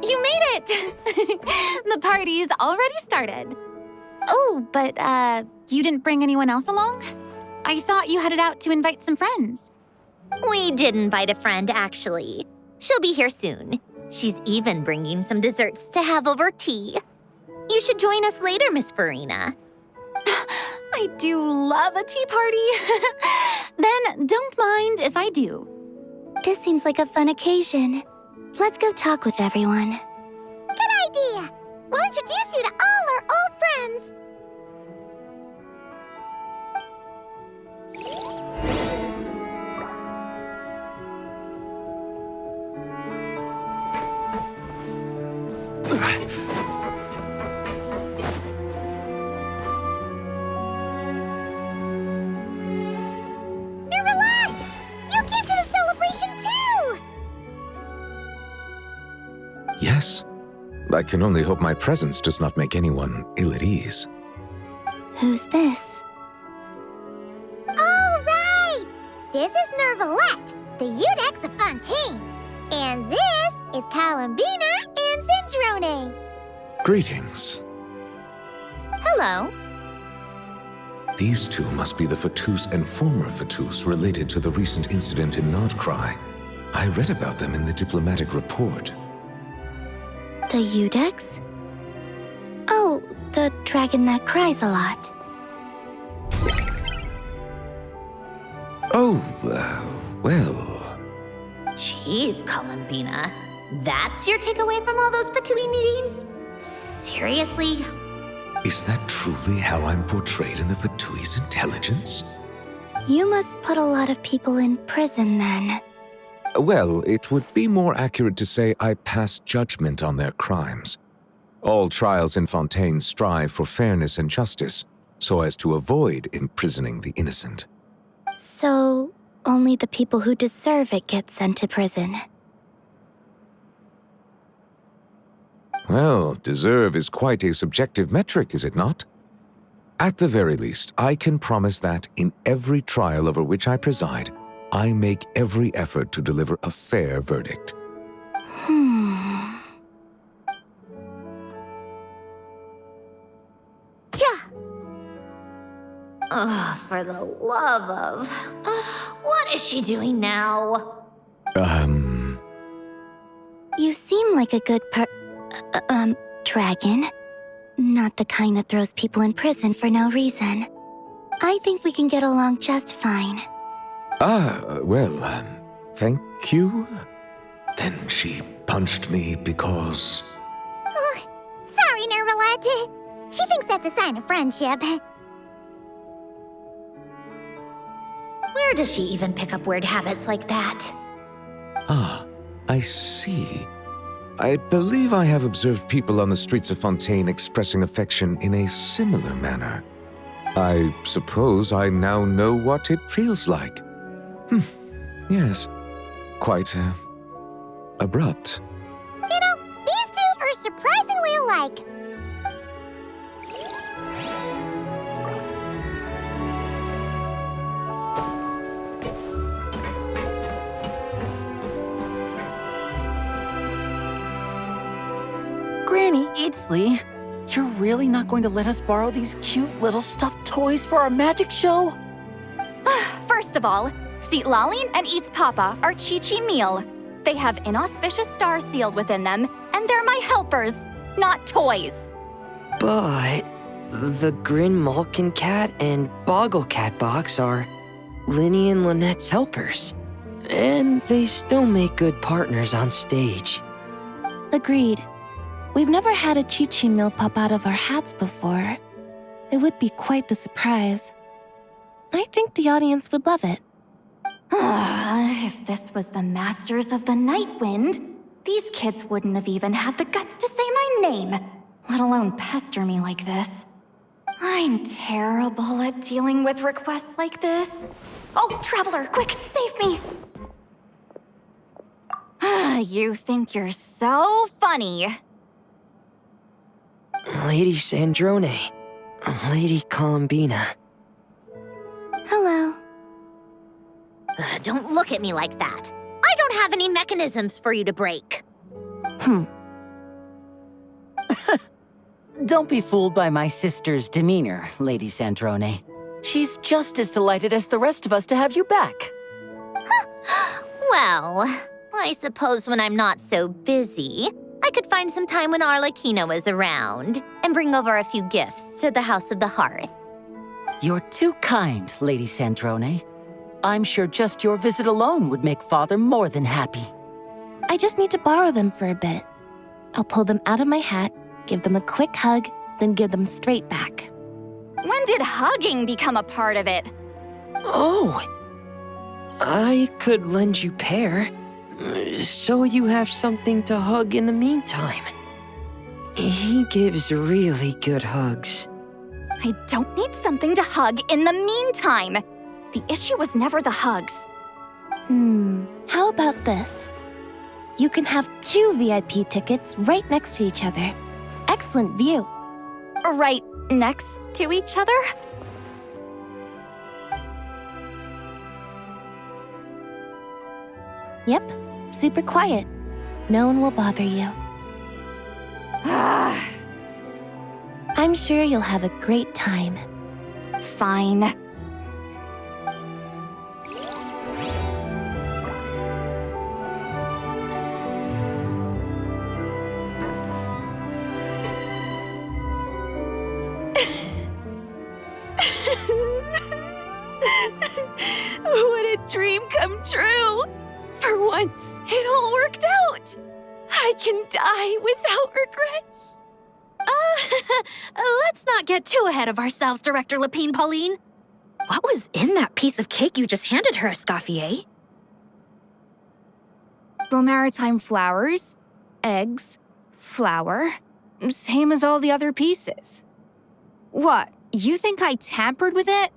You made it! The party's already started. Oh, but, you didn't bring anyone else along? I thought you headed out to invite some friends. We did invite a friend, actually. She'll be here soon. She's even bringing some desserts to have over tea. You should join us later, Miss Furina. I do love a tea party. Then don't mind if I do. This seems like a fun occasion. Let's go talk with everyone. Good idea! We'll introduce you to all our old friends. Yes. I can only hope my presence does not make anyone ill at ease. Who's this? All right! This is Nervalette, the Udex of Fontaine. And this is Columbina and Sandrone. Greetings. Hello. These two must be the Fatus and former Fatus related to the recent incident in Nordcry. I read about them in the diplomatic report. The Udex? Oh, the dragon that cries a lot. Oh, well... Jeez, Columbina. That's your takeaway from all those Fatui meetings? Seriously? Is that truly how I'm portrayed in the Fatui's intelligence? You must put a lot of people in prison then. Well, it would be more accurate to say I pass judgment on their crimes. All trials in Fontaine strive for fairness and justice, so as to avoid imprisoning the innocent. So, only the people who deserve it get sent to prison. Well, deserve is quite a subjective metric, is it not? At the very least, I can promise that in every trial over which I preside, I make every effort to deliver a fair verdict. Yeah. Oh, for the love of... what is she doing now? You seem like a good dragon. Not the kind that throws people in prison for no reason. I think we can get along just fine. Thank you? Then she punched me because... Sorry, Nervalette. She thinks that's a sign of friendship. Where does she even pick up weird habits like that? Ah, I see. I believe I have observed people on the streets of Fontaine expressing affection in a similar manner. I suppose I now know what it feels like. Yes, quite, abrupt. You know, these two are surprisingly alike. Granny Eatsley, you're really not going to let us borrow these cute little stuffed toys for our magic show? First of all, Citlali and Eats Papa are Chi-Chi meal. They have inauspicious stars sealed within them, and they're my helpers, not toys. But the Grin Malkin Cat and Boggle Cat box are Linny and Lynette's helpers. And they still make good partners on stage. Agreed. We've never had a Chi-Chi meal pop out of our hats before. It would be quite the surprise. I think the audience would love it. If this was the Masters of the Night Wind, these kids wouldn't have even had the guts to say my name, let alone pester me like this. I'm terrible at dealing with requests like this. Oh, Traveler, quick, save me! You think you're so funny. Lady Sandrone, Lady Columbina. Hello. Don't look at me like that. I don't have any mechanisms for you to break. Don't be fooled by my sister's demeanor, Lady Sandrone. She's just as delighted as the rest of us to have you back. Well, I suppose when I'm not so busy, I could find some time when Arlecchino is around and bring over a few gifts to the House of the Hearth. You're too kind, Lady Sandrone. I'm sure just your visit alone would make Father more than happy. I just need to borrow them for a bit. I'll pull them out of my hat, give them a quick hug, then give them straight back. When did hugging become a part of it? Oh, I could lend you pair, so you have something to hug in the meantime. He gives really good hugs. I don't need something to hug in the meantime. The issue was never the hugs. How about this? You can have 2 VIP tickets right next to each other. Excellent view. Right next to each other? Yep, super quiet. No one will bother you. I'm sure you'll have a great time. Fine. What a dream come true! For once, it all worked out! I can die without regrets. Let's not get too ahead of ourselves, Director Lepine, Pauline. What was in that piece of cake you just handed her, Escoffier? Bromaritime flowers, eggs, flour, same as all the other pieces. What, you think I tampered with it?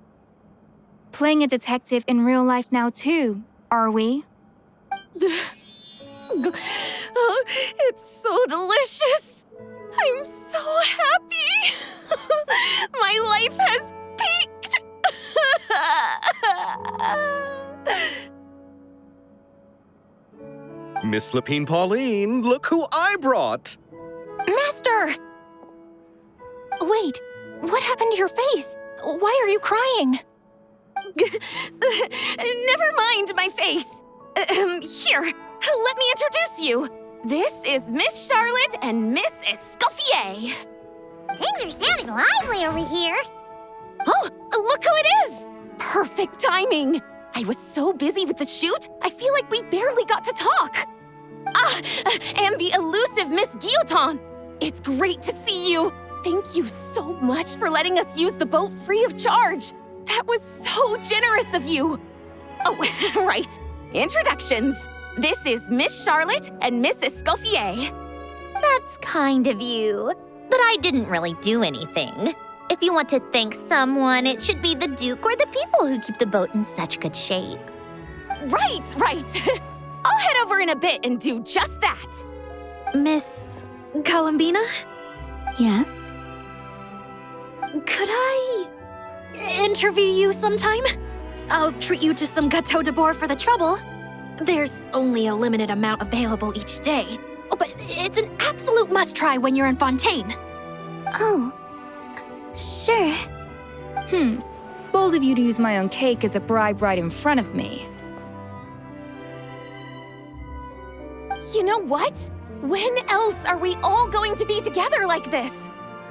Playing a detective in real life now too, are we? Oh, it's so delicious! I'm so happy! My life has peaked! Miss Lepine Pauline, look who I brought! Master! Wait, what happened to your face? Why are you crying? Never mind my face. Here, let me introduce you. This is Miss Charlotte and Miss Escoffier. Things are sounding lively over here. Oh, look who it is! Perfect timing. I was so busy with the shoot, I feel like we barely got to talk. And the elusive Miss Guillotin. It's great to see you. Thank you so much for letting us use the boat free of charge. That was so generous of you. Oh, right. Introductions. This is Miss Charlotte and Miss Escoffier. That's kind of you, but I didn't really do anything. If you want to thank someone, it should be the Duke or the people who keep the boat in such good shape. Right. I'll head over in a bit and do just that. Miss Columbina? Yes? Could I interview you sometime? I'll treat you to some gâteau de bord for the trouble. There's only a limited amount available each day, but it's an absolute must-try when you're in Fontaine. Oh, sure. Bold of you to use my own cake as a bribe right in front of me. You know what? When else are we all going to be together like this?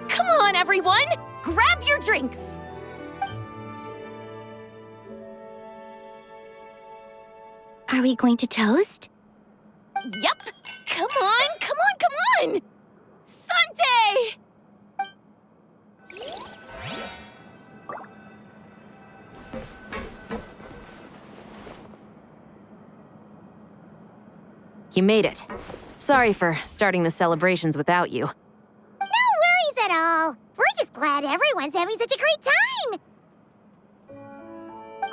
Come on, everyone! Grab your drinks! Are we going to toast? Yup! Come on! Sante! You made it. Sorry for starting the celebrations without you. No worries at all. We're just glad everyone's having such a great time.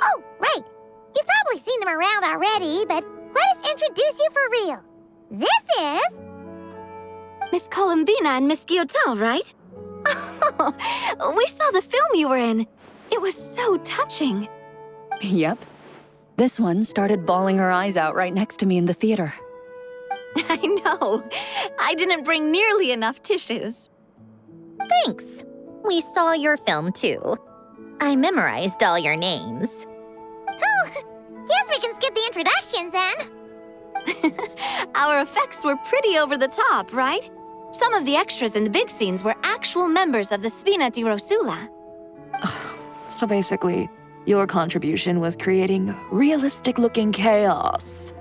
Oh, right. You've probably seen them around already, but let us introduce you for real. This is... Miss Columbina and Miss Guillotin, right? Oh, we saw the film you were in. It was so touching. Yep. This one started bawling her eyes out right next to me in the theater. I know. I didn't bring nearly enough tissues. Thanks. We saw your film, too. I memorized all your names. Oh, guess we can skip the introductions, then. Our effects were pretty over the top, right? Some of the extras in the big scenes were actual members of the Spina di Rosula. So basically, your contribution was creating realistic-looking chaos.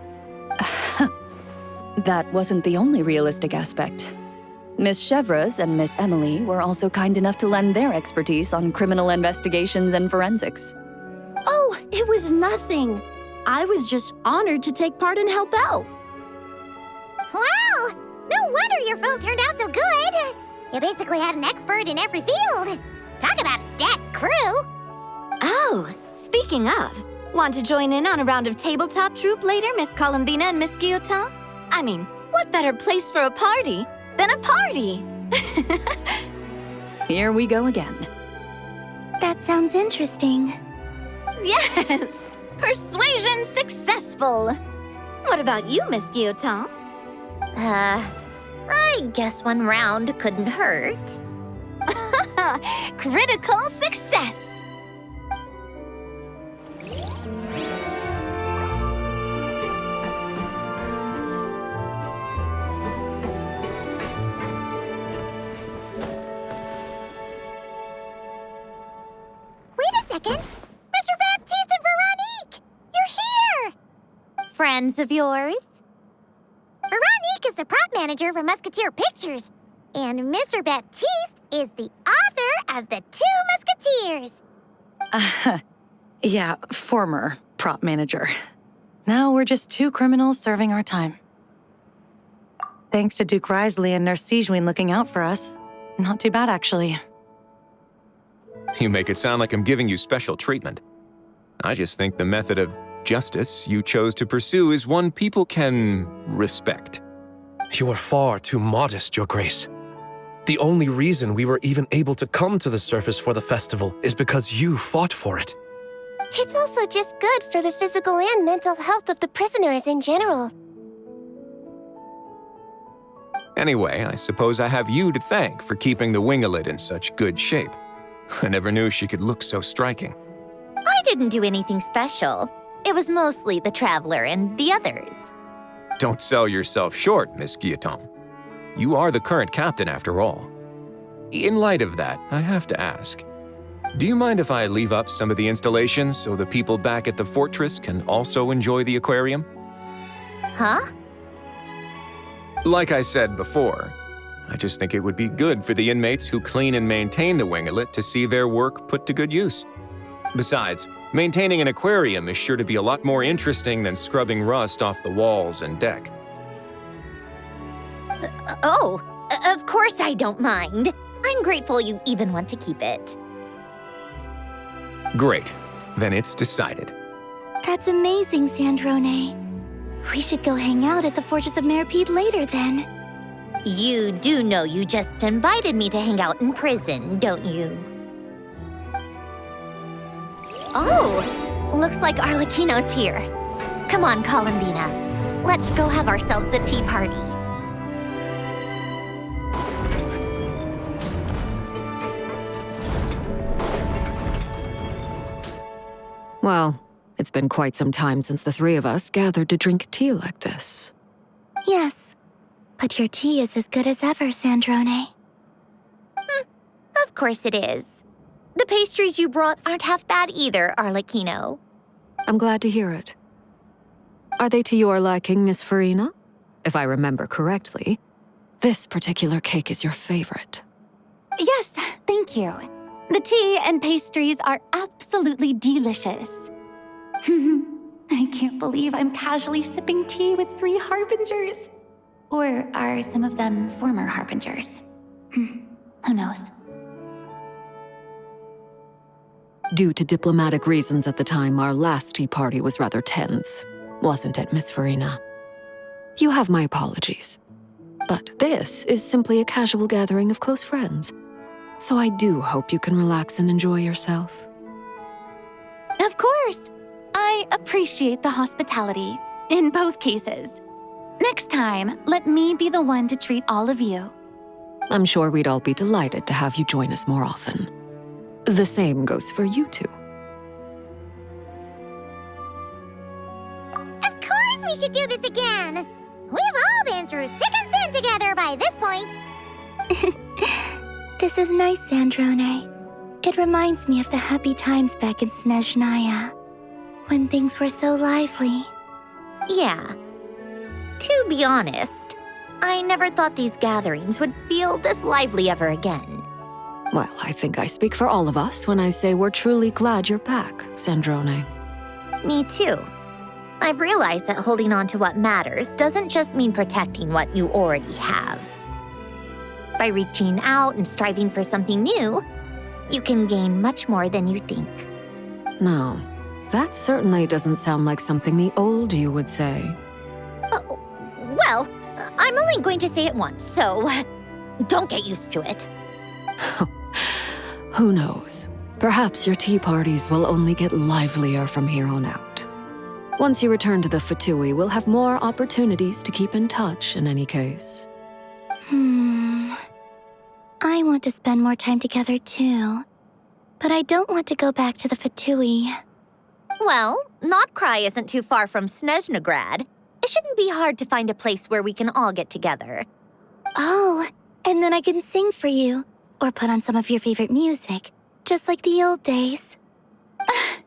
That wasn't the only realistic aspect. Miss Chevres and Miss Emily were also kind enough to lend their expertise on criminal investigations and forensics. Oh, it was nothing. I was just honored to take part and help out. Wow! No wonder your film turned out so good. You basically had an expert in every field. Talk about a stacked crew. Oh, speaking of, want to join in on a round of tabletop troupe later, Miss Columbina and Miss Guillotin? I mean, what better place for a party than a party? Here we go again. That sounds interesting. Yes! Persuasion successful! What about you, Miss Guillotin? I guess one round couldn't hurt. Critical success! Wait a second! Mr. Baptiste and Veronique! You're here! Friends of yours? Veronique is the prop manager for Musketeer Pictures, and Mr. Baptiste is the author of The Two Musketeers. Yeah, former prop manager. Now we're just two criminals serving our time. Thanks to Duke Risley and Nurse Sigewin looking out for us. Not too bad, actually. You make it sound like I'm giving you special treatment. I just think the method of justice you chose to pursue is one people can respect. You are far too modest, Your Grace. The only reason we were even able to come to the surface for the festival is because you fought for it. It's also just good for the physical and mental health of the prisoners in general. Anyway, I suppose I have you to thank for keeping the Wingelet in such good shape. I never knew she could look so striking. I didn't do anything special. It was mostly the Traveler and the others. Don't sell yourself short, Miss Guillotin. You are the current captain, after all. In light of that, I have to ask, do you mind if I leave up some of the installations so the people back at the fortress can also enjoy the aquarium? Huh? Like I said before, I just think it would be good for the inmates who clean and maintain the Wingelet to see their work put to good use. Besides, maintaining an aquarium is sure to be a lot more interesting than scrubbing rust off the walls and deck. Of course I don't mind. I'm grateful you even want to keep it. Great. Then it's decided. That's amazing, Sandrone. We should go hang out at the Fortress of Meripede later, then. You do know you just invited me to hang out in prison, don't you? Oh, looks like Arlecchino's here. Come on, Columbina. Let's go have ourselves a tea party. Well, it's been quite some time since the three of us gathered to drink tea like this. Yes, but your tea is as good as ever, Sandrone. Of course it is. The pastries you brought aren't half bad either, Arlecchino. I'm glad to hear it. Are they to your liking, Miss Furina? If I remember correctly, this particular cake is your favorite. Yes, thank you. The tea and pastries are absolutely delicious. I can't believe I'm casually sipping tea with 3 harbingers. Or are some of them former harbingers? Who knows? Due to diplomatic reasons at the time, our last tea party was rather tense, wasn't it, Miss Furina? You have my apologies. But this is simply a casual gathering of close friends. So I do hope you can relax and enjoy yourself. Of course! I appreciate the hospitality, in both cases. Next time, let me be the one to treat all of you. I'm sure we'd all be delighted to have you join us more often. The same goes for you two. Of course we should do this again! We've all been through thick and thin together by this point. This is nice, Sandrone. It reminds me of the happy times back in Snezhnaya, when things were so lively. Yeah. To be honest, I never thought these gatherings would feel this lively ever again. Well, I think I speak for all of us when I say we're truly glad you're back, Sandrone. Me too. I've realized that holding on to what matters doesn't just mean protecting what you already have. By reaching out and striving for something new, you can gain much more than you think. No, that certainly doesn't sound like something the old you would say. Well, I'm only going to say it once, so don't get used to it. Who knows? Perhaps your tea parties will only get livelier from here on out. Once you return to the Fatui, we'll have more opportunities to keep in touch in any case. I want to spend more time together too. But I don't want to go back to the Fatui. Well, Notcry isn't too far from Snezhnograd. It shouldn't be hard to find a place where we can all get together. Oh, and then I can sing for you, or put on some of your favorite music, just like the old days.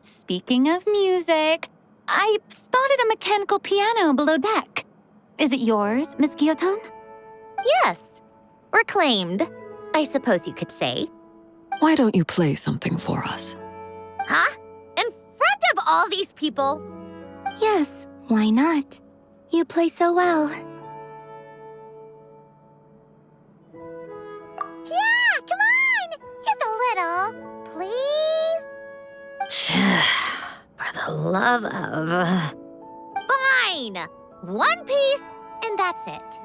Speaking of music, I spotted a mechanical piano below deck. Is it yours, Miss Guillotin? Yes. Reclaimed, I suppose you could say. Why don't you play something for us? Huh? In front of all these people? Yes, why not? You play so well. Yeah, come on! Just a little, please? For the love of... Fine! One piece, and that's it.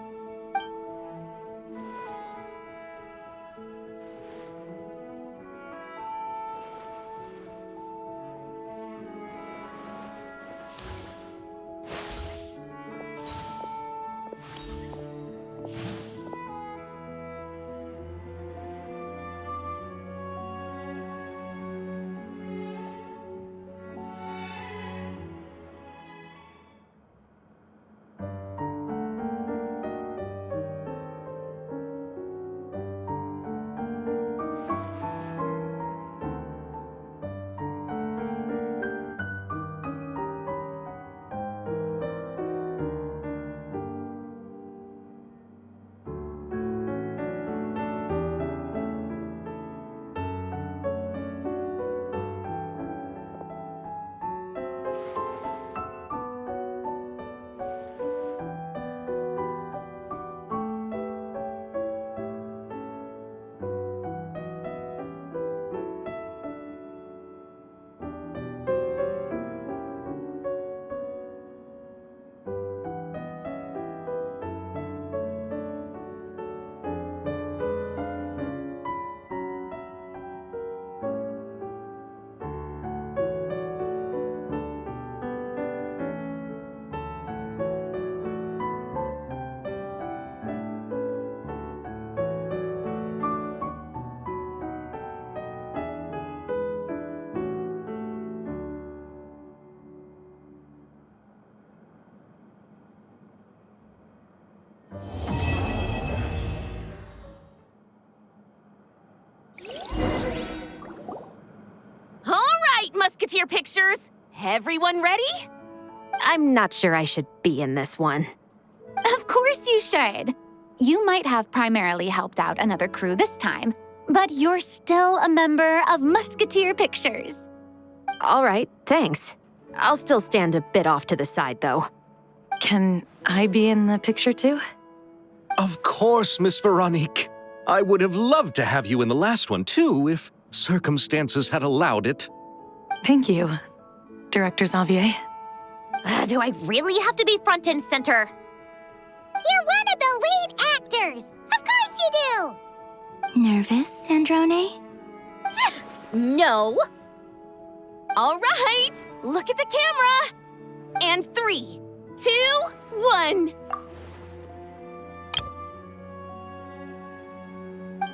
Musketeer pictures. Everyone ready? I'm not sure I should be in this one. Of course you should. You might have primarily helped out another crew this time, but you're still a member of Musketeer Pictures. All right, thanks. I'll still stand a bit off to the side, though. Can I be in the picture too? Of course, Miss Veronique. I would have loved to have you in the last one too, if circumstances had allowed it. Thank you, Director Xavier. Do I really have to be front and center? You're one of the lead actors! Of course you do! Nervous, Sandrone? No! All right, look at the camera! And 3, 2, 1...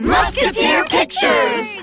Musketeer Pictures!